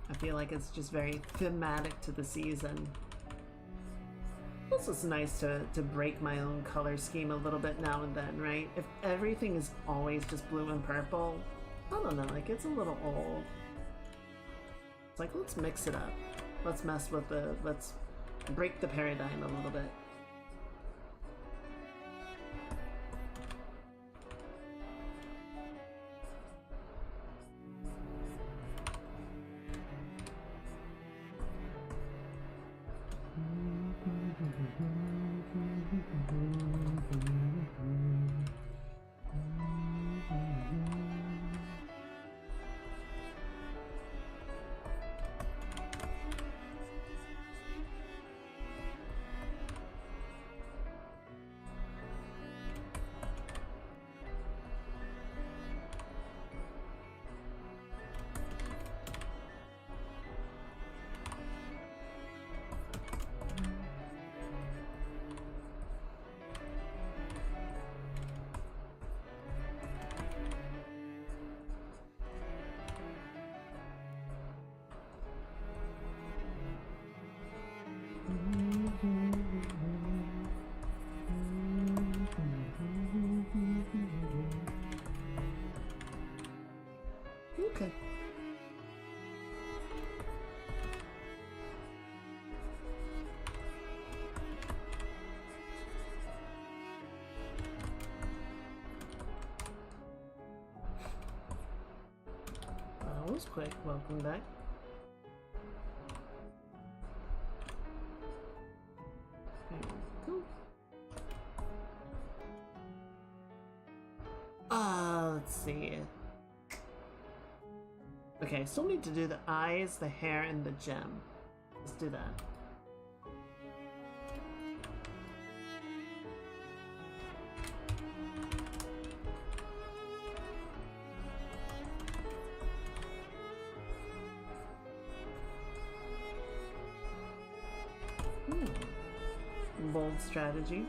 I feel like it's just very thematic to the season. Also, it's nice to break my own color scheme a little bit now and then, right? If everything is always just blue and purple, I don't know, like it's a little old. It's like, let's mix it up. Let's mess with let's break the paradigm a little bit. was quick. Welcome back. Cool. Let's see. Okay, I still need to do the eyes, the hair, and the gem. Let's do that. Bold strategy.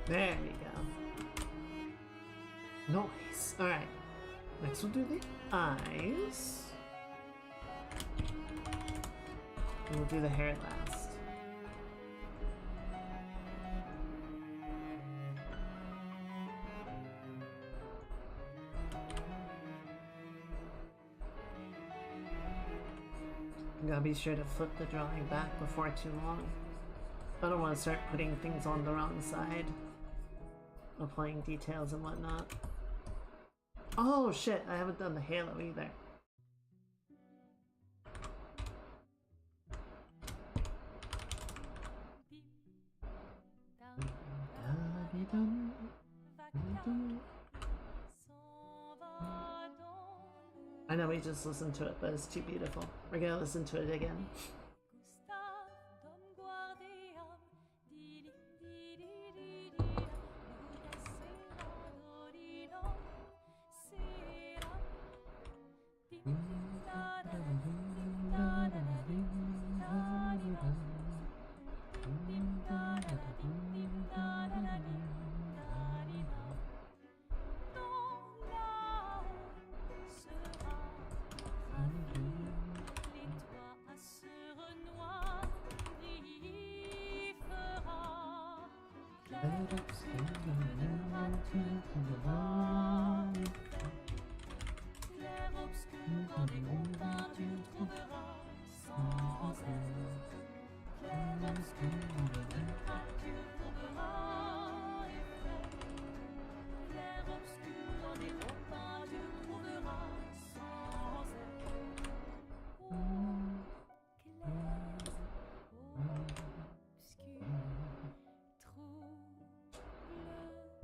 There we go. Nice. Alright. Next we'll do the eyes. And we'll do the hair last. Gotta be sure to flip the drawing back before too long. I don't want to start putting things on the wrong side. Applying details and whatnot. Oh shit, I haven't done the halo either. I know we just listened to it, but it's too beautiful. We're gonna listen to it again.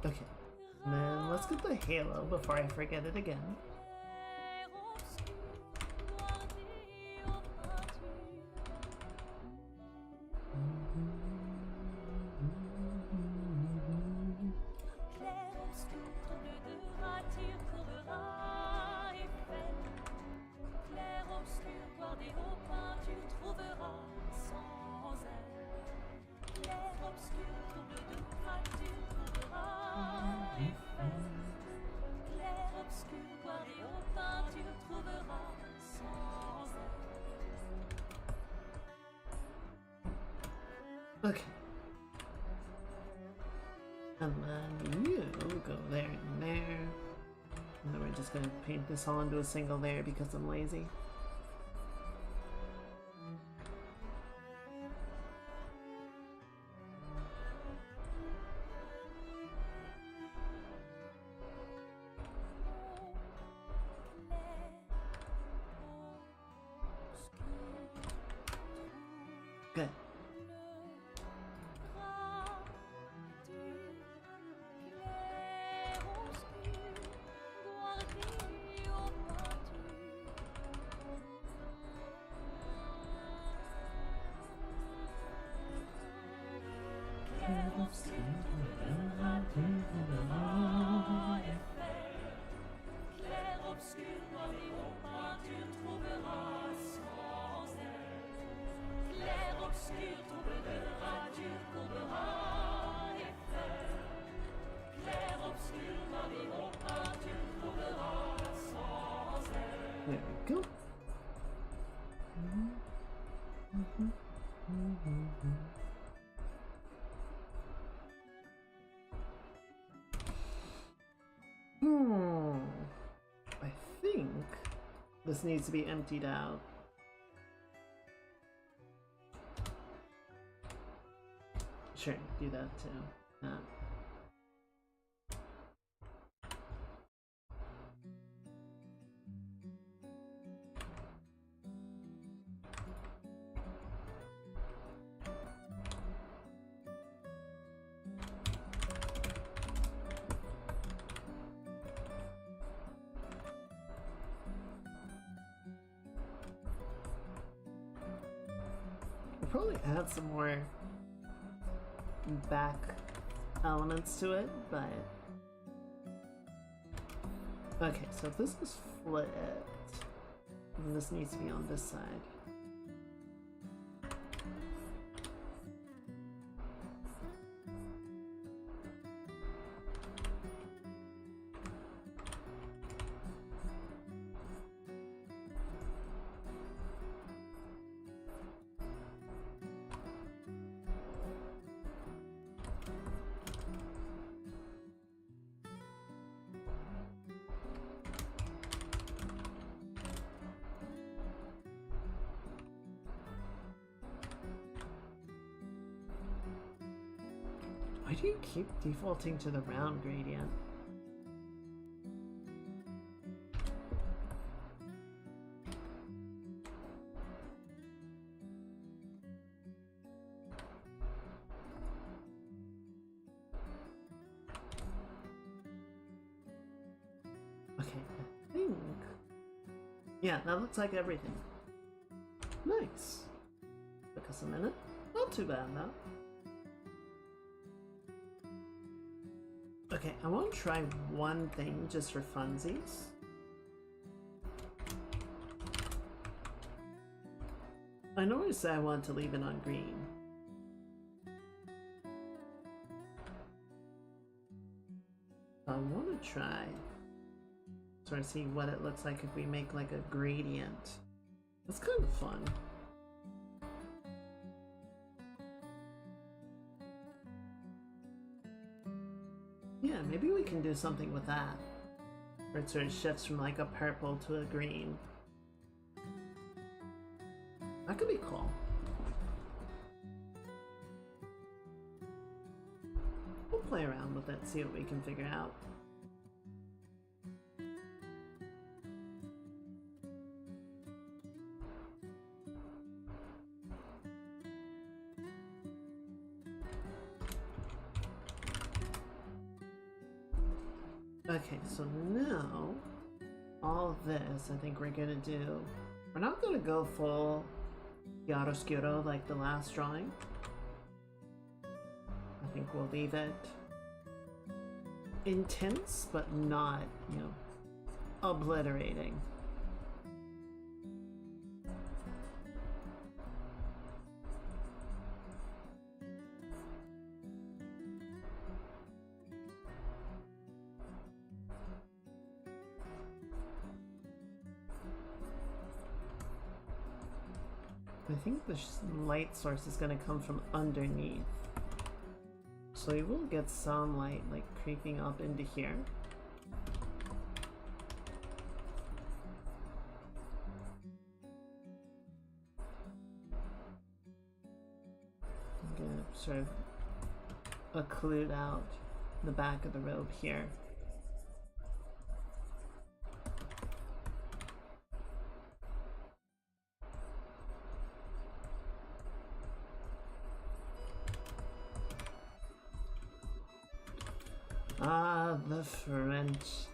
Okay, then let's get the halo before I forget it again. Okay. And then you go there and there. And then we're just gonna paint this all into a single layer because I'm lazy. Good. There we go. I think this needs to be emptied out. Sure, do that too. We'll probably add some more back elements to it, but okay, so if this is flipped, then this needs to be on this side. Why do you keep defaulting to the round gradient? Okay, I think... yeah, that looks like everything. Nice. Took us a minute. Not too bad, though. Okay, I want to try one thing just for funsies. I normally say I want to leave it on green. I want to try sort of see what it looks like if we make like a gradient. That's kind of fun. Yeah, maybe we can do something with that. Where it sort of shifts from like a purple to a green. That could be cool. We'll play around with it, see what we can figure out. Okay, so now all this I think we're gonna do. We're not gonna go full chiaroscuro like the last drawing. I think we'll leave it intense, but not, you know, obliterating. I think the light source is going to come from underneath. So we will get some light like creeping up into here. I'm going to sort of occlude out the back of the robe here. Ah, the French.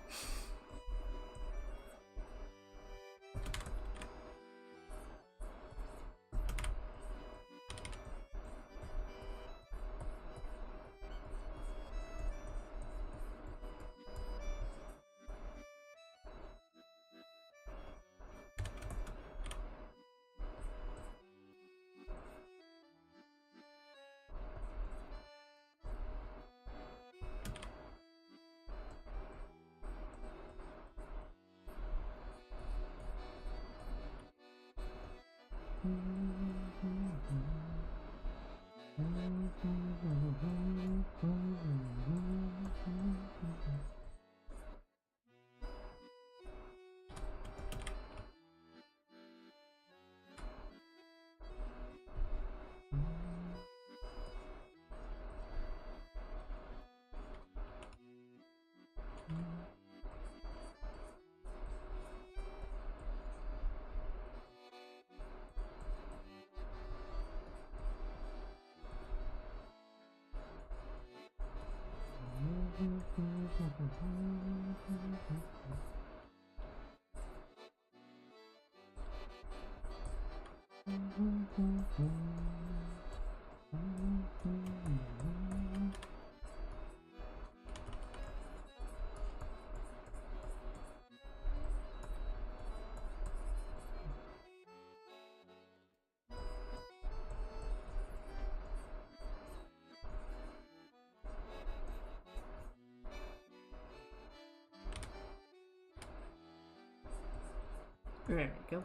There we go.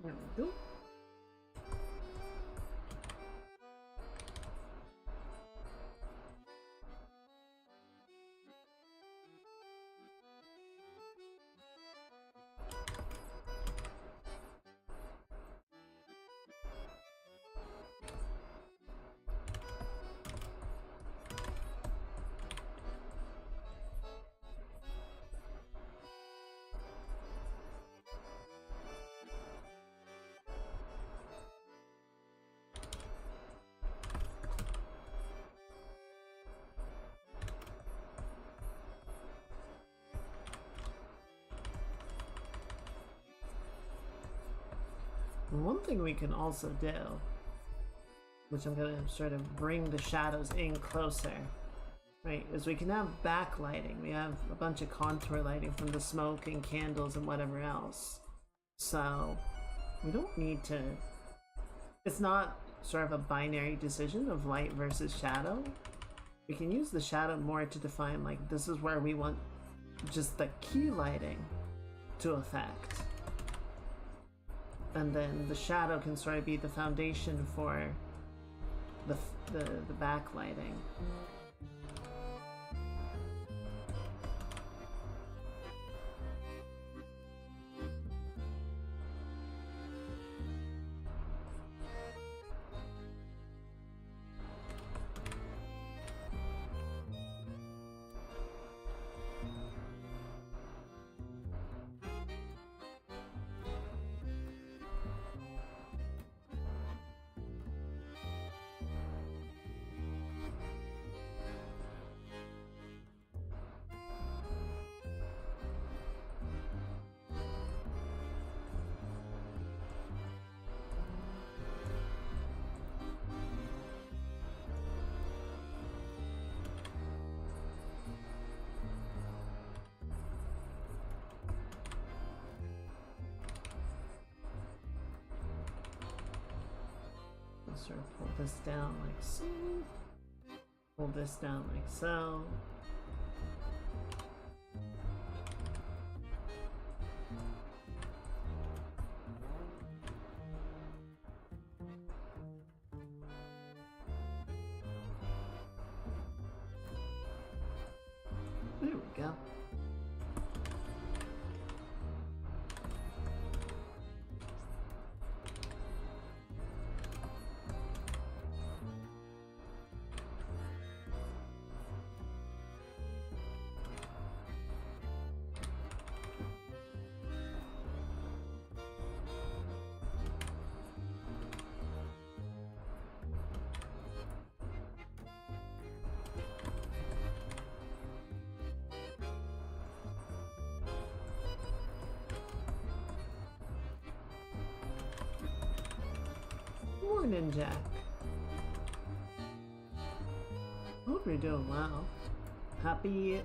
There we go. One thing we can also do, which I'm going to sort of bring the shadows in closer, right, is we can have backlighting. We have a bunch of contour lighting from the smoke and candles and whatever else. So we don't need to, it's not sort of a binary decision of light versus shadow. We can use the shadow more to define, like, this is where we want just the key lighting to affect. And then the shadow can sort of be the foundation for the backlighting. Sort of pull this down like so. Pull this down like so. There we go. Morning, Jack. Hope you're doing well. Happy...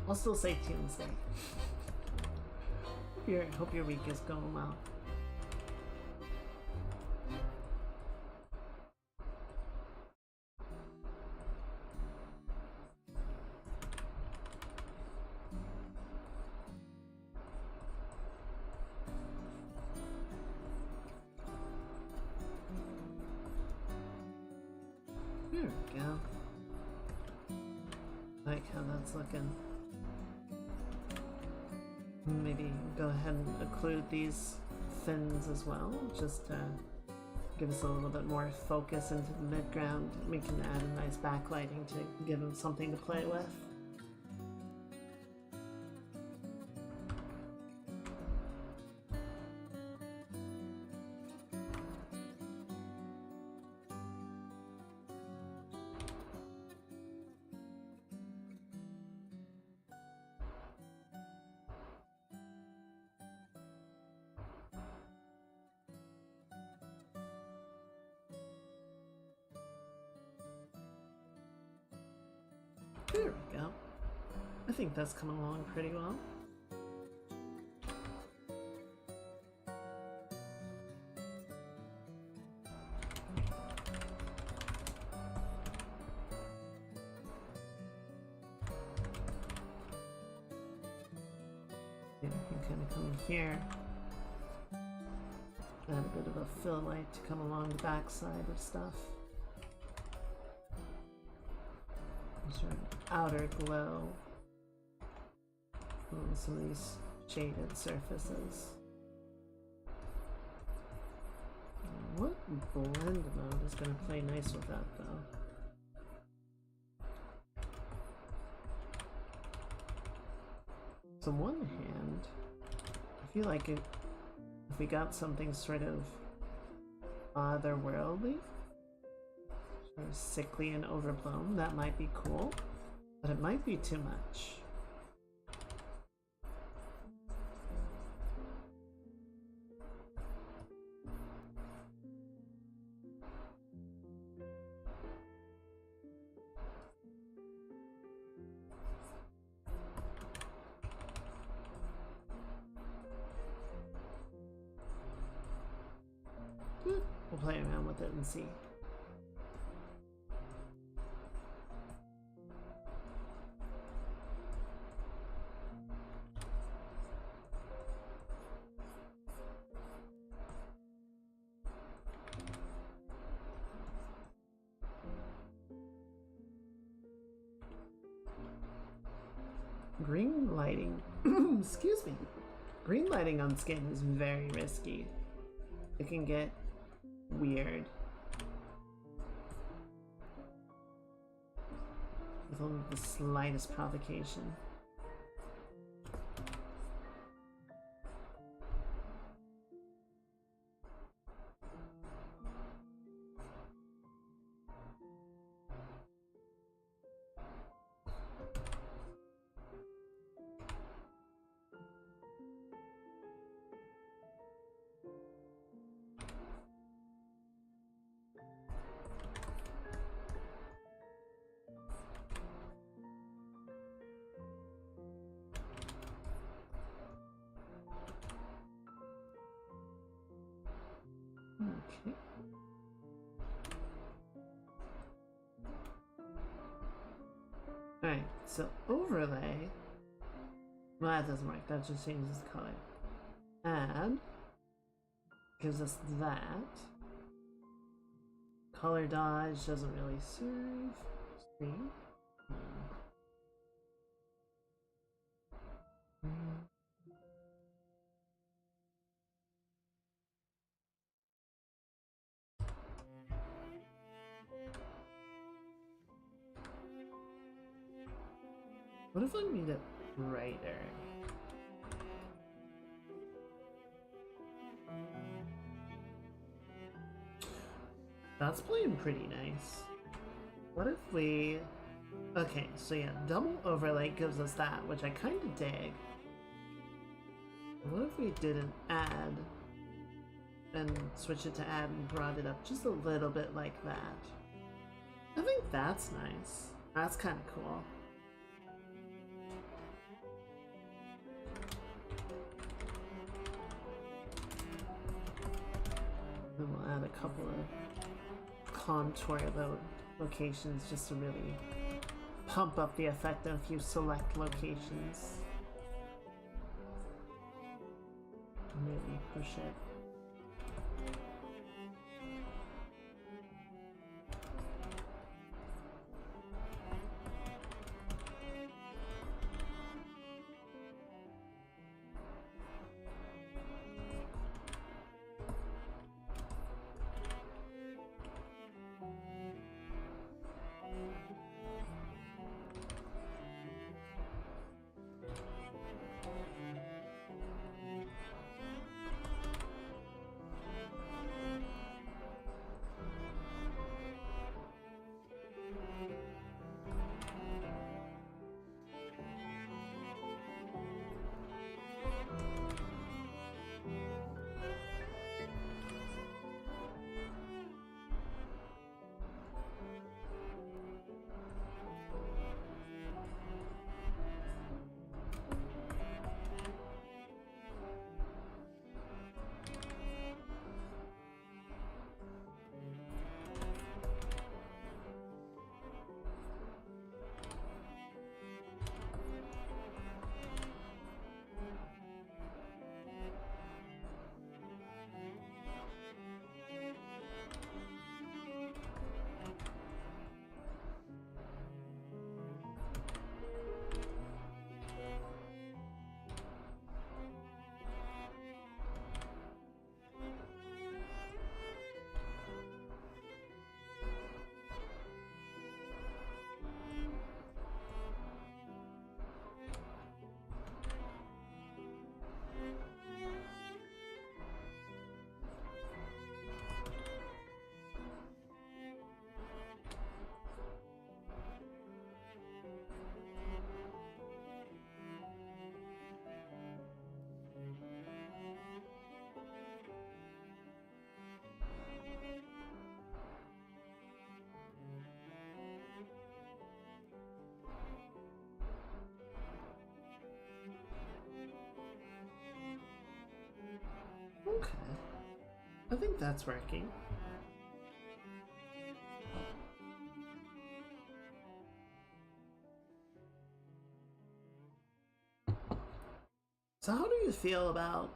I'll still say Choomsday. hope your week is going well. There we go. Like how that's looking. Maybe go ahead and occlude these fins as well, just to give us a little bit more focus into the midground. We can add a nice backlighting to give them something to play with. There we go. I think that's coming along pretty well. Yeah, we can kind of come in here. Add a bit of a fill light to come along the back side of stuff. Sort of outer glow on some of these shaded surfaces. What blend mode is going to play nice with that though? So on one hand, I feel like if we got something sort of otherworldly, or sickly and overblown, that might be cool, but it might be too much. We'll play around with it and see. Green lighting, excuse me, green lighting on skin is very risky. It can get weird with only the slightest provocation. Okay. Alright, so overlay. Well, that doesn't work, that just changes the color. Add gives us that. Color dodge doesn't really serve. Screen. What if I made it brighter? That's playing pretty nice. What if we... Okay, so yeah, double overlay gives us that, which I kind of dig. What if we did an add and switch it to add and brought it up just a little bit like that? I think that's nice. That's kind of cool. couple of contour locations just to really pump up the effect of a few select locations. Really push it. Okay. I think that's working. So how do you feel about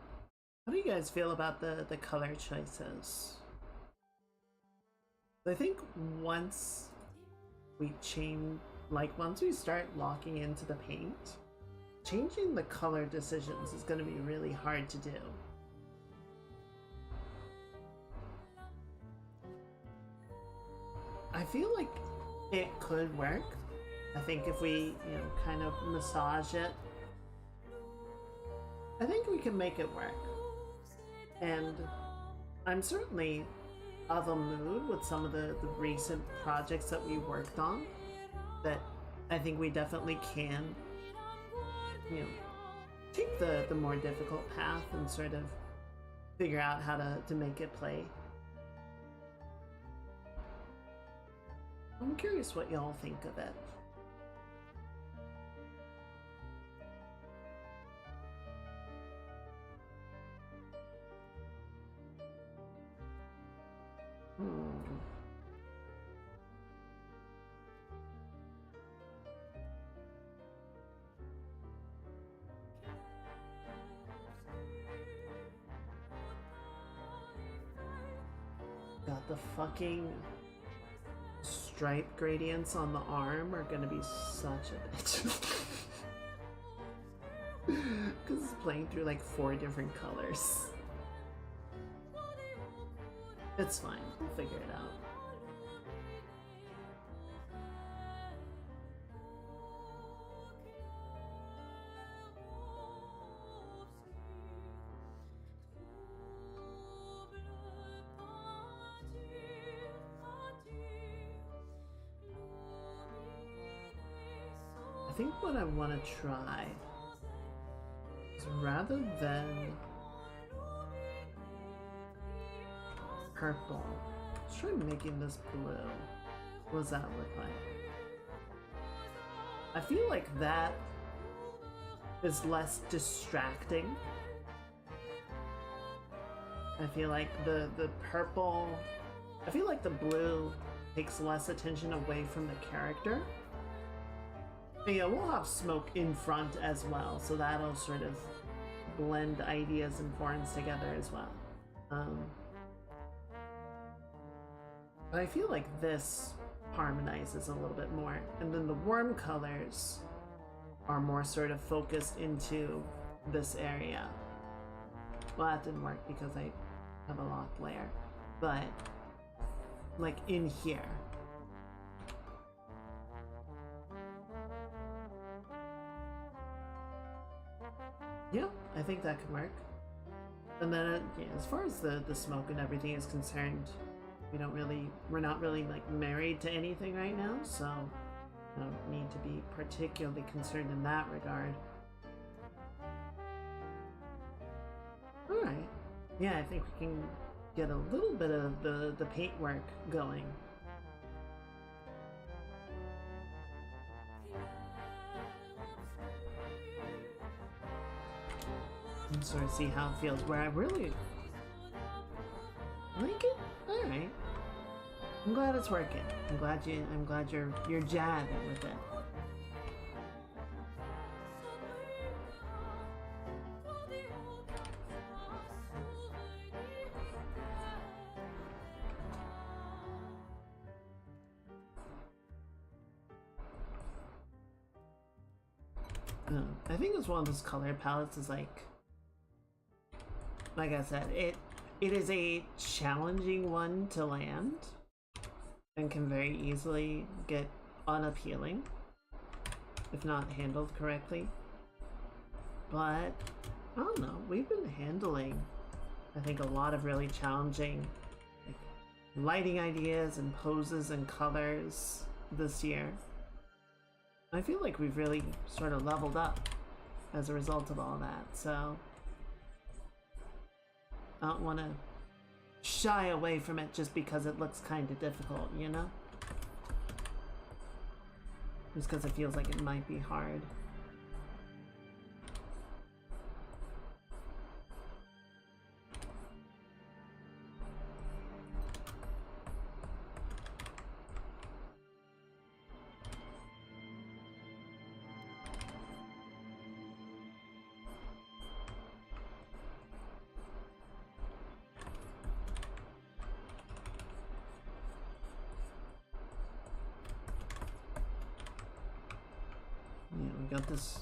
how do you guys feel about the color choices? I think once we change, like once we start locking into the paint, changing the color decisions is going to be really hard to do. I feel like it could work. I think if we, kind of massage it, I think we can make it work. And I'm certainly of a mood with some of the recent projects that we worked on that I think we definitely can, take the more difficult path and sort of figure out how to make it play. I'm curious what y'all think of it. God, the fucking stripe gradients on the arm are gonna be such a bitch. Because it's playing through like 4 different colors. It's fine, we'll figure it out. I think what I want to try is rather than purple, let's try making this blue. What does that look like? I feel like that is less distracting I feel like the purple, I feel like the blue takes less attention away from the character. But yeah, we'll have smoke in front as well, so that'll sort of blend ideas and forms together as well. But I feel like this harmonizes a little bit more, and then the warm colors are more sort of focused into this area. Well, that didn't work because I have a locked layer, but like in here. Yeah, I think that can work. And then, yeah, as far as the smoke and everything is concerned, we're not really like married to anything right now, so I don't need to be particularly concerned in that regard. Alright. Yeah, I think we can get a little bit of the paint work going. And sort of see how it feels, where I really like it. Alright. I'm glad it's working. I'm glad you're jabbing with it. I think it's one of those color palettes is like I said, it is a challenging one to land and can very easily get unappealing if not handled correctly. But I don't know, we've been handling, I think, a lot of really challenging like, lighting ideas and poses and colors this year. I feel like we've really sort of leveled up as a result of all that, so I don't want to shy away from it just because it looks kind of difficult, you know? Just because it feels like it might be hard. Yeah, we got this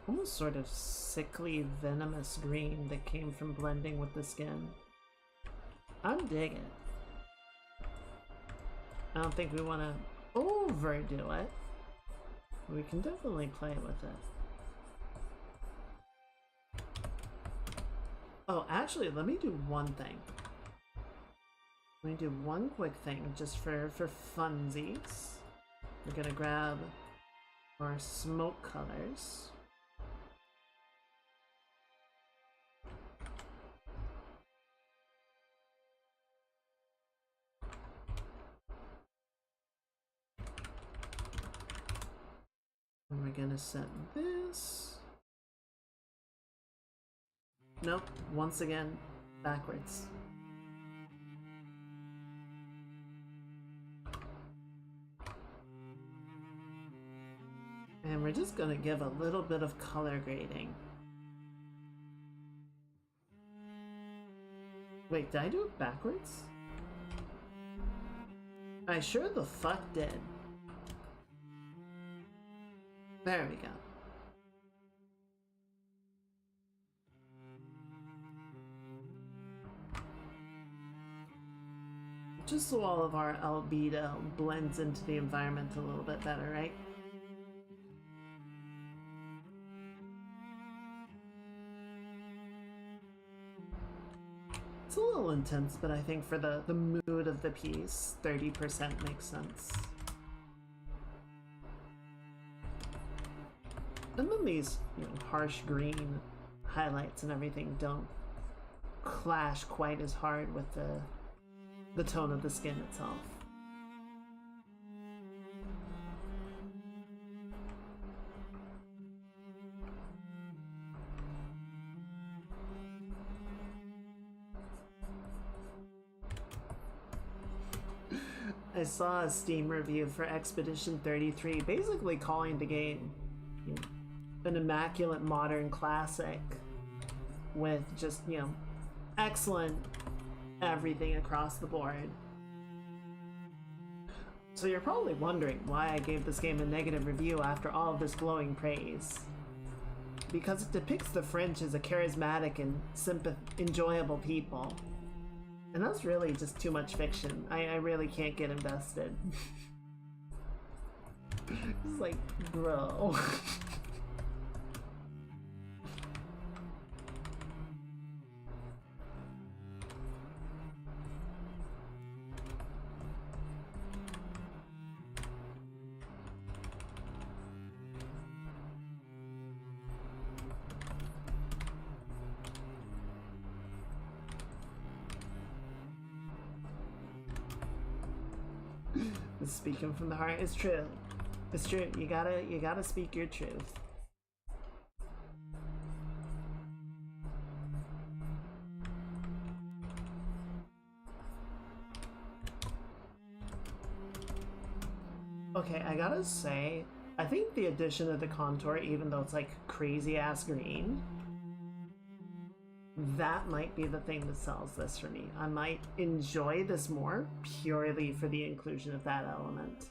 almost sort of sickly, venomous green that came from blending with the skin. I'm digging it. I don't think we want to overdo it. We can definitely play with it. Oh, actually, let me do one thing. Let me do one quick thing just for funsies. We're gonna grab our smoke colors. And we're gonna set this. Nope, once again, backwards. And we're just gonna give a little bit of color grading. Wait, did I do it backwards? I sure the fuck did. There we go. Just so all of our albedo blends into the environment a little bit better, right? It's a little intense, but I think for the mood of the piece, 30% makes sense. And then these, harsh green highlights and everything don't clash quite as hard with the tone of the skin itself. saw a Steam review for Expedition 33 basically calling the game, you know, an immaculate modern classic with just, you know, excellent everything across the board. So you're probably wondering why I gave this game a negative review after all of this glowing praise. Because it depicts the French as a charismatic and enjoyable people. And that's really just too much fiction. I really can't get invested. It's like, bro. Speaking from the heart, it's true. It's true. You gotta speak your truth. Okay, I gotta say, I think the addition of the contour, even though it's like crazy ass green, that might be the thing that sells this for me. I might enjoy this more purely for the inclusion of that element.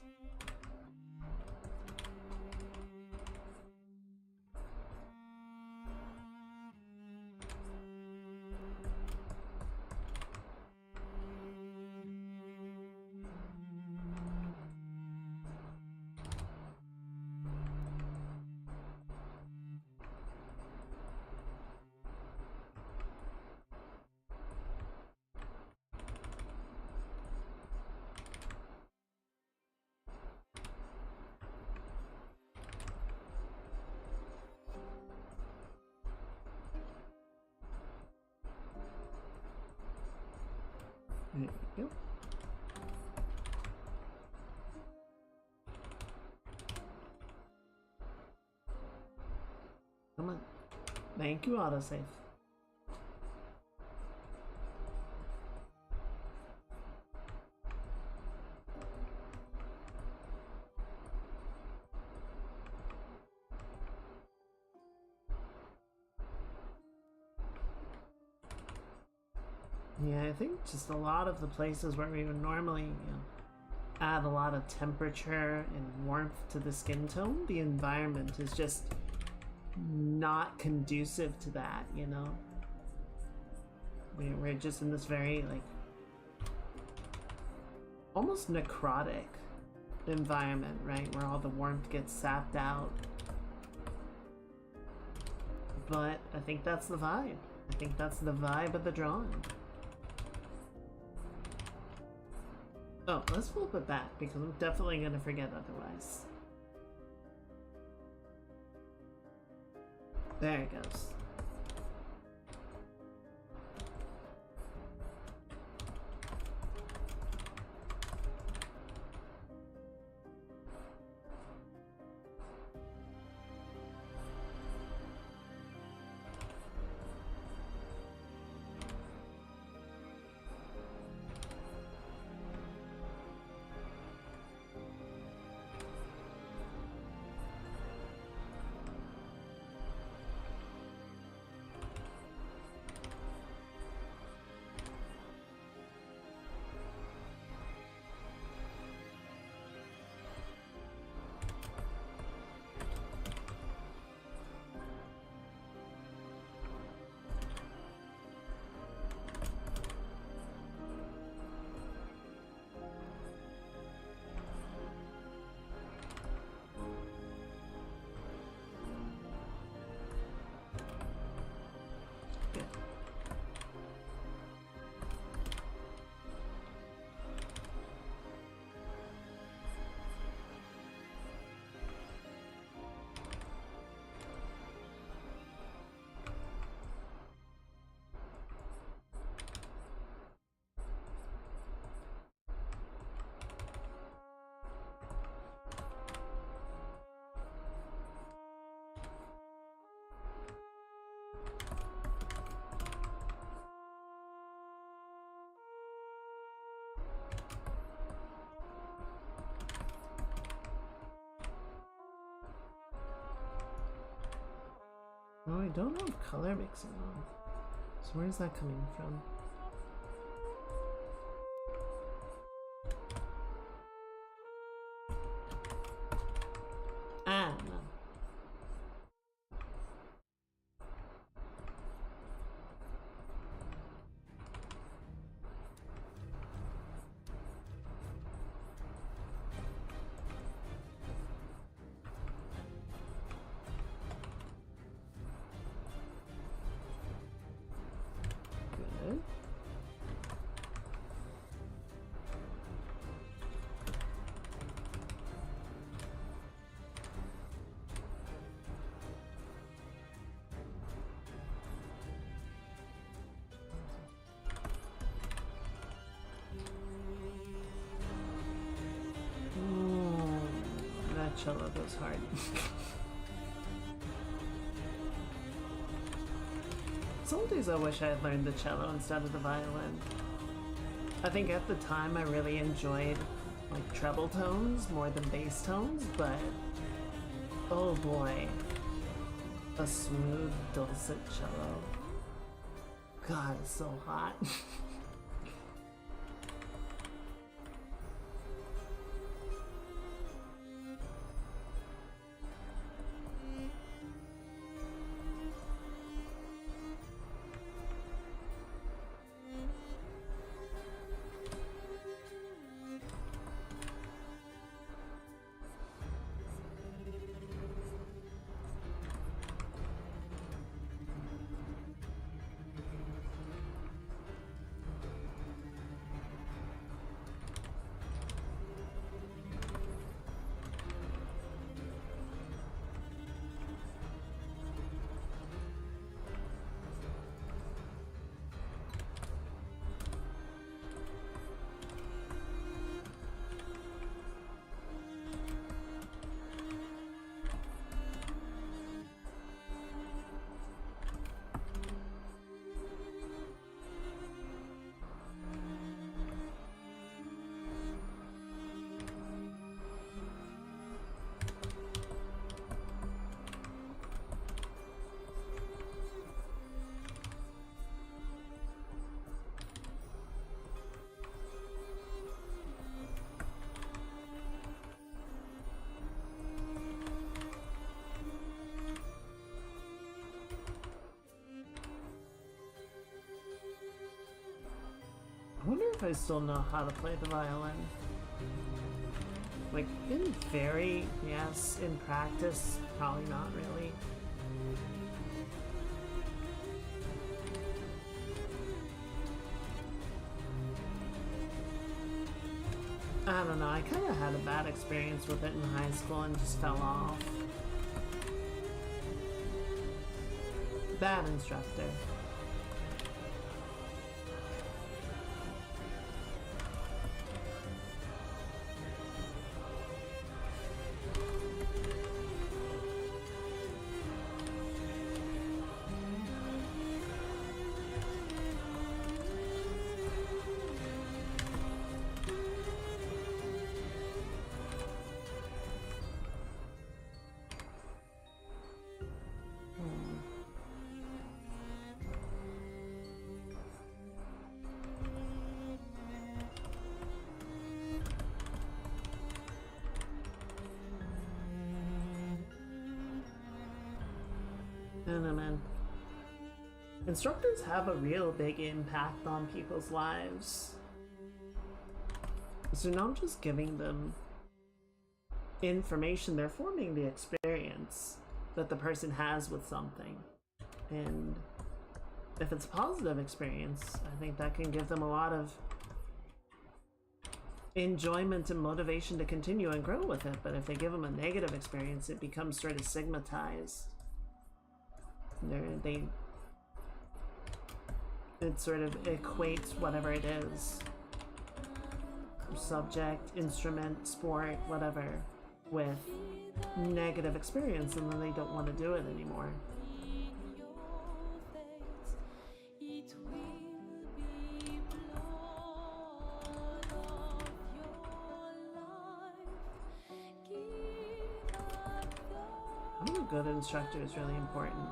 There you go. Come on. Thank you, autosave. Yeah, I think just a lot of the places where we would normally, you know, add a lot of temperature and warmth to the skin tone, the environment is just not conducive to that, you know? We're just in this very, like, almost necrotic environment, right? Where all the warmth gets sapped out. But I think that's the vibe. I think that's the vibe of the drawing. Oh, let's flip it back because I'm definitely gonna forget otherwise. There it goes. Oh, I don't have color mixing on. So where's that coming from? Ah, no. Good. That cello goes hard. Some days I wish I had learned the cello instead of the violin. I think at the time I really enjoyed like treble tones more than bass tones, but oh boy, a smooth dulcet cello. God, it's so hot. I wonder if I still know how to play the violin. Like, in theory, yes. In practice, probably not really. I don't know, I kind of had a bad experience with it in high school and just fell off. Bad instructor. I don't know, man. Instructors have a real big impact on people's lives. So not just giving them information, they're forming the experience that the person has with something. And if it's a positive experience, I think that can give them a lot of enjoyment and motivation to continue and grow with it. But if they give them a negative experience, it becomes sort of stigmatized. It sort of equates whatever it is, subject, instrument, sport, whatever, with negative experience, and then they don't want to do it anymore. Having a good instructor is really important.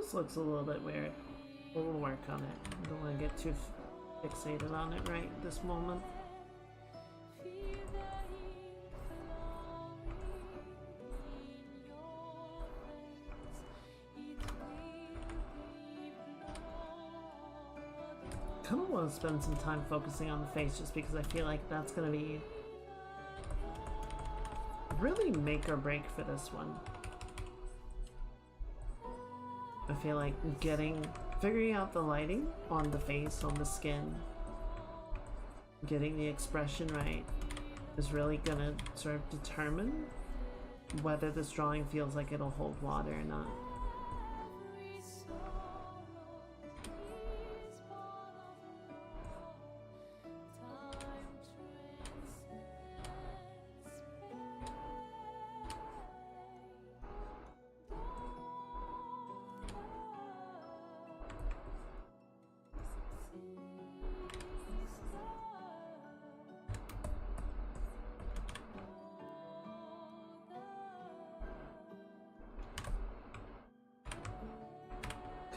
This looks a little bit weird. We'll work on it. I don't want to get too fixated on it right this moment. I kind of want to spend some time focusing on the face just because I feel like that's going to be really make or break for this one. I feel like figuring out the lighting on the face, on the skin, getting the expression right is really gonna sort of determine whether this drawing feels like it'll hold water or not.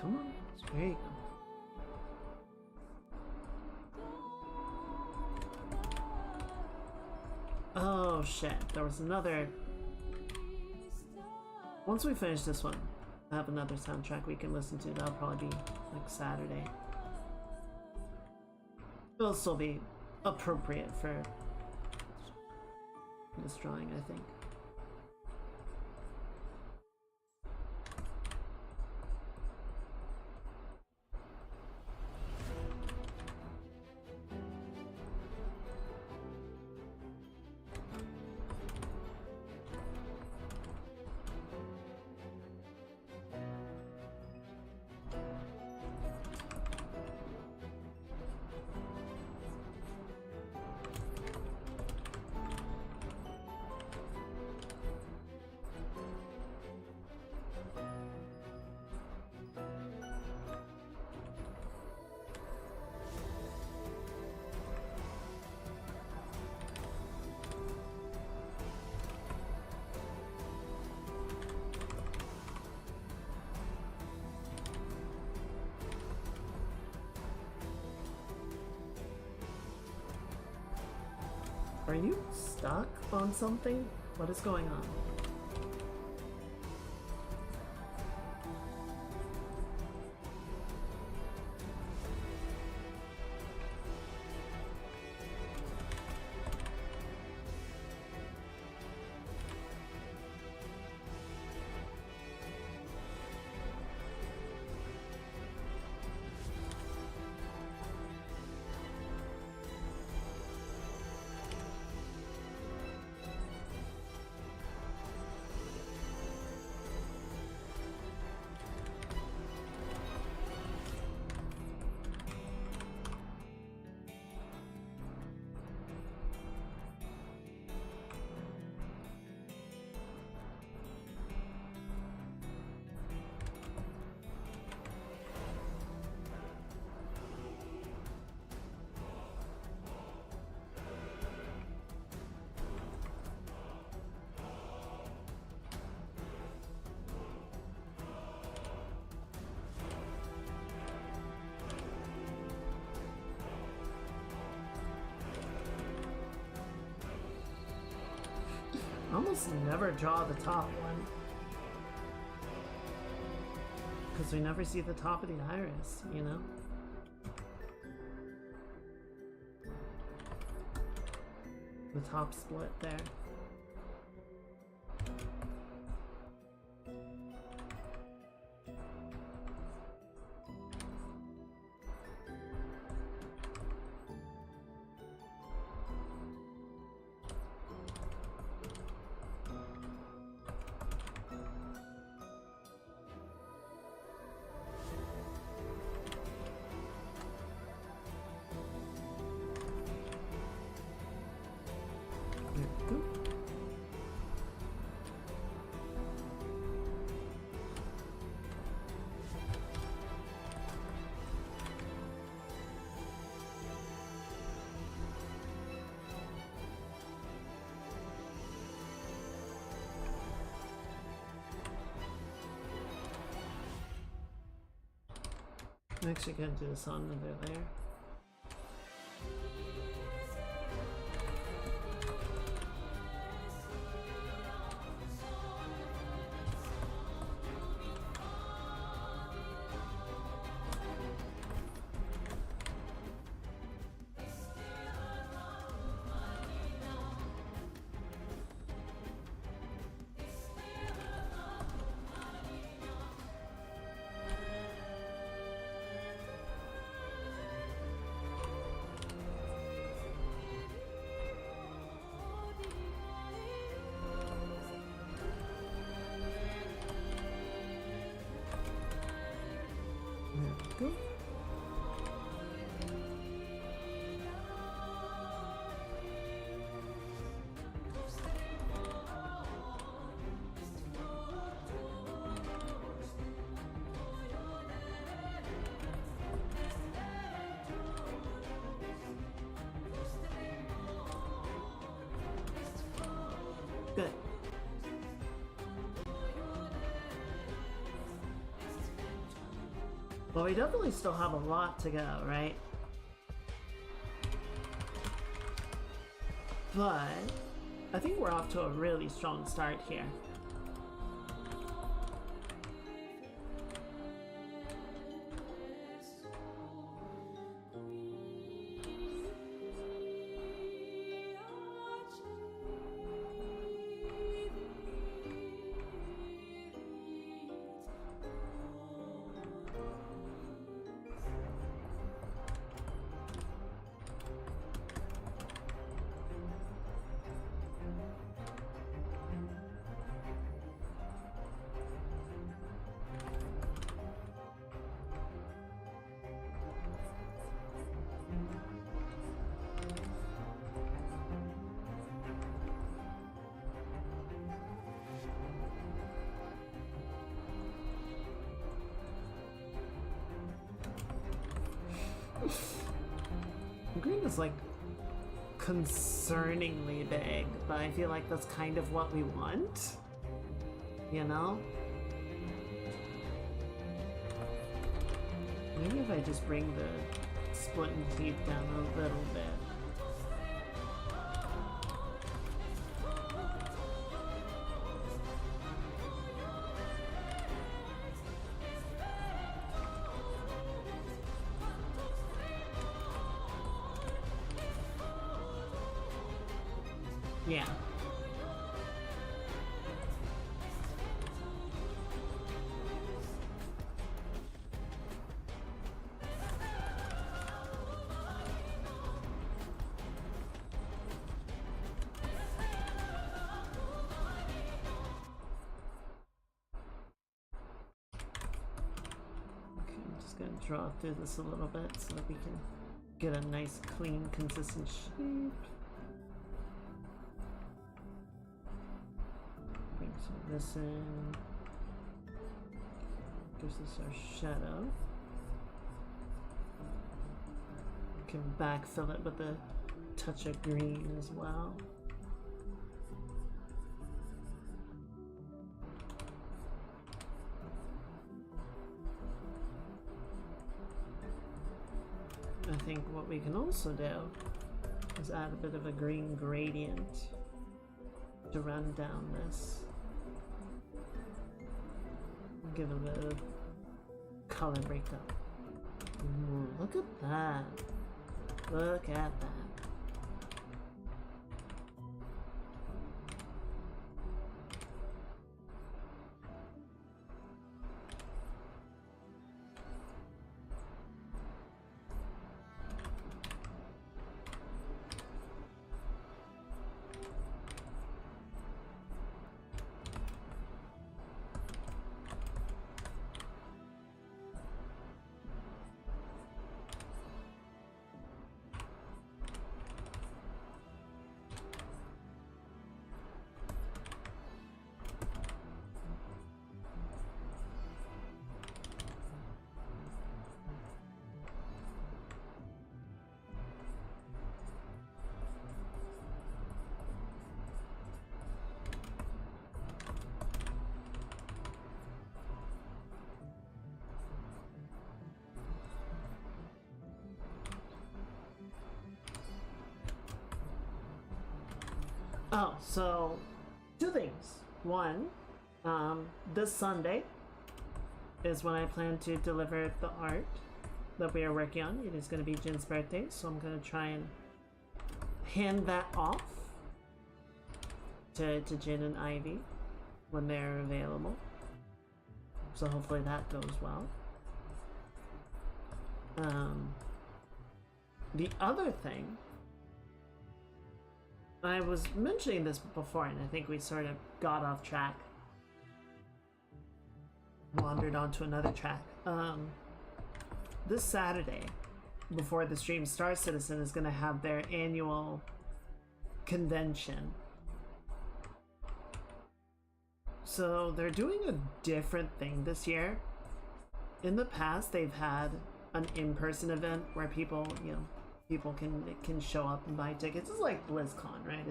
Come on, there you go. Oh shit, there was another. Once we finish this one, I have another soundtrack we can listen to. That'll probably be like Saturday. It'll still be appropriate for this drawing, I think. Are you stuck on something? What is going on? I almost never draw the top one because we never see the top of the iris, you know? The top split there. There we go. I'm actually gonna do this on another layer. There we go. Good. Well, we definitely still have a lot to go, right? But I think we're off to a really strong start here. Green is like concerningly big, but I feel like that's kind of what we want, you know? Maybe if I just bring the splitting teeth down a little bit. Yeah. Okay, I'm just gonna draw through this a little bit so that we can get a nice, clean, consistent shape. Bring some of this in. Gives us our shadow. We can backfill it with a touch of green as well. I think what we can also do is add a bit of a green gradient to run down this. Give a bit of color breakup. Ooh, look at that. Look at that. Oh, so two things. One, this Sunday is when I plan to deliver the art that we are working on. It is going to be Jin's birthday, so I'm going to try and hand that off to Jin and Ivy when they're available. So hopefully that goes well. The other thing, I was mentioning this before, and I think we sort of got off track, wandered onto another track. This Saturday, before the stream, Star Citizen is going to have their annual convention. So they're doing a different thing this year. In the past, they've had an in-person event where people, people can show up and buy tickets. It's like BlizzCon, right?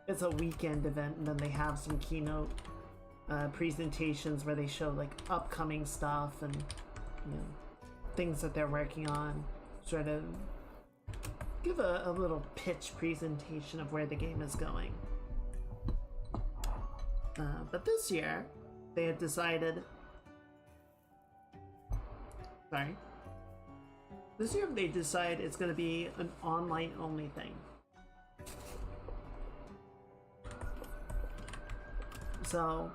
It's a weekend event, and then they have some keynote presentations where they show like upcoming stuff and things that they're working on. Sort of give a little pitch presentation of where the game is going. But this year, they had decided... Sorry. This year, they decided it's going to be an online-only thing. So,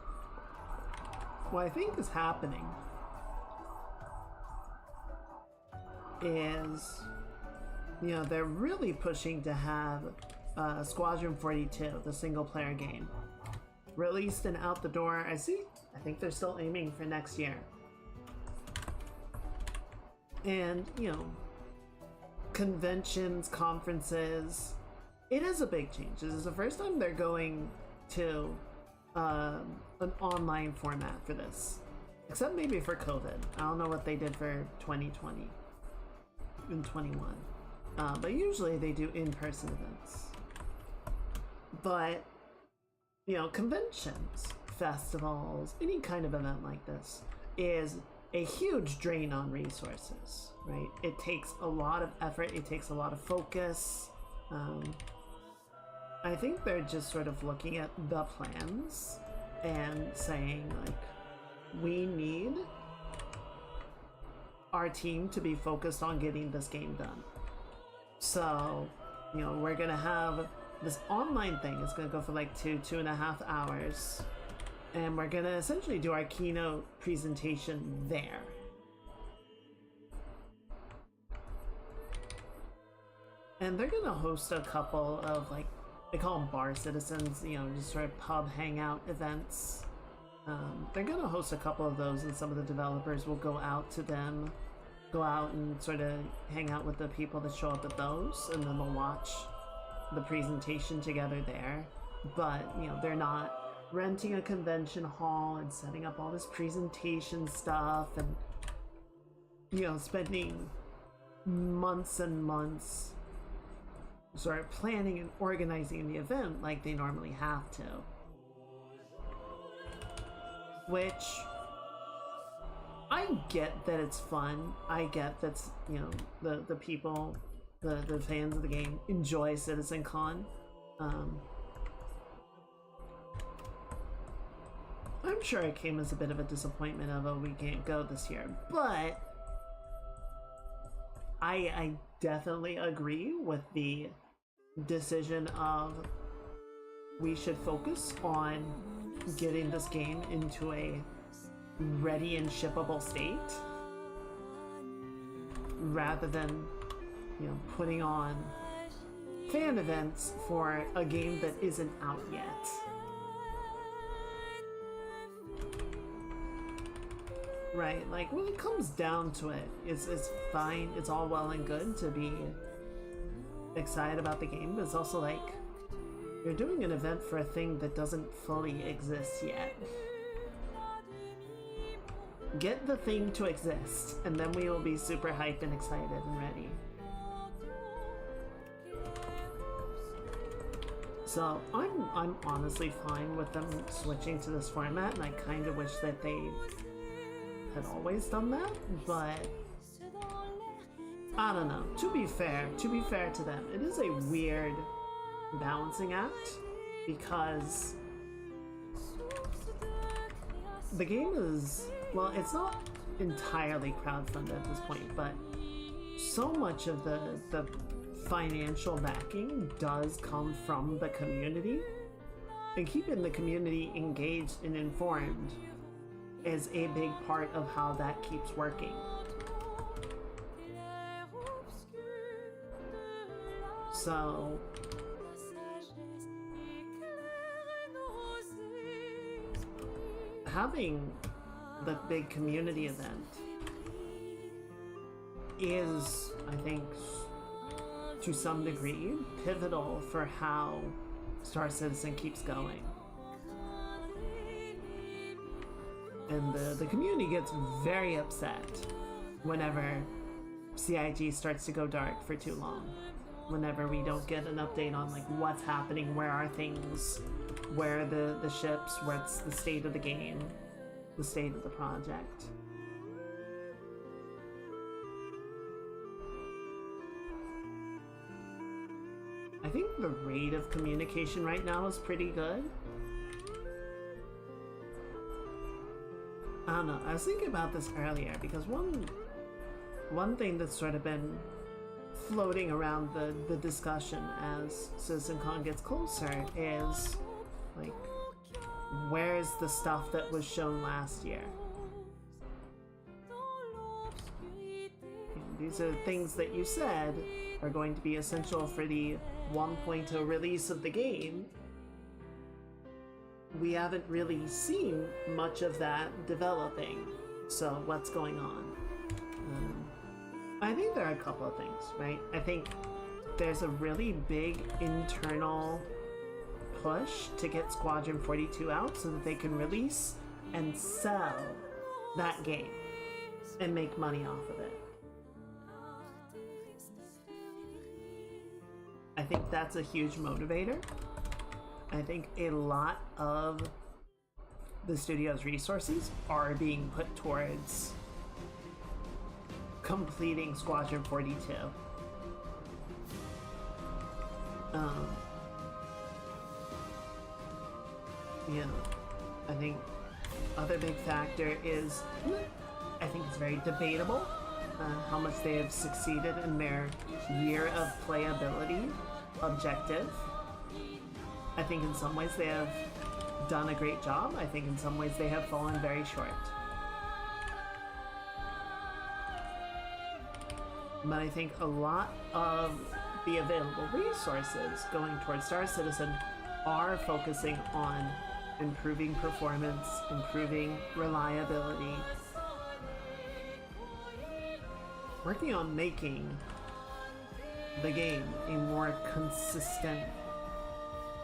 what I think is happening is, they're really pushing to have Squadron 42, the single-player game, released and out the door. I think they're still aiming for next year. And, conventions, conferences, it is a big change. This is the first time they're going to an online format for this. Except maybe for COVID. I don't know what they did for 2020 and 21. But usually they do in-person events. But, conventions, festivals, any kind of event like this is a huge drain on resources, right? It takes a lot of effort, it takes a lot of focus. I think they're just sort of looking at the plans and saying, like, we need our team to be focused on getting this game done. So, we're gonna have this online thing. It's gonna go for like 2.5 hours. And we're gonna essentially do our keynote presentation there. And they're gonna host a couple of, like, they call them bar citizens, just sort of pub hangout events. They're gonna host a couple of those, and some of the developers will go out to them, go out and sort of hang out with the people that show up at those, and then they'll watch the presentation together there. But, they're not renting a convention hall and setting up all this presentation stuff and, spending months and months sort of planning and organizing the event like they normally have to. Which, I get that it's fun. I get that's, the people, the fans of the game enjoy CitizenCon. I'm sure it came as a bit of a disappointment of, oh, we can't go this year, but I definitely agree with the decision of we should focus on getting this game into a ready and shippable state rather than, putting on fan events for a game that isn't out yet. Right, like, when it comes down to it, it's fine, it's all well and good to be excited about the game, but it's also like, you're doing an event for a thing that doesn't fully exist yet. Get the thing to exist, and then we will be super hyped and excited and ready. So, I'm honestly fine with them switching to this format, and I kind of wish that they had always done that, but I don't know. To be fair to them, it is a weird balancing act because the game is, well, it's not entirely crowdfunded at this point, but so much of the financial backing does come from the community, and keeping the community engaged and informed is a big part of how that keeps working. So having the big community event is, I think, to some degree, pivotal for how Star Citizen keeps going. And the community gets very upset whenever CIG starts to go dark for too long. Whenever we don't get an update on like what's happening, where are things, where are the ships, what's the state of the game, the state of the project. I think the rate of communication right now is pretty good. I don't know, I was thinking about this earlier because one thing that's sort of been floating around the discussion as CitizenCon gets closer is like, where's the stuff that was shown last year? These are things that you said are going to be essential for the 1.0 release of the game. We haven't really seen much of that developing. So what's going on? I think there are a couple of things, right? I think there's a really big internal push to get Squadron 42 out so that they can release and sell that game and make money off of it. I think that's a huge motivator. I think a lot of the studio's resources are being put towards completing Squadron 42. Yeah, I think other big factor is, I think it's very debatable how much they have succeeded in their year of playability objective. I think in some ways they have done a great job. I think in some ways they have fallen very short. But I think a lot of the available resources going towards Star Citizen are focusing on improving performance, improving reliability, working on making the game a more consistent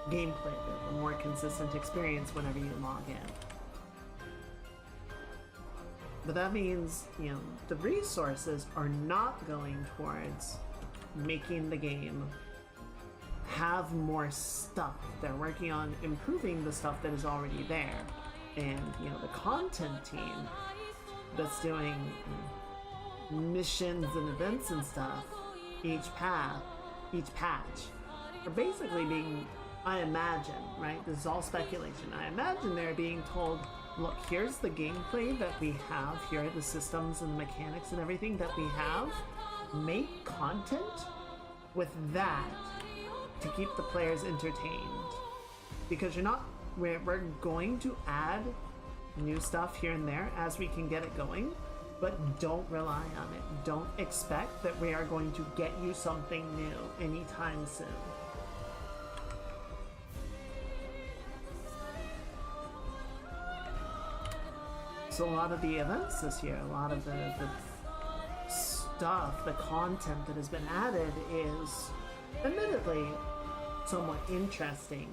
gameplay, a more consistent experience whenever you log in. But that means, you know, the resources are not going towards making the game have more stuff. They're working on improving the stuff that is already there. And, you know, the content team that's doing missions and events and stuff, each patch, are basically being, I imagine, right? This is all speculation. I imagine they're being told, look, here's the gameplay that we have, here are the systems and the mechanics and everything that we have. Make content with that to keep the players entertained. Because we're going to add new stuff here and there as we can get it going, but don't rely on it. Don't expect that we are going to get you something new anytime soon. So a lot of the events this year, a lot of the stuff, the content that has been added is admittedly somewhat interesting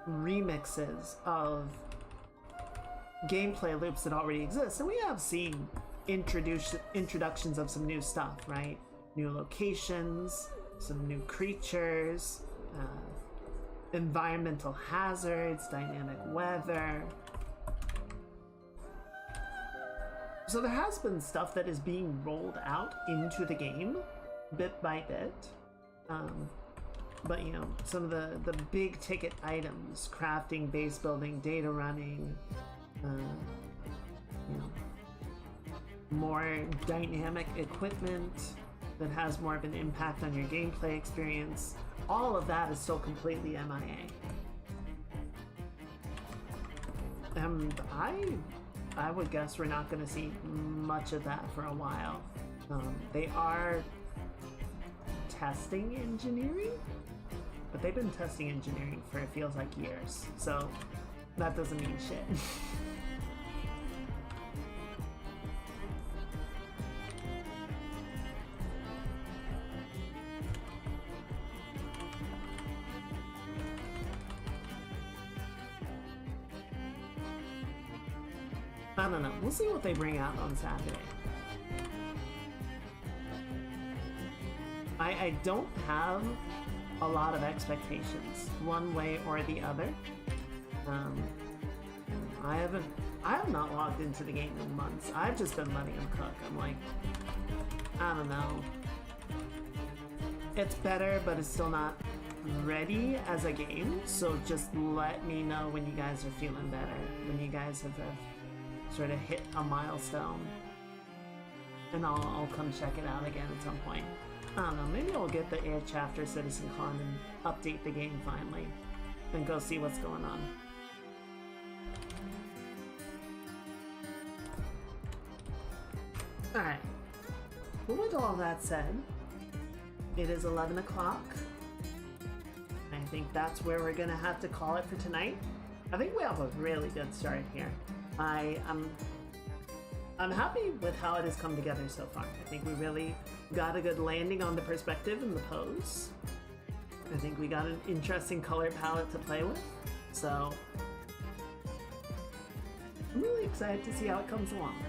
remixes of gameplay loops that already exist. And we have seen introductions of some new stuff, right? New locations, some new creatures, environmental hazards, dynamic weather. So there has been stuff that is being rolled out into the game, bit by bit. But you know, some of the big ticket items, crafting, base building, data running, you know, more dynamic equipment that has more of an impact on your gameplay experience, all of that is still completely MIA. And I would guess we're not going to see much of that for a while. They are testing engineering, but they've been testing engineering for, it feels like, years, so that doesn't mean shit. I don't know. We'll see what they bring out on Saturday. I don't have a lot of expectations, one way or the other. I have not logged into the game in months. I've just been letting them cook. I'm like, I don't know. It's better, but it's still not ready as a game. So just let me know when you guys are feeling better, when you guys have sort of hit a milestone, and I'll come check it out again at some point. I don't know, maybe I'll get the itch after Citizen Con and update the game finally, and go see what's going on. Alright, well, with all that said, it is 11 o'clock. I think that's where we're gonna have to call it for tonight. I think we have a really good start here. I'm happy with how it has come together so far. I think we really got a good landing on the perspective and the pose. I think we got an interesting color palette to play with. So I'm really excited to see how it comes along.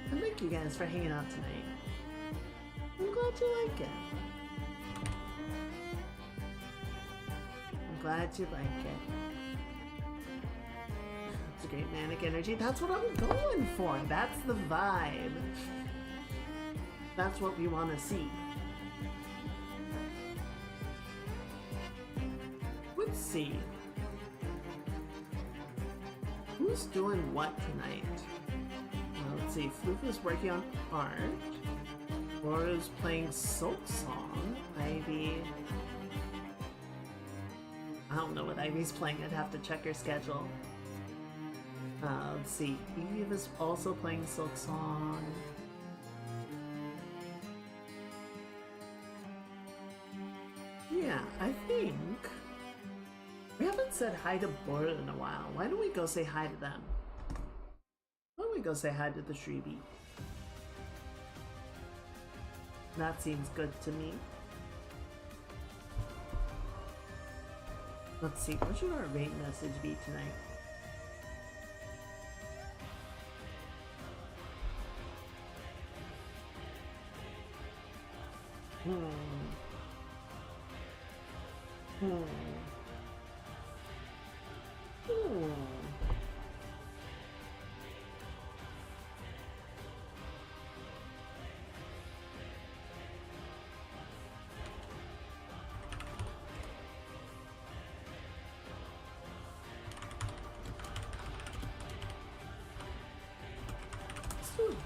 And thank you guys for hanging out tonight. I'm glad you like it. Glad you like it. It's a great manic energy. That's what I'm going for. That's the vibe. That's what we want to see. Let's see. Who's doing what tonight? Let's see. Floof is working on art. Laura's playing Silk Song. Ivy. I don't know what Ivy's playing. I'd have to check her schedule. Let's see. Eve is also playing Silk Song. Yeah, I think we haven't said hi to Bora in a while. Why don't we go say hi to them? Why don't we go say hi to the Shreeby? That seems good to me. Let's see, what should our rate message be tonight?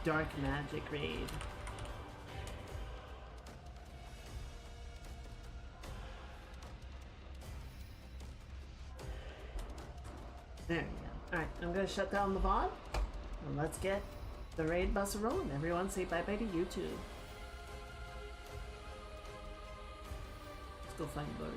Dark magic raid. There we go. Alright, I'm gonna shut down the VOD and let's get the raid bus rolling. Everyone say bye bye to YouTube. Let's go find Butter.